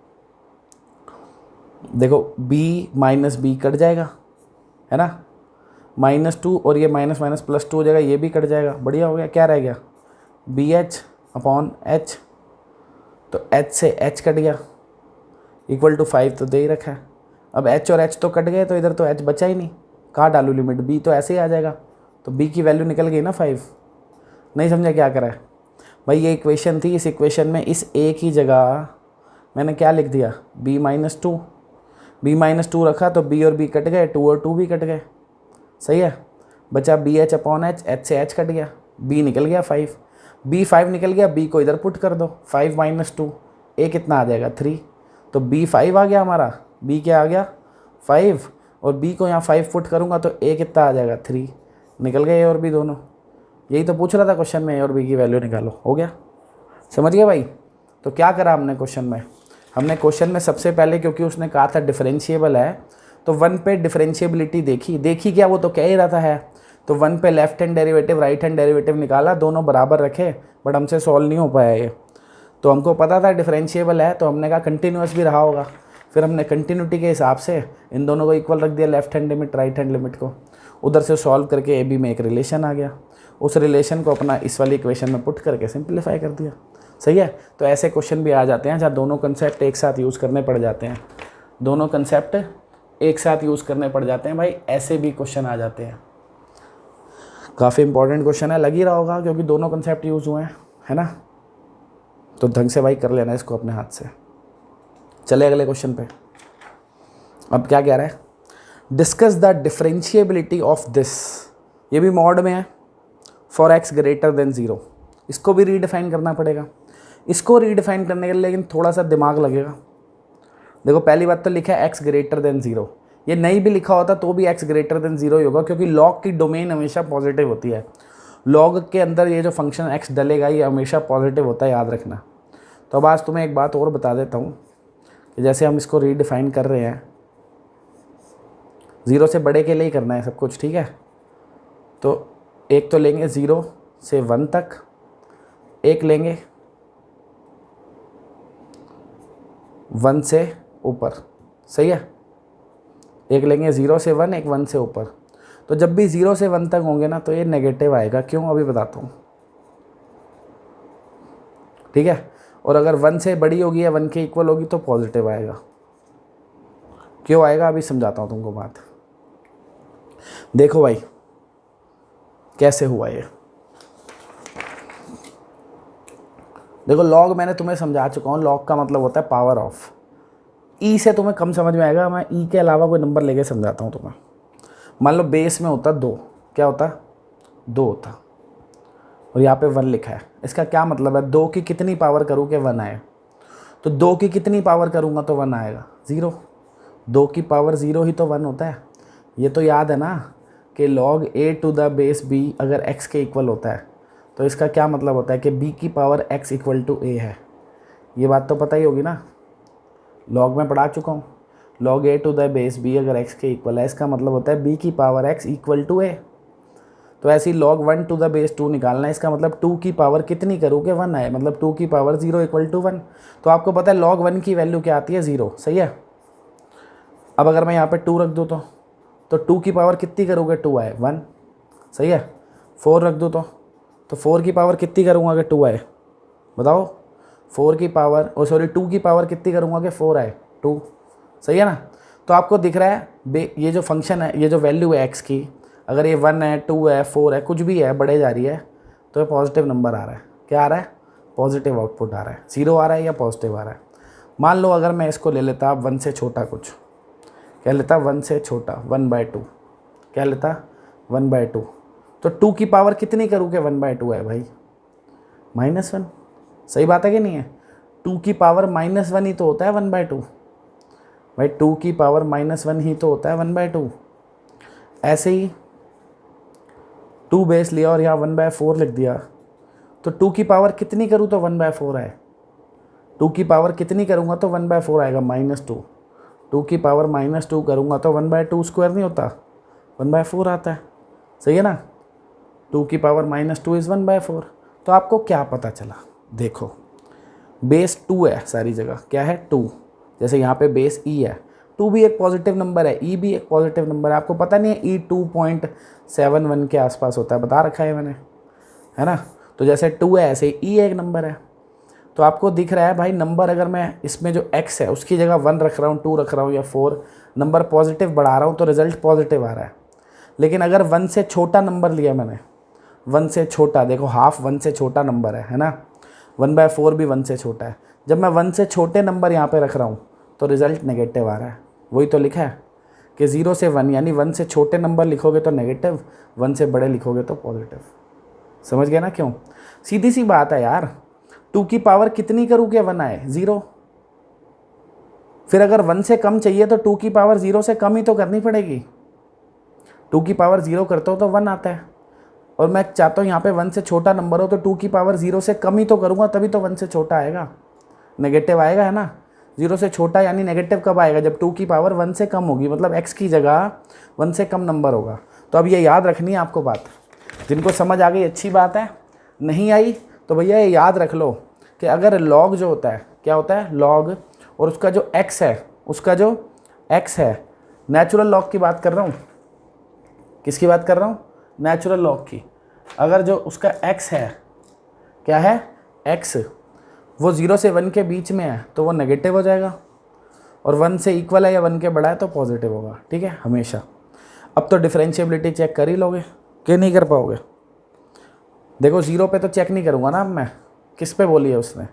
देखो b - b कट जाएगा, है ना, -2, और ये माइनस माइनस +2 हो जाएगा, ये भी कट जाएगा। बढ़िया हो गया। क्या रह गया? BH/h, तो h से h कट गया, इक्वल टू 5 तो दे ही रखा है। अब h और h तो कट गए, तो इधर तो h बचा ही नहीं, कहाँ डालूँ लिमिट? b तो ऐसे ही आ जाएगा, तो b की वैल्यू निकल गई ना 5। नहीं समझा क्या करा है भाई? ये इक्वेशन थी, इस इक्वेशन में इस a की जगह मैंने क्या लिख दिया? b - 2। b - 2 रखा तो b और b कट गए, 2 और 2 भी कट गए। सही है, बचा BH/h, h से h कट गया, b निकल गया 5, b 5 निकल गया, b को इधर पुट कर दो, 5 - 2, a कितना आ जाएगा? 3, तो b 5 आ गया हमारा, b क्या आ गया? 5, और b को यहाँ 5 पुट करूँगा तो a कितना आ जाएगा? 3, निकल गए a और b दोनों। यही तो पूछ रहा था क्वेश्चन में, a और b की वैल्यू निकालो। हो गया, समझ गया भाई? तो क्या करा हमने क्वेश्चन में? हमने क्वेश्चन में सबसे पहले, क्योंकि उसने कहा था डिफरेंशिएबल है, तो 1 पे डिफरेंशिएबिलिटी देखी क्या, वो तो कह ही रहा था है, तो 1 पे left hand derivative right hand derivative निकाला, दोनों बराबर रखे, बट हमसे सॉल्व नहीं हो पाया ये। तो हमको पता था डिफरेंशिएबल है, तो हमने कहा कंटिन्यूस भी रहा होगा, फिर हमने कंटिन्यूटी के हिसाब से इन दोनों को इक्वल रख दिया, left hand limit right hand limit को। उधर से सॉल्व करके AB में एक रिलेशन आ गया, उस रिलेशन को अपना इस वाली इक्वेशन में पुट करके सिंप्लीफाई कर दिया। सही है, तो ऐसे क्वेश्चन भी आ जाते हैं जहाँ दोनों कंसेप्ट एक साथ यूज़ करने पड़ जाते हैं, दोनों कंसेप्ट एक साथ यूज़ करने पड़ जाते हैं भाई, ऐसे भी क्वेश्चन आ जाते हैं। काफ़ी इंपॉर्टेंट क्वेश्चन है, लग ही रहा होगा क्योंकि दोनों कंसेप्ट यूज़ हुए हैं, है ना। तो ढंग से भाई कर लेना इसको अपने हाथ से। चले अगले क्वेश्चन पे। अब क्या कह रहा है, discuss the differentiability of this, ये भी मॉड में है, फॉर एक्स ग्रेटर देन 0। इसको भी रीडिफाइन करना पड़ेगा। इसको रीडिफाइन करने के लिए लेकिन थोड़ा सा दिमाग लगेगा। देखो पहली बात तो लिखा है एक्स ग्रेटर देन 0, ये नहीं भी लिखा होता तो भी एक्स ग्रेटर देन 0 ही होगा, क्योंकि लॉग की डोमेन हमेशा पॉजिटिव होती है। लॉग के अंदर ये जो फंक्शन एक्स डलेगा ये हमेशा पॉजिटिव होता है, याद रखना। तो अब आज तुम्हें एक बात और बता देता हूँ कि जैसे हम इसको रीडिफाइन कर रहे हैं, 0 से बड़े के लिए ही करना है सब कुछ, ठीक है। तो एक तो लेंगे 0 से 1 तक, एक लेंगे 1 से ऊपर, सही है। एक लेंगे 0 से 1, एक 1 से ऊपर। तो जब भी 0 से 1 तक होंगे ना तो ये नेगेटिव आएगा। क्यों, अभी बताता हूँ, ठीक है। और अगर 1 से बड़ी होगी या 1 के इक्वल होगी तो पॉजिटिव आएगा। क्यों आएगा अभी समझाता हूँ तुमको बात। देखो भाई कैसे हुआ ये, देखो लॉग मैंने तुम्हें समझा चुका हूँ। लॉग का मतलब होता है पावर ऑफ। ई से तुम्हें कम समझ में आएगा, मैं ई के अलावा कोई नंबर लेके समझाता हूँ तुम्हें। मान लो बेस में होता 2, क्या होता 2 होता, और यहाँ पे 1 लिखा है। इसका क्या मतलब है, 2 की कितनी पावर करूँ कि 1 आए। तो 2 की कितनी पावर करूँगा तो 1 आएगा, 0। 2 की पावर 0 ही तो 1 होता है। ये तो याद है ना कि log a to the base b अगर x के इक्वल होता है तो इसका क्या मतलब होता है कि b की power x equal to a है। ये बात तो पता ही होगी ना, log में पढ़ा चुका हूँ। log a to the base b अगर x के इक्वल है, इसका मतलब होता है b की power x equal to a। तो ऐसे ही log 1 टू द बेस 2 निकालना है, इसका मतलब 2 की पावर कितनी करूँ कि 1 आए, मतलब 2 की पावर 0 इक्वल टू 1। तो आपको पता है log 1 की वैल्यू क्या आती है, 0, सही है। अब अगर मैं यहाँ पे 2 रख दूँ तो 2 की पावर कितनी करोगे 2 आए, 1, सही है। 4 रख दूँ तो 4 की पावर कितनी करूँगा कि 2 आए, बताओ। 4 की पावर 2 की पावर कितनी करूँगा कि 4 आए, 2, सही है ना। तो आपको दिख रहा है ये जो फंक्शन है, ये जो वैल्यू है एक्स की, अगर ये 1 है, 2 है, 4 है, कुछ भी है, बढ़े जा रही है, तो ये पॉजिटिव नंबर आ रहा है। क्या आ रहा है, पॉजिटिव आउटपुट आ रहा है। 0 आ रहा है या पॉजिटिव आ रहा है। मान लो अगर मैं इसको ले लेता 1 से छोटा कुछ, क्या लेता 1 से छोटा 1/2, क्या लेता 1/2। तो 2 की पावर कितनी करूँ कि 1/2 है भाई, -1, सही बात है कि नहीं है। 2 की पावर -1 ही तो होता है 1/2 भाई, 2 की पावर -1 ही तो होता है 1/2। ऐसे ही 2 बेस लिया और यहाँ 1/4 लिख दिया, तो 2 की पावर कितनी करूँ तो 1/4 आए। 2 की पावर कितनी करूँगा तो 1/4 आएगा, -2। 2 की पावर -2 करूँगा तो 1/2 स्क्वायर नहीं होता, 1/4 आता है, सही है ना। 2 की पावर -2 इज़ 1/4। तो आपको क्या पता चला, देखो बेस 2 है सारी जगह, क्या है 2। जैसे यहाँ पे बेस ई है, 2 भी एक पॉजिटिव नंबर है, ई भी एक पॉजिटिव नंबर है। आपको पता नहीं है ई 2.71 के आसपास होता है, बता रखा है मैंने, है ना। तो जैसे 2 है ऐसे ई एक नंबर है। तो आपको दिख रहा है भाई नंबर, अगर मैं इसमें जो x है उसकी जगह 1 रख रहा हूँ, 2 रख रहा हूँ या 4, नंबर पॉजिटिव बढ़ा रहा हूँ तो रिजल्ट पॉजिटिव आ रहा है। लेकिन अगर 1 से छोटा नंबर लिया मैंने, 1 से छोटा, देखो हाफ 1 से छोटा नंबर है ना, 1/4 भी 1 से छोटा है। जब मैं 1 से छोटे नंबर यहाँ पे रख रहा हूँ तो रिजल्ट नेगेटिव आ रहा है। वही तो लिखा है कि 0 से 1, यानी 1 से छोटे नंबर लिखोगे तो नेगेटिव, 1 से बड़े लिखोगे तो पॉजिटिव। समझ गया ना क्यों, सीधी सी बात है यार। 2 की पावर कितनी करूँ कि 1 आए, 0। फिर अगर 1 से कम चाहिए तो 2 की पावर 0 से कम ही तो करनी पड़ेगी। 2 की पावर 0 करता हूँ तो 1 आता है, और मैं चाहता हूँ यहाँ पे 1 से छोटा नंबर हो तो 2 की पावर 0 से कम ही तो करूँगा, तभी तो 1 से छोटा आएगा, नेगेटिव आएगा, है ना। 0 से छोटा यानी नेगेटिव कब आएगा, जब 2 की पावर 1 से कम होगी, मतलब x की जगह 1 से कम नंबर होगा। तो अब ये याद रखनी है आपको बात। जिनको समझ आ गई अच्छी बात है, नहीं आई तो भैया ये याद रख लो कि अगर log जो होता है, क्या होता है log, और उसका जो x है, उसका जो x है, नेचुरल लॉग की बात कर रहा हूँ। किसकी बात कर रहा हूँ, नेचुरल लॉग की। अगर जो उसका x है, क्या है x, वो 0 से 1 के बीच में है तो वो नेगेटिव हो जाएगा, और 1 से इक्वल है या 1 के बड़ा है तो पॉजिटिव होगा, ठीक है, हमेशा। अब तो डिफरेंशिएबिलिटी चेक कर ही लोगे कि नहीं कर पाओगे। देखो 0 पे तो चेक नहीं करूँगा ना अब मैं, किस पे बोली है उसने,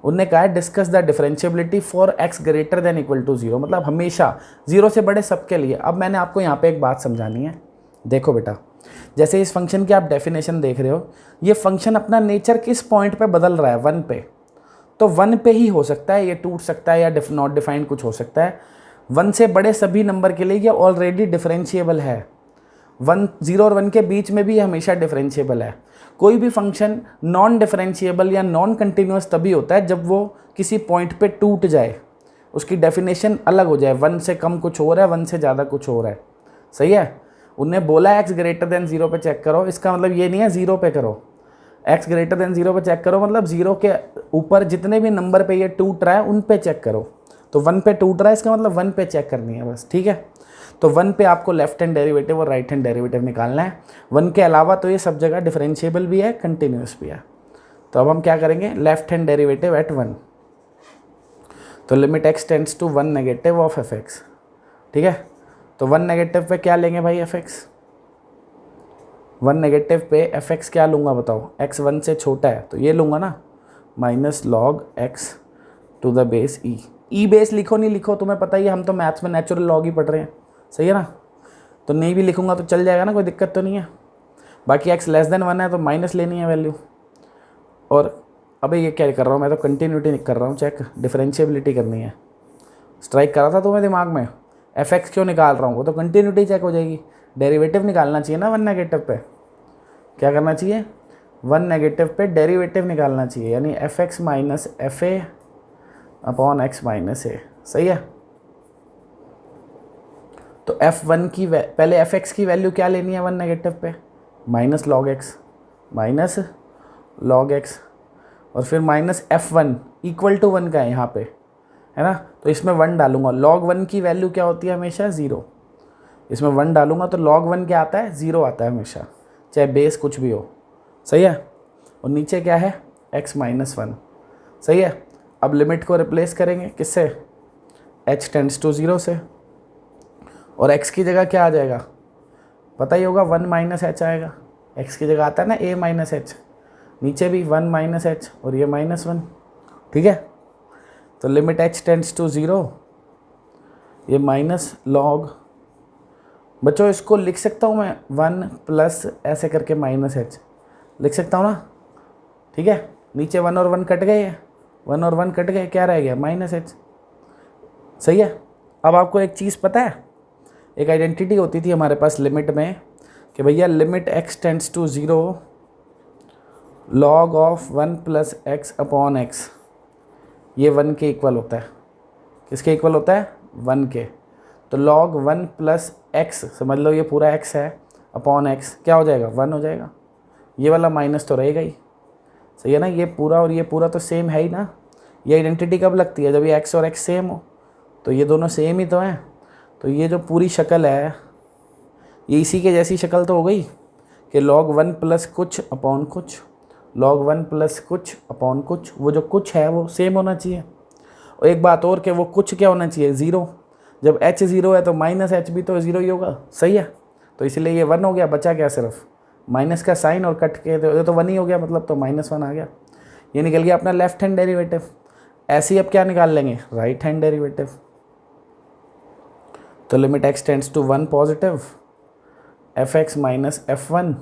उनने कहा है discuss the differentiability for x greater than equal to 0, मतलब हमेशा 0 से बड़े सबके लिए। अब मैंने आपको यहाँ पे एक बात समझानी है, देखो बेटा, जैसे इस फंक्शन की आप डेफिनेशन देख रहे हो, ये फंक्शन अपना नेचर किस पॉइंट पे बदल रहा है, 1 पे, तो 1 पे ही हो सकता है, ये टूट सकता है या नॉट डिफाइंड कुछ हो सकता है। 1 से बड़े सभी नंबर के लिए ये ऑलरेडी डिफरेंशिएबल है, 0 और 1 के बीच में भी ये हमेशा डिफरेंशिएबल है। कोई भी फंक्शन नॉन डिफरेंशिएबल या नॉन कंटिन्यूअस तभी होता है जब वो किसी पॉइंट पे टूट जाए, उसकी डेफिनेशन अलग हो जाए, 1 से कम कुछ हो रहा है, 1 से ज़्यादा कुछ हो रहा है, सही है। उनने बोला x ग्रेटर देन 0 पे चेक करो, इसका मतलब ये नहीं है 0 पे करो, x ग्रेटर देन 0 पे चेक करो मतलब 0 के ऊपर जितने भी नंबर पे ये टूट रहा है उन पे चेक करो। तो 1 पे टूट रहा है, इसका मतलब 1 पे चेक करनी है बस, ठीक है। तो 1 पे आपको लेफ्ट हैंड डेरिवेटिव और राइट हैंड डेरिवेटिव निकालना है। 1 के अलावा तो ये सब जगह डिफरेंशिएबल भी है, कंटिन्यूस भी है। तो अब हम क्या करेंगे, लेफ्ट हैंड डेरिवेटिव एट 1, तो limit x tends to 1 negative of fx, ठीक है। तो 1 नेगेटिव पे क्या लेंगे भाई, fx, 1 नेगेटिव पे fx क्या लूँगा बताओ, x 1 से छोटा है तो ये लूँगा ना, minus log x to the base e base लिखो नहीं लिखो तुम्हें पता ही है, हम तो मैथ्स में नेचुरल लॉग ही पढ़ रहे हैं, सही है ना। तो नहीं भी लिखूंगा तो चल जाएगा ना, कोई दिक्कत तो नहीं है। बाकी x लेस देन 1 है तो माइनस लेनी है वैल्यू। और अबे ये क्या कर रहा हूँ मैं, तो कंटिन्यूटी कर रहा हूँ चेक, डिफरेंशिएबिलिटी करनी है। स्ट्राइक करा था तुम्हें दिमाग में, fx क्यों निकाल रहा हूँ, वो तो कंटिन्यूटी चेक हो जाएगी। डेरिवेटिव निकालना चाहिए ना 1 नेगेटिव पे, क्या करना चाहिए, 1 नेगेटिव पे डेरिवेटिव निकालना चाहिए, यानी fx minus fa upon x minus a, सही है। तो f1 की पहले fx की वैल्यू क्या लेनी है 1 नेगेटिव पे, माइनस लॉग x, और फिर माइनस f1 इक्वल टू 1 का है यहाँ पे, है ना। तो इसमें 1 डालूंगा, log 1 की वैल्यू क्या होती है हमेशा 0, इसमें 1 डालूंगा तो log 1 क्या आता है, 0 आता है हमेशा, चाहे बेस कुछ भी हो, सही है। और नीचे क्या है, x माइनस 1, सही है। अब लिमिट को रिप्लेस करेंगे किससे, h टेंड्स टू 0 से, और x की जगह क्या आ जाएगा पता ही होगा, 1 माइनस एच आएगा, x की जगह आता है ना a माइनस एच, नीचे भी 1 माइनस एच और ये माइनस 1, ठीक है। तो लिमिट h टेंड्स टू 0, ये माइनस लॉग, बच्चों इसको लिख सकता हूँ मैं 1 प्लस ऐसे करके माइनस एच लिख सकता हूँ ना, ठीक है। नीचे 1 और 1 कट गए, 1 और 1 कट गए, क्या रह गया, माइनस एच, सही है। अब आपको एक चीज़ पता है, एक आइडेंटिटी होती थी हमारे पास लिमिट में कि भैया limit x tends to 0 log of 1 plus x upon x, ये 1 के इक्वल होता है, किसके इक्वल होता है, 1 के। तो लॉग 1 प्लस एक्स, समझ लो ये पूरा x है, अपॉन एक्स क्या हो जाएगा, 1 हो जाएगा, ये वाला माइनस तो रहेगा ही, सही है ना। ये पूरा और ये पूरा तो सेम है ही ना। ये आइडेंटिटी कब लगती है, जब ये x और x सेम हो, तो ये दोनों सेम ही तो हैं। तो ये जो पूरी शक्ल है ये इसी के जैसी शक्ल तो हो गई कि log 1 प्लस कुछ अपॉन कुछ, log 1 प्लस कुछ अपॉन कुछ, वो जो कुछ है वो सेम होना चाहिए। और एक बात और कि वो कुछ क्या होना चाहिए, 0। जब h 0 है तो माइनस h भी तो 0 ही होगा, सही है। तो इसलिए ये 1 हो गया, बचा क्या, सिर्फ माइनस का साइन और कट के तो 1 ही हो गया, मतलब तो -1 आ गया, ये निकल गया अपना लेफ्ट हैंड डेरिवेटिव। ऐसे ही अब क्या निकाल लेंगे, राइट हैंड डेरिवेटिव। तो limit x tends to 1 positive fx minus f1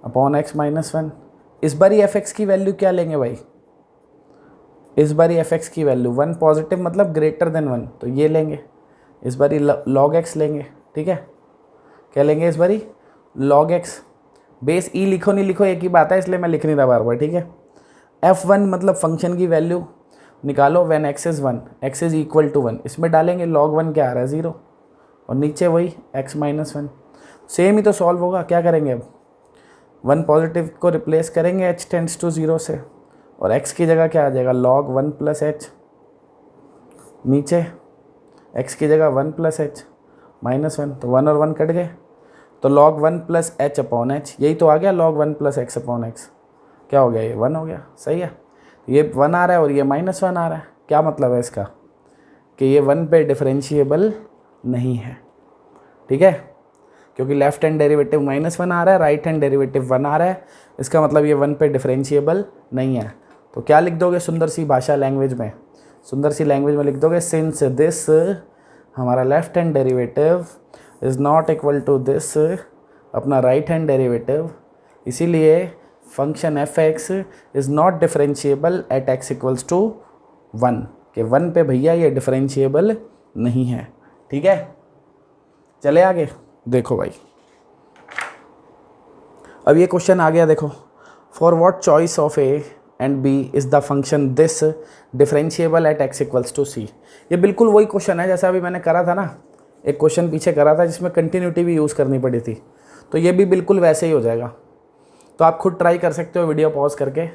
upon x minus 1। इस बार ही fx की वैल्यू क्या लेंगे भाई, इस बार ही fx की वैल्यू 1 पॉजिटिव मतलब ग्रेटर देन 1, तो ये लेंगे। इस बार ही log x लेंगे, ठीक है। क्या लेंगे इस बार ही, log x, बेस ई लिखो नहीं लिखो एक ही बात है, इसलिए मैं लिख नहीं रहा बार बार, ठीक है। f1 मतलब फंक्शन की वैल्यू निकालो when x is 1, x is equal to 1, इसमें डालेंगे log 1 क्या आ रहा है 0, और नीचे वही x माइनस 1, सेम ही तो सॉल्व होगा। क्या करेंगे अब, 1 पॉजिटिव को रिप्लेस करेंगे h टेंड्स टू 0 से, और x की जगह क्या आ जाएगा, log 1 प्लस h, नीचे x की जगह 1 प्लस h माइनस 1, तो 1 और 1 कट गए, तो log 1 plus h upon h, यही तो आ गया log 1 plus x upon x, क्या हो गया, ये 1 हो गया, सही है। ये 1 आ रहा है और ये -1 आ रहा है, क्या मतलब है इसका, कि ये 1 पे डिफरेंशिएबल नहीं है, ठीक है। क्योंकि लेफ्ट हैंड डेरिवेटिव -1 आ रहा है, राइट हैंड डेरिवेटिव 1 आ रहा है, इसका मतलब ये 1 पे डिफरेंशिएबल नहीं है। तो क्या लिख दोगे सुंदर सी भाषा लैंग्वेज में, सुंदर सी लैंग्वेज में लिख दोगे सिंस दिस हमारा left hand derivative is not equal to this अपना राइट हैंड डेरिवेटिव, इसीलिए function F x is not differentiable at x equals to 1 के 1 पे भैया ये डिफरेंशिएबल नहीं है। ठीक है, चले आगे। देखो भाई अब ये क्वेश्चन आ गया, देखो for what choice of a and b is the function this differentiable at x equals to c. ये बिल्कुल वही क्वेश्चन है जैसा अभी मैंने करा था ना, एक क्वेश्चन पीछे करा था जिसमें कंटिन्यूटी भी यूज़ करनी पड़ी थी, तो ये भी बिल्कुल वैसे ही हो जाएगा। तो आप खुद ट्राई कर सकते हो वीडियो पॉज करके,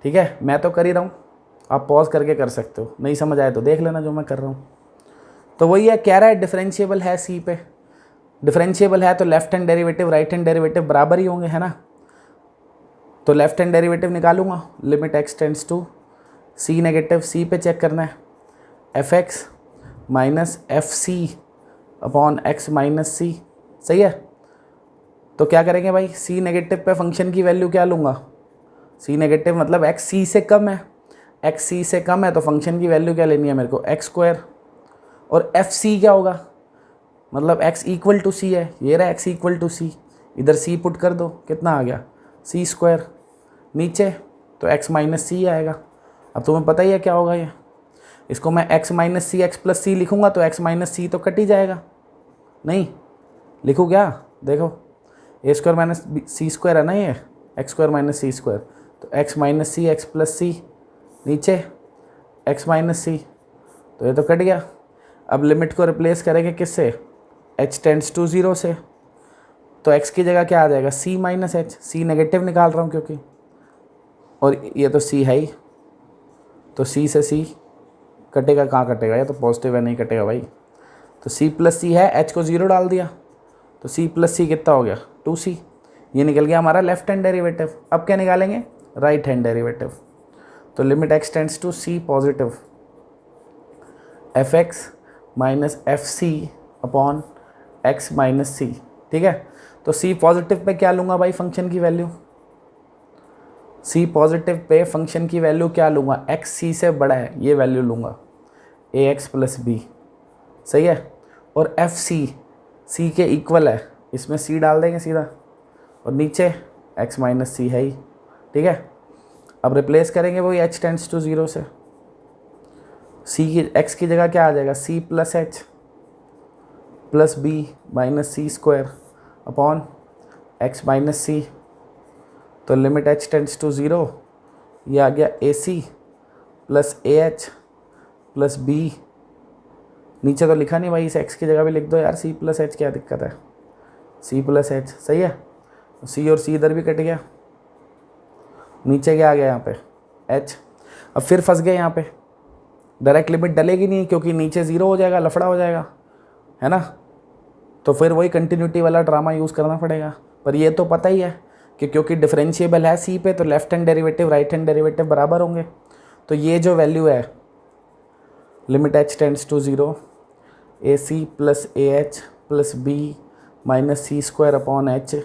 ठीक है, मैं तो कर ही रहा हूँ, आप पॉज करके कर सकते हो, नहीं समझ आए तो देख लेना जो मैं कर रहा हूँ। तो वही है, कह रहा है डिफरेंशिएबल है सी पे, डिफरेंशिएबल है तो left hand derivative right hand derivative बराबर ही होंगे, है ना। तो लेफ्ट हैंड डेरिवेटिव निकालूंगा, limit x tends to c negative, c पे चेक करना है, F x minus f c upon x minus c, सही है। तो क्या करेंगे भाई, सी नेगेटिव पे फंक्शन की वैल्यू क्या लूँगा, सी नेगेटिव मतलब एक्स सी से कम है, एक्स सी से कम है तो फंक्शन की वैल्यू क्या लेनी है मेरे को, एक्स स्क्वायर। और एफ सी क्या होगा, मतलब एक्स इक्वल टू सी है, ये रहा एक्स इक्वल टू सी, इधर सी पुट कर दो, कितना आ गया सी स्क्वायर, नीचे तो एक्स माइनस सी आएगा। अब तुम्हें पता ही है क्या होगा ये, इसको मैं एक्स माइनस सी एक्स प्लस सी लिखूँगा तो एक्स माइनस सी तो कट ही जाएगा, नहीं लिखूँ क्या, देखो ए स्क्वायर माइनस सी स्क्वायर है ना ये, x square minus c square, तो एक्स माइनस सी एक्स प्लस सी, नीचे एक्स माइनस सी, तो ये तो कट गया। अब लिमिट को रिप्लेस करेंगे किससे, एच टेंड्स टू 0 से, तो एक्स की जगह क्या आ जाएगा सी माइनस एच, सी नेगेटिव निकाल रहा हूँ क्योंकि, और ये तो सी है ही, तो सी से सी कटेगा, कहाँ कटेगा, ये तो पॉजिटिव है नहीं कटेगा भाई। तो सी प्लस सी है, एच को 0 डाल दिया, तो सी प्लस सी कितना हो गया 2c, ये निकल गया हमारा लेफ्ट हैंड डेरिवेटिव। अब क्या निकालेंगे, राइट हैंड डेरिवेटिव। तो limit x tends to c positive, f x minus f c upon x minus c, ठीक है। तो सी पॉजिटिव पे क्या लूँगा भाई फंक्शन की वैल्यू, सी पॉजिटिव पे फंक्शन की वैल्यू क्या लूँगा, एक्स सी से बड़ा है ये वैल्यू लूँगा, ए एक्स प्लस बी, सही है। और एफ सी के इक्वल है, इसमें सी डाल देंगे सीधा, और नीचे एक्स माइनस सी है ही, ठीक है। अब रिप्लेस करेंगे वही एच टेंड्स टू 0 से, सी की एक्स की जगह क्या आ जाएगा c plus h plus b minus c square upon x minus c. तो लिमिट एच टेंड्स टू 0, ये आ गया a c plus a h plus b, नीचे तो लिखा नहीं भाई, इस एक्स की जगह भी लिख दो यार सी प्लस एच, क्या दिक्कत है, सी प्लस एच, सही है। सी और सी इधर भी कट गया, नीचे क्या आ गया यहाँ पे एच। अब फिर फंस गए यहाँ पे, डायरेक्ट लिमिट डलेगी नहीं क्योंकि नीचे 0 हो जाएगा, लफड़ा हो जाएगा, है ना। तो फिर वही कंटिन्यूटी वाला ड्रामा यूज़ करना पड़ेगा। पर ये तो पता ही है कि क्योंकि डिफरेंशिएबल है सी पे तो left hand derivative right hand derivative बराबर होंगे। तो ये जो वैल्यू है limit H tends to 0, a c plus a h plus b minus c square upon h,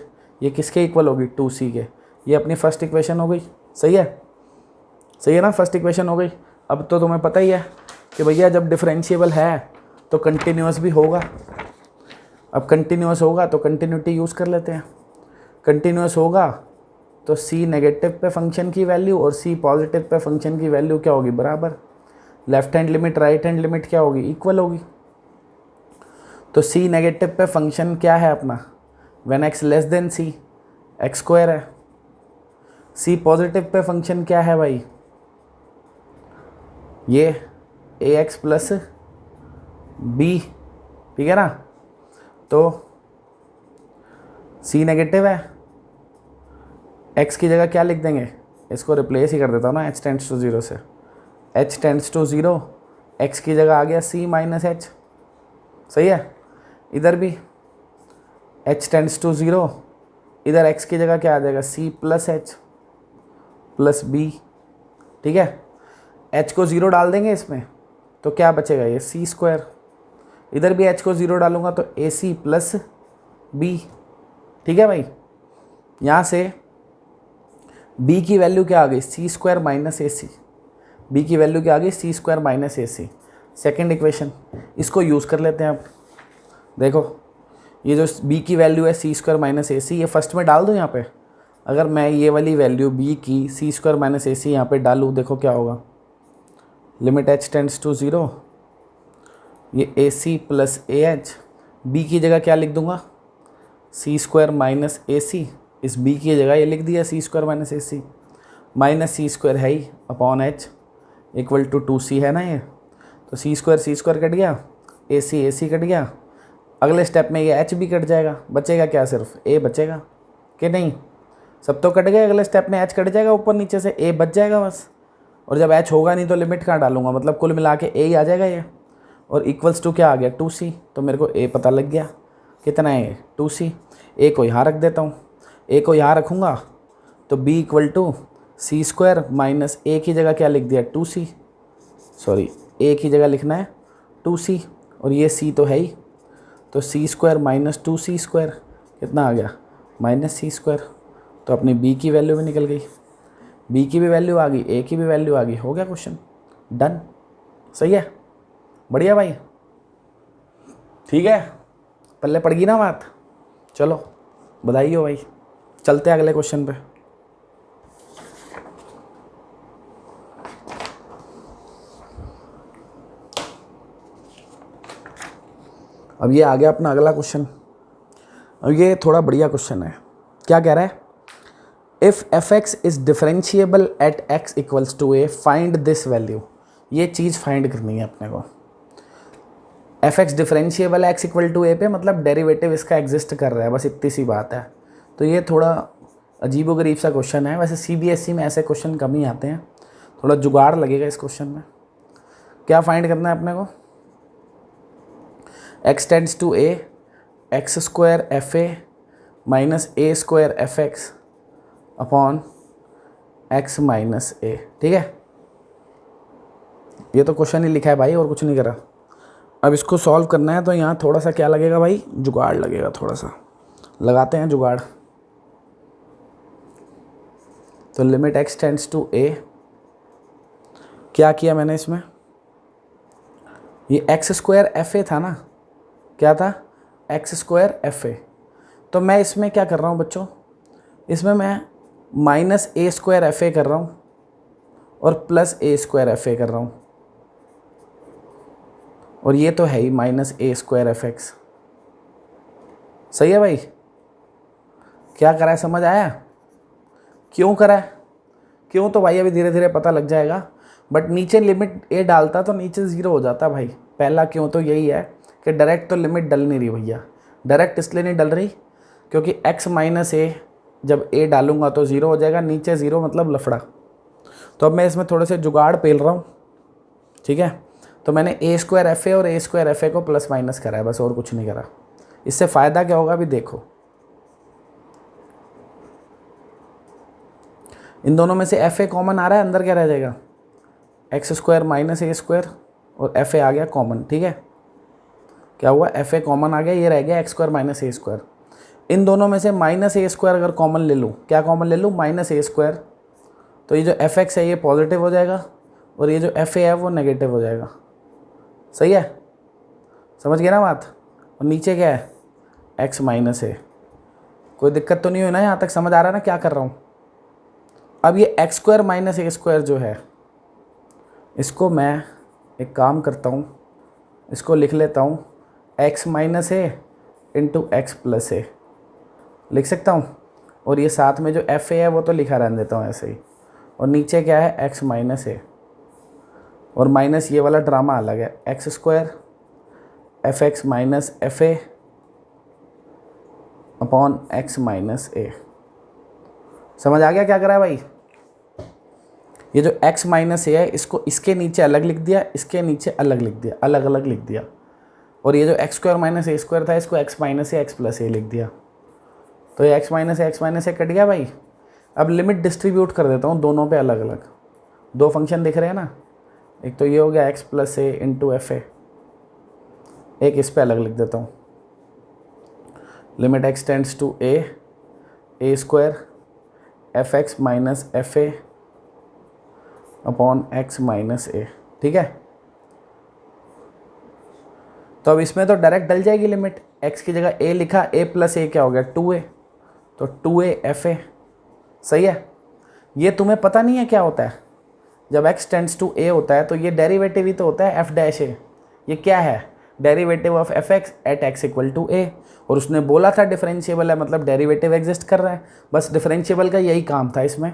ये किसके इक्वल होगी 2c के, ये अपनी फर्स्ट इक्वेशन हो गई, सही है, सही है ना, फर्स्ट इक्वेशन हो गई। अब तो तुम्हें पता ही है कि भैया जब डिफरेंशिएबल है तो कंटिन्यूस भी होगा, अब कंटिन्यूस होगा तो कंटिन्यूटी यूज़ कर लेते हैं, कंटिन्यूस होगा तो सी नेगेटिव पे फंक्शन की वैल्यू और सी पॉजिटिव पे फंक्शन की वैल्यू क्या होगी बराबर, left hand limit right hand limit क्या होगी इक्वल होगी। तो सी नेगेटिव पे फंक्शन क्या है अपना, when x less than c x square है। सी पॉजिटिव पे फंक्शन क्या है भाई, ये ए एक्स प्लस बी, ठीक है ना। तो सी नेगेटिव है, एक्स की जगह क्या लिख देंगे, इसको रिप्लेस ही कर देता हूँ ना, एच टेंड्स टू 0 से, एच टेंड्स टू 0, एक्स की जगह आ गया सी माइनस एच, सही है। इधर भी एच टेंड्स टू 0, इधर एक्स की जगह क्या आ जाएगा c plus h plus b, ठीक है। एच को 0 डाल देंगे इसमें तो क्या बचेगा ये सी स्क्वायर, इधर भी एच को 0 डालूंगा तो ए सी प्लस बी, ठीक है भाई। यहाँ से बी की वैल्यू क्या आ गई, सी square minus a C, B की वैल्यू क्या आ गई, सी square minus a C. Second equation, इसको यूज़ कर लेते हैं आप। देखो ये जो बी की वैल्यू है सी स्क्वायर माइनस ए सी, ये फर्स्ट में डाल दूँ यहाँ पे। अगर मैं ये वाली वैल्यू बी की सी स्क्वायर माइनस ए सी यहाँ पर डालूँ, देखो क्या होगा, लिमिट एच टेंड्स टू 0, ये a c plus a h, b की जगह क्या लिख दूंगा, सी स्क्वायर माइनस ए सी, इस बी की जगह ये लिख दिया c square minus a c, minus c square है ही upon h equal to 2c है ना ये, तो सी स्क्वायर कट गया, ए सी कट गया। अगले स्टेप में ये एच भी कट जाएगा, बचेगा क्या, सिर्फ ए बचेगा कि नहीं, सब तो कट गए, अगले स्टेप में एच कट जाएगा ऊपर नीचे से, ए बच जाएगा बस। और जब एच होगा नहीं तो लिमिट कहाँ डालूंगा, मतलब कुल मिला के ए ही आ जाएगा ये, और इक्वल्स टू क्या आ गया 2c, तो मेरे को ए पता लग गया कितना है 2c। ए को यहाँ रख देता हूँ, ए को यहाँ रखूँगा तो b equal to c square minus a की जगह क्या लिख दिया 2c, सॉरी ए की जगह लिखना है 2c, और ये c तो है ही, तो सी स्क्वायर माइनस 2c स्क्वायर कितना आ गया माइनस सी स्क्वायर। तो अपनी b की वैल्यू भी निकल गई, b की भी वैल्यू आ गई, a की भी वैल्यू आ गई, हो गया क्वेश्चन डन। सही है, बढ़िया भाई, ठीक है, पल्ले पड़ गई ना बात। चलो बधाई हो भाई, चलते हैं अगले क्वेश्चन पे। अब ये आ गया अपना अगला क्वेश्चन। अब ये थोड़ा बढ़िया क्वेश्चन है। क्या कह रहा है, if f x is differentiable at x equals to a find this value. ये चीज़ फाइंड करनी है अपने को। F x differentiable x equal to a पे, मतलब डेरिवेटिव इसका एग्जिस्ट कर रहा है, बस इतनी सी बात है। तो ये थोड़ा अजीबोगरीब सा क्वेश्चन है, वैसे सीबीएसई में ऐसे क्वेश्चन कम ही आते हैं, थोड़ा जुगाड़ लगेगा इस क्वेश्चन में। क्या फाइंड करना है अपने को, x tends to a, x square f a minus a square f x upon x minus a. ठीक है, ये तो क्वेश्चन ही लिखा है भाई, और कुछ नहीं करा। अब इसको सॉल्व करना है तो यहाँ थोड़ा सा क्या लगेगा भाई, जुगाड़ लगेगा, थोड़ा सा लगाते हैं जुगाड़। तो लिमिट एक्स टेंड्स टू ए, क्या किया मैंने इसमें, ये एक्स स्क्वायर एफ ए था ना, क्या था एक्स स्क्वायर एफ ए, तो मैं इसमें क्या कर रहा हूँ बच्चों, इसमें मैं माइनस ए स्क्वायर एफ ए कर रहा हूँ और प्लस ए स्क्वायर एफ ए कर रहा हूँ, और ये तो है ही minus a square f x. सही है भाई, क्या करा है समझ आया, क्यों करा है, क्यों तो भाई अभी धीरे धीरे पता लग जाएगा, बट नीचे लिमिट ए डालता तो नीचे 0 हो जाता भाई। पहला क्यों तो यही है कि डायरेक्ट तो लिमिट डल नहीं रही भैया, डायरेक्ट इसलिए नहीं डल रही क्योंकि x माइनस ए जब a डालूंगा तो 0 हो जाएगा, नीचे 0 मतलब लफड़ा। तो अब मैं इसमें थोड़े से जुगाड़ पेल रहा हूँ, ठीक है। तो मैंने ए स्क्वायर एफ ए और ए स्क्वायर एफ ए को प्लस माइनस करा है, बस और कुछ नहीं करा। इससे फ़ायदा क्या होगा अभी देखो, इन दोनों में से एफ ए कॉमन आ रहा है, अंदर क्या रह जाएगा x square minus a square, और एफ ए आ गया कॉमन। ठीक है, क्या हुआ, एफ ए कॉमन आ गया, ये रह गया x square minus a square. इन दोनों में से माइनस ए स्क्वायर अगर कॉमन ले लूँ, क्या कॉमन ले लूँ, माइनस ए स्क्वायर, तो ये जो एफ एक्स है ये पॉजिटिव हो जाएगा और ये जो एफ ए है वो नेगेटिव हो जाएगा। सही है, समझ गए ना बात। और नीचे क्या है एक्स माइनस ए, कोई दिक्कत तो नहीं हुई ना, यहाँ तक समझ आ रहा है ना क्या कर रहा हूँ। अब ये x square minus a square जो है, इसको मैं एक काम करता हूँ, इसको लिख लेता हूँ एक्स माइनस ए इंटू एक्स प्लस ए लिख सकता हूँ, और ये साथ में जो एफ ए है वो तो लिखा रहने देता हूँ ऐसे ही, और नीचे क्या है एक्स माइनस ए, और माइनस ये वाला ड्रामा अलग है, x square f x minus f a upon x minus a. समझ आ गया क्या करा है भाई। ये जो x माइनस ए है इसको इसके नीचे अलग लिख दिया, इसके नीचे अलग लिख दिया, अलग अलग लिख दिया, और ये जो x square minus a square था इसको एक्स माइनस ए एक्स प्लस ए लिख दिया। तो ये एक्स माइनस ए कट गया भाई। अब लिमिट डिस्ट्रीब्यूट कर देता हूँ दोनों पे अलग अलग, दो फंक्शन दिख रहे हैं ना, एक तो ये हो गया x plus a into f a, एक इस पे अलग लिख देता हूँ, limit x tends to a square f x minus f a upon x minus a, ठीक है। तो अब इसमें तो डायरेक्ट डल जाएगी लिमिट, x की जगह a लिखा, a प्लस ए क्या हो गया 2a, तो 2a एफ ए, सही है। ये तुम्हें पता नहीं है क्या होता है, जब x टेंड्स टू a होता है तो ये डेरिवेटिव ही तो होता है f डैश a। ये क्या है, derivative of F x at x equal to a, और उसने बोला था डिफरेंशिएबल है मतलब डेरिवेटिव एग्जिस्ट कर रहा है। बस डिफरेंशिएबल का यही काम था इसमें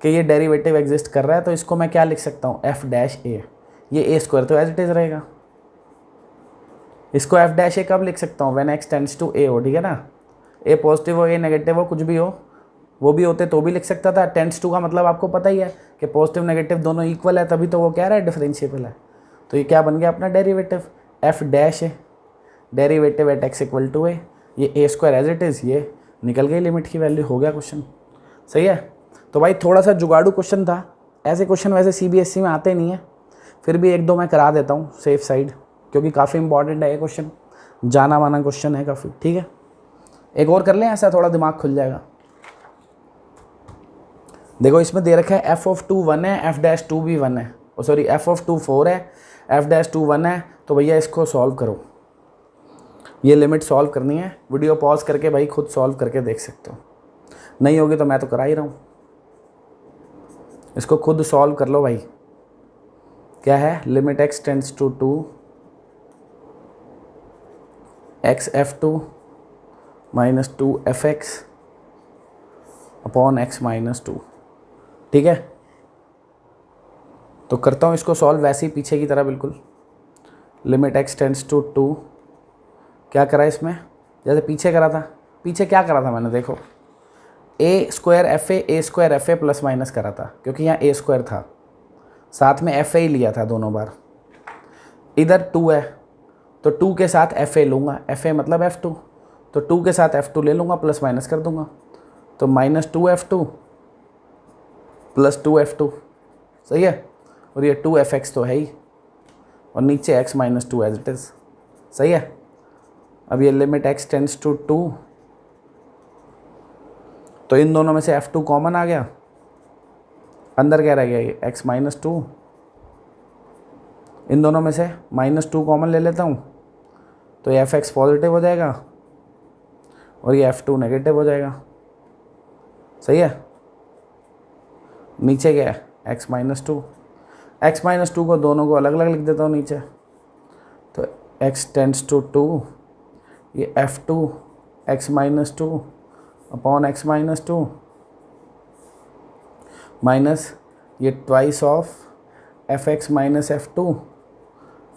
कि ये डेरिवेटिव एग्जिस्ट कर रहा है, तो इसको मैं क्या लिख सकता हूँ f डैश a, ये a स्क्वायर तो एज इट इज़ रहेगा। इसको f डैश ए कब लिख सकता हूँ, when x tends to a हो, ठीक है ना। a पॉजिटिव हो, a नेगेटिव हो, कुछ भी हो, वो भी होते तो भी लिख सकता था। टेंड्स टू का मतलब आपको पता ही है कि पॉजिटिव नेगेटिव दोनों इक्वल है, तभी तो वो कह रहा है डिफरेंशिएबल है। तो ये क्या बन गया अपना derivative, f dash a, derivative at x equal to a, ये a square as it is, ये निकल गई लिमिट की वैल्यू, हो गया क्वेश्चन, सही है। तो भाई थोड़ा सा जुगाड़ू क्वेश्चन था, ऐसे क्वेश्चन वैसे CBSE में आते नहीं है, फिर भी एक दो मैं करा देता हूँ सेफ साइड, क्योंकि काफ़ी इंपॉर्टेंट है ये क्वेश्चन, जाना माना क्वेश्चन है काफ़ी, ठीक है। एक और कर लें, ऐसा थोड़ा दिमाग खुल जाएगा। देखो इसमें दे रखा है एफ ऑफ 2 1 है, एफ डैश 2 भी 1 है, सॉरी एफ ऑफ 2 4 है, एफ डैश 2 1 है। तो भैया इसको सॉल्व करो, ये लिमिट सॉल्व करनी है। वीडियो पॉज करके भाई खुद सॉल्व करके देख सकते हो, नहीं होगी तो मैं तो करा ही रहा हूँ। इसको खुद सॉल्व कर लो भाई। क्या है, limit x tends to 2 x f2 minus 2 fx upon x minus 2, ठीक है। तो करता हूँ इसको सॉल्व वैसे ही पीछे की तरह बिल्कुल। लिमिट x टेंड्स टू 2, क्या करा इसमें, जैसे पीछे करा था। पीछे क्या करा था मैंने, देखो a square f A plus minus करा था, क्योंकि यहाँ a स्क्वायर था, साथ में एफ ए ही लिया था दोनों बार। इधर 2 है तो 2 के साथ एफ ए लूँगा, एफ ए मतलब f2, तो 2 के साथ f2 ले लूँगा, प्लस माइनस कर दूँगा, तो माइनस 2f2 प्लस 2f2, सही है। और ये 2fx तो है ही, और नीचे x minus 2 as it is, सही है। अब ये लिमिट x टेंड्स टू 2, तो इन दोनों में से f2 कॉमन आ गया, अंदर क्या रह गया, ये x माइनस 2, इन दोनों में से माइनस 2 कॉमन ले लेता हूँ, तो ये एफ एक्स पॉजिटिव हो जाएगा और ये f2 नेगेटिव हो जाएगा, सही है। नीचे क्या है, x माइनस 2, x माइनस 2 को दोनों को अलग अलग लिख देता हूँ नीचे, तो x टेंड्स टू 2, ये f2 x minus 2 upon x minus 2 minus ये twice of F x minus f2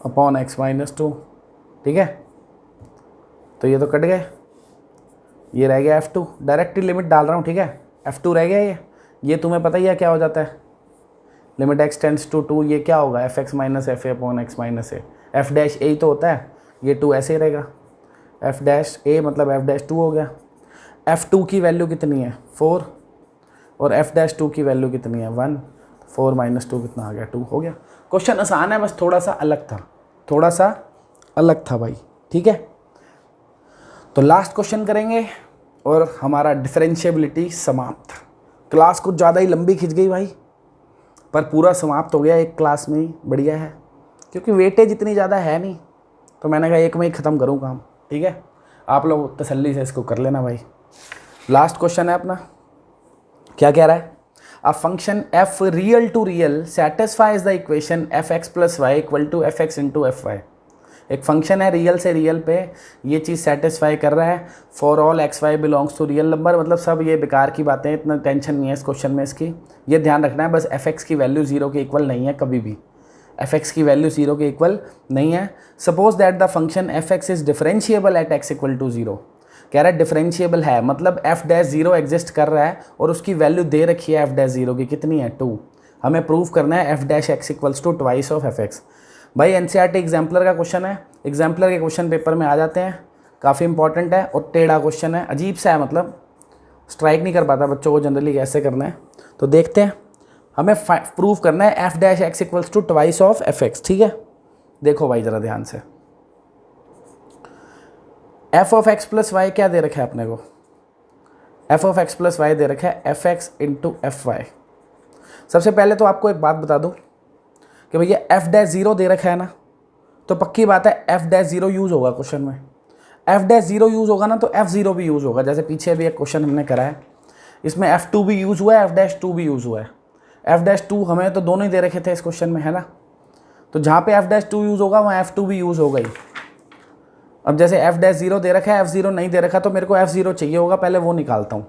upon x minus 2, ठीक है। तो ये तो कट गए, ये रह गया f2, डायरेक्ट लिमिट डाल रहा हूँ, ठीक है। f2 रह गया, ये तुम्हें पता ही है क्या हो जाता है, लिमिट x टेंड्स टू 2, ये क्या होगा, f x minus f a upon x minus a, f dash a ही तो होता है, ये 2 ऐसे ही रहेगा, एफ डैश ए मतलब एफ डैश 2 हो गया। f2 की वैल्यू कितनी है 4, और एफ डैश 2 की वैल्यू कितनी है 1, 4 माइनस 2 कितना आ गया 2, हो गया। क्वेश्चन आसान है, बस थोड़ा सा अलग था, थोड़ा सा अलग था भाई, ठीक है। तो लास्ट क्वेश्चन करेंगे और हमारा डिफरेंशिएबिलिटी समाप्त। क्लास कुछ ज़्यादा ही लंबी खिंच गई भाई, पर पूरा समाप्त हो गया एक क्लास में ही, बढ़िया है, क्योंकि वेटेज इतनी ज़्यादा है नहीं, तो मैंने कहा एक में ही ख़त्म करूँ काम, ठीक है। आप लोग तसल्ली से इसको कर लेना भाई। लास्ट क्वेश्चन है अपना, क्या कह रहा है, a function f real to real satisfies the equation F X plus Y equal to F x into F Y. एक फंक्शन है रियल से रियल पे, ये चीज़ सेटिस्फाई कर रहा है for all X Y belongs to real number, मतलब सब ये बेकार की बातें, इतना टेंशन नहीं है इस क्वेश्चन में इसकी, ये ध्यान रखना है बस, एफ एक्स की वैल्यू 0 के इक्वल नहीं है कभी भी, एफ एक्स की वैल्यू 0 के इक्वल नहीं है। Suppose that the function F x is differentiable at x equal to 0, कह रहा है डिफरेंशिएबल है, मतलब एफ डैश 0 एग्जिस्ट कर रहा है और उसकी वैल्यू दे रखी है एफ डैश 0 की, कितनी है 2, हमें प्रूव करना है F dash X equals to twice of F X. भाई एनसीईआरटी एग्जाम्पलर का क्वेश्चन है, एग्जाम्पलर के क्वेश्चन पेपर में आ जाते हैं, काफ़ी इंपॉर्टेंट है और टेढ़ा क्वेश्चन है, अजीब सा है, मतलब स्ट्राइक नहीं कर पाता बच्चों को जनरली कैसे करना है। तो देखते हैं, हमें प्रूव करना है F dash X equals to twice of F X, ठीक है। देखो भाई ज़रा ध्यान से, F of x plus Y क्या दे रखा है अपने को, F of x plus Y दे रखा है F x into F Y. सबसे पहले तो आपको एक बात बता दूं कि भैया एफ डैश ज़ीरो दे रखा है ना, तो पक्की बात है एफ डैश ज़ीरो यूज़ होगा क्वेश्चन में। एफ डैश ज़ीरो यूज़ होगा ना तो एफ ज़ीरो भी यूज़ होगा। जैसे पीछे भी एक क्वेश्चन हमने करा है, इसमें एफ टू भी यूज़ हुआ है, एफ डैश टू भी यूज़ हुआ है। एफ डैश टू हमें तो दोनों ही दे रखे थे इस क्वेश्चन में, है ना। तो जहाँ पे एफ डैश टू यूज़ होगा वहाँ एफ टू भी यूज़ होगा ही। अब जैसे एफ डैश ज़ीरो दे रखा है, एफ ज़ीरो नहीं दे रखा, तो मेरे को एफ ज़ीरो चाहिए होगा, पहले वो निकालता हूँ।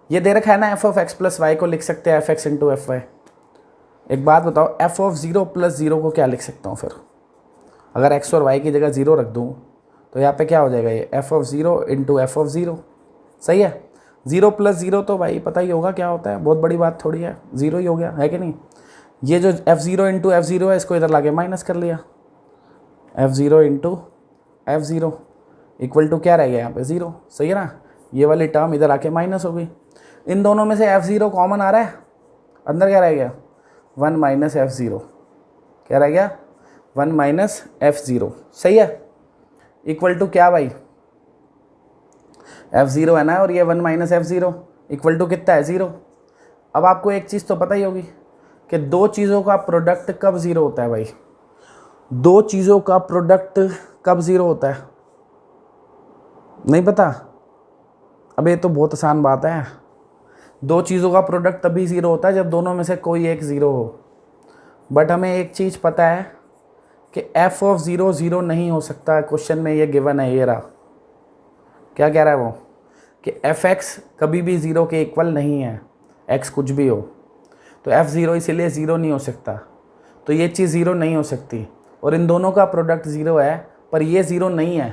ये दे रखा है ना F of x plus Y को लिख सकते हैं F x into F Y. एक बात बताओ, F of zero plus zero को क्या लिख सकता हूँ फिर? अगर एक्स और वाई की जगह ज़ीरो रख दूँ तो यहाँ पे क्या हो जाएगा, ये F of zero into F of zero. सही है। ज़ीरो प्लस ज़ीरो तो भाई पता ही होगा क्या होता है, बहुत बड़ी बात थोड़ी है, ज़ीरो ही हो गया, है कि नहीं। ये जो F zero into F zero है, इसको इधर लाके माइनस कर लिया, F zero into F zero equal to क्या रह गया यहाँ पे, ज़ीरो। सही है ना। ये वाली टर्म इधर आके माइनस हो गई। इन दोनों में से एफ ज़ीरो कॉमन आ रहा है, अंदर क्या रह गया, वन माइनस एफ ज़ीरो। क्या रह गया, वन माइनस एफ ज़ीरो। सही है। इक्वल टू क्या भाई, एफ ज़ीरो है ना, और ये one minus F zero equal to कितना है, ज़ीरो। अब आपको एक चीज़ तो पता ही होगी कि दो चीज़ों का प्रोडक्ट कब ज़ीरो होता है भाई। दो चीज़ों का प्रोडक्ट कब ज़ीरो होता है, नहीं पता? अब ये तो बहुत आसान बात है। दो चीज़ों का प्रोडक्ट तभी ज़ीरो होता है जब दोनों में से कोई एक ज़ीरो हो। बट हमें एक चीज़ पता है कि एफ ऑफ ज़ीरो ज़ीरो नहीं हो सकता। क्वेश्चन में ये गिवन है, ये रहा। क्या कह रहा है वो, कि एफ एक्स कभी भी ज़ीरो के इक्वल नहीं है, एक्स कुछ भी हो। तो एफ ज़ीरो इसीलिए ज़ीरो नहीं हो सकता, तो ये चीज़ ज़ीरो नहीं हो सकती। और इन दोनों का प्रोडक्ट ज़ीरो है, पर ये ज़ीरो नहीं है,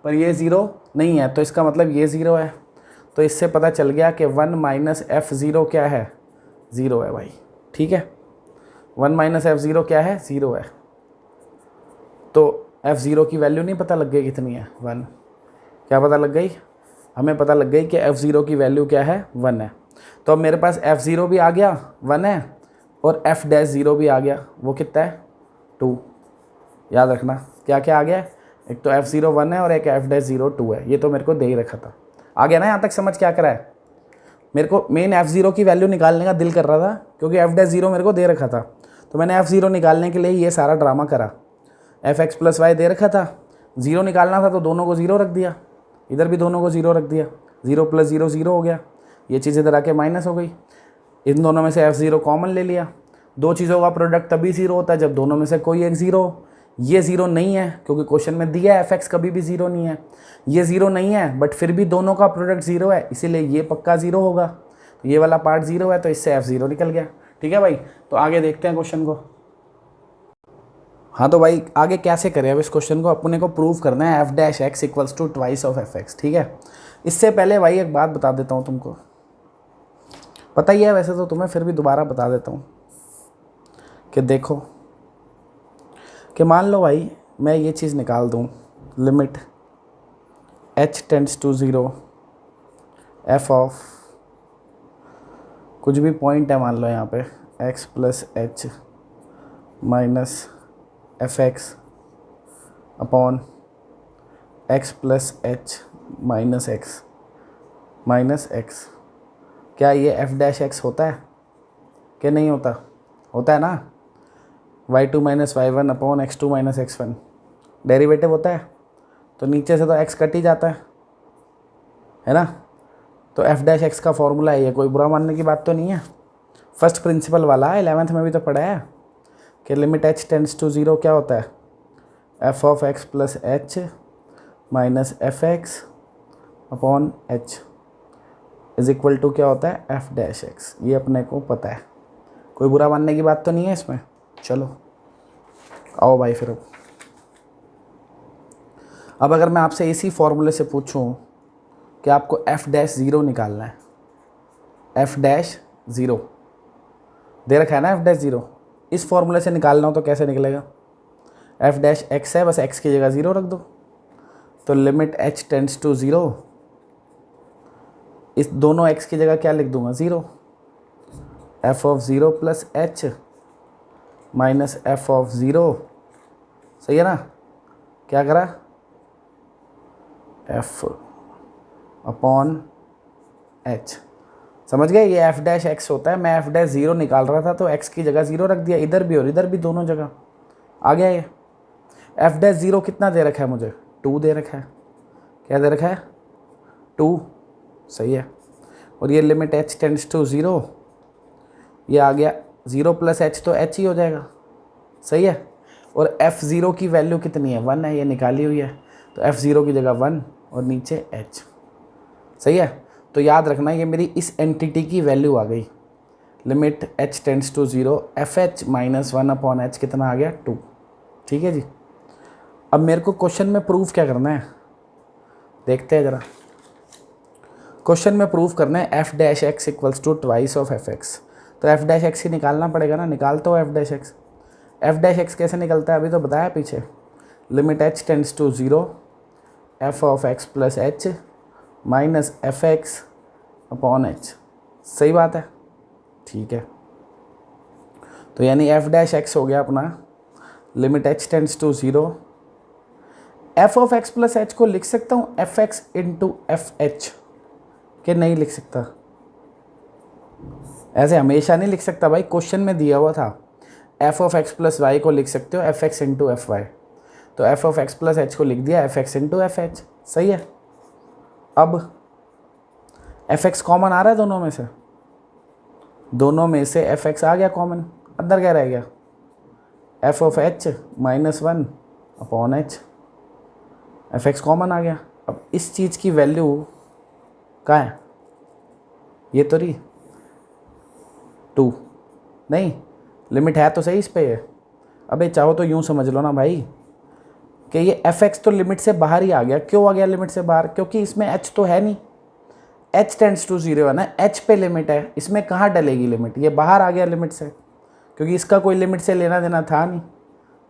पर ये ज़ीरो नहीं है, तो इसका मतलब ये ज़ीरो है। तो इससे पता चल गया कि वन माइनस एफ़ ज़ीरो क्या है, ज़ीरो है भाई। ठीक है, वन माइनस एफ़ ज़ीरो क्या है, ज़ीरो है। तो एफ़ ज़ीरो की वैल्यू नहीं पता लग गई कितनी है, वन। क्या पता लग गई, हमें पता लग गई कि एफ़ ज़ीरो की वैल्यू क्या है, वन है। तो अब मेरे पास एफ़ ज़ीरो भी आ गया, वन है, और एफ़ डैश ज़ीरो भी आ गया, वो कितना है, टू। याद रखना क्या क्या आ गया, एक तो एफ़ ज़ीरो वन है और एक एफ़ डैश ज़ीरो टू है। ये तो मेरे को दे ही रखा था। आ गया ना यहाँ तक समझ क्या करा है। मेरे को मेन एफ़ ज़ीरो की वैल्यू निकालने का दिल कर रहा था, क्योंकि एफ़ डैश ज़ीरो मेरे को दे रखा था, तो मैंने एफ़ ज़ीरो निकालने के लिए ये सारा ड्रामा करा। एफ़ एक्स प्लस वाई दे रखा था, ज़ीरो निकालना था तो दोनों को ज़ीरो रख दिया, इधर भी दोनों को ज़ीरो रख दिया, ज़ीरो प्लस ज़ीरो ज़ीरो हो गया, ये चीज़ इधर आके माइनस हो गई। इन दोनों में से एफ़ ज़ीरो कॉमन ले लिया। दो चीज़ों का प्रोडक्ट तभी ज़ीरो होता है जब दोनों में से कोई एक ज़ीरो हो। ये ज़ीरो नहीं है क्योंकि क्वेश्चन में दिया है एफ एक्स कभी भी ज़ीरो नहीं है। ये ज़ीरो नहीं है बट फिर भी दोनों का प्रोडक्ट ज़ीरो है, इसीलिए ये पक्का ज़ीरो होगा। तो ये वाला पार्ट ज़ीरो है, तो इससे एफ ज़ीरो निकल गया। ठीक है भाई, तो आगे देखते हैं क्वेश्चन को। हाँ तो भाई आगे कैसे करें अब इस क्वेश्चन को, अपने को प्रूव करना है F dash X equals to twice of F X. ठीक है, इससे पहले भाई एक बात बता देता हूँ, तुमको पता ही है वैसे तो तुम्हें, फिर भी दोबारा बता देता हूँ कि देखो कि मान लो भाई मैं ये चीज़ निकाल दूँ, limit h tends to zero F of कुछ भी पॉइंट है, मान लो यहाँ पे x plus H minus F x upon X plus H minus X. क्या ये एफ डैश एक्स होता है कि नहीं होता? होता है ना। y2 minus Y one upon x2 minus x1 derivative होता है, तो नीचे से तो x कट ही जाता है ना। तो एफ डैश एक्स का फॉर्मूला है ये, कोई बुरा मानने की बात तो नहीं है, फर्स्ट प्रिंसिपल वाला है, 11th में भी तो पढ़ा है कि limit h tends to zero क्या होता है, F of x plus H minus F x upon H is equal to क्या होता है, एफ डैश एक्स। ये अपने को पता है, कोई बुरा मानने की बात तो नहीं है इसमें। चलो आओ भाई फिर अब अगर मैं आपसे इसी फॉर्मूले से पूछूं कि आपको एफ डैश ज़ीरो निकालना है, एफ डैश ज़ीरो दे रखा है ना, एफ डैश ज़ीरो, इस फॉर्मूले से निकालना हो तो कैसे निकलेगा, एफ डैश एक्स है, बस एक्स की जगह ज़ीरो रख दो, तो limit H tends to zero, इस दोनों एक्स की जगह क्या लिख दूंगा, zero, F of zero plus H minus F of zero. सही है ना, क्या करा, एफ अपॉन एच। समझ गए, ये एफ डैश एक्स होता है। मैं एफ डैश 0 निकाल रहा था तो एक्स की जगह 0 रख दिया, इधर भी और इधर भी दोनों जगह आ गया ये। एफ डैश 0 कितना दे रखा है मुझे, 2 दे रखा है। क्या दे रखा है, 2, सही है। और ये लिमिट h टेंड्स टू 0, ये आ गया 0 प्लस h तो h ही हो जाएगा, सही है। और f0 की वैल्यू कितनी है, 1 है, ये निकाली हुई है। तो f0 की जगह 1 और नीचे h, सही है। तो याद रखना ये मेरी इस एंटिटी की वैल्यू आ गई। Limit h tends to 0, fh minus 1/h कितना आ गया, 2। ठीक है जी। अब मेरे को क्वेश्चन में प्रूफ क्या करना है, देखते हैं ज़रा। क्वेश्चन में प्रूफ करना है F dash X equals to twice of F X. तो एफ डैश एक्स ही निकालना पड़ेगा ना, निकाल तो F dash X. F dash X कैसे निकलता है अभी तो बताया पीछे। Limit h tends to 0, F of x plus H minus F x upon H, सही बात है, ठीक है। तो यानी एफ डैश एक्स हो गया अपना limit h tends to 0, F of x plus H को लिख सकता हूँ F x into F H, कि नहीं लिख सकता? ऐसे हमेशा नहीं लिख सकता भाई, क्वेश्चन में दिया हुआ था f of x plus Y को लिख सकते हो f x into F y. तो f of x plus H को लिख दिया f x into F h, सही है। अब एफ एक्स कॉमन आ रहा है दोनों में से, दोनों में से एफ एक्स आ गया कॉमन, अंदर क्या रह गया, f of h minus 1 upon h, f x common आ गया। अब इस चीज़ की वैल्यू कहाँ है, ये तो रही 2, नहीं लिमिट है तो सही इस पे है। अबे चाहो तो यूँ समझ लो ना भाई कि ये एफ एक्स तो लिमिट से बाहर ही आ गया। क्यों आ गया लिमिट से बाहर, क्योंकि इसमें एच तो है नहीं, h टेंड्स टू 0 है ना, h पे लिमिट है, इसमें कहाँ डलेगी लिमिट, ये बाहर आ गया लिमिट से, क्योंकि इसका कोई लिमिट से लेना देना था नहीं।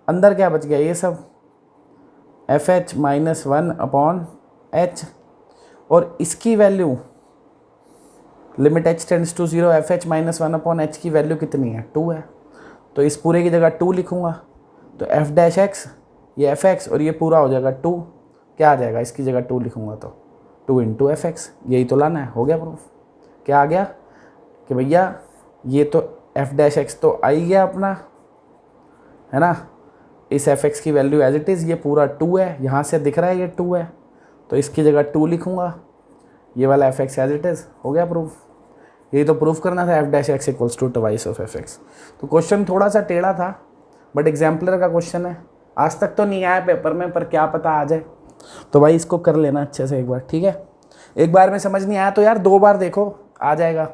अंदर क्या बच गया, ये सब F H minus 1 upon H, और इसकी value limit h tends to 0, F H minus 1 upon H की वैल्यू कितनी है, 2 है। तो इस पूरे की जगह 2 लिखूँगा, तो एफ डैश एक्स ये एफ एक्स और ये पूरा हो जाएगा 2, क्या आ जाएगा, इसकी जगह 2 लिखूँगा तो 2 इंटू एफ एक्स, यही तो लाना है। हो गया प्रूफ। क्या आ गया कि भैया ये तो एफ डैश एक्स तो आ ही गया अपना, है ना। इस एफ एक्स की वैल्यू एज इट इज़, ये पूरा 2 है, यहाँ से दिख रहा है ये 2 है, तो इसकी जगह 2 लिखूँगा, ये वाला F X as it is. हो गया प्रूफ। यही तो प्रूफ करना था, F dash X equals to twice of F X. तो क्वेश्चन थोड़ा सा टेढ़ा था, बट एग्जाम्पलर का क्वेश्चन है, आज तक तो नहीं आया पेपर में, पर क्या पता आ जाए। तो भाई इसको कर लेना अच्छे से एक बार, ठीक है। एक बार में समझ नहीं आया तो यार 2 बार देखो, आ जाएगा।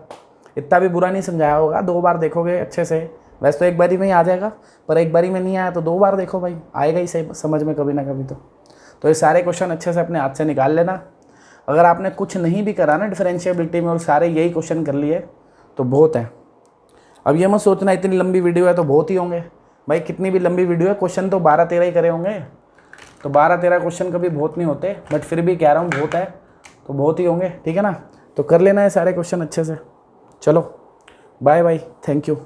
इतना भी बुरा नहीं समझाया होगा, 2 बार देखोगे अच्छे से। वैसे तो एक बारी में ही आ जाएगा, पर एक बारी में नहीं आया तो 2 बार देखो भाई, आएगा ही सही समझ में कभी ना कभी। तो ये सारे क्वेश्चन अच्छे से अपने हाथ से निकाल लेना। अगर आपने कुछ नहीं भी करा ना डिफरेंशिएबिलिटी में और सारे यही क्वेश्चन कर लिए तो बहुत है। अब ये मत सोचना इतनी लंबी वीडियो है तो बहुत ही होंगे, भाई कितनी भी लंबी वीडियो है, क्वेश्चन तो 12-13 ही करे होंगे। तो 12-13 क्वेश्चन कभी बहुत नहीं होते, बट फिर भी कह रहा हूँ बहुत है तो बहुत ही होंगे, ठीक है ना। तो कर लेना है सारे क्वेश्चन अच्छे से। चलो बाय बाय, थैंक यू।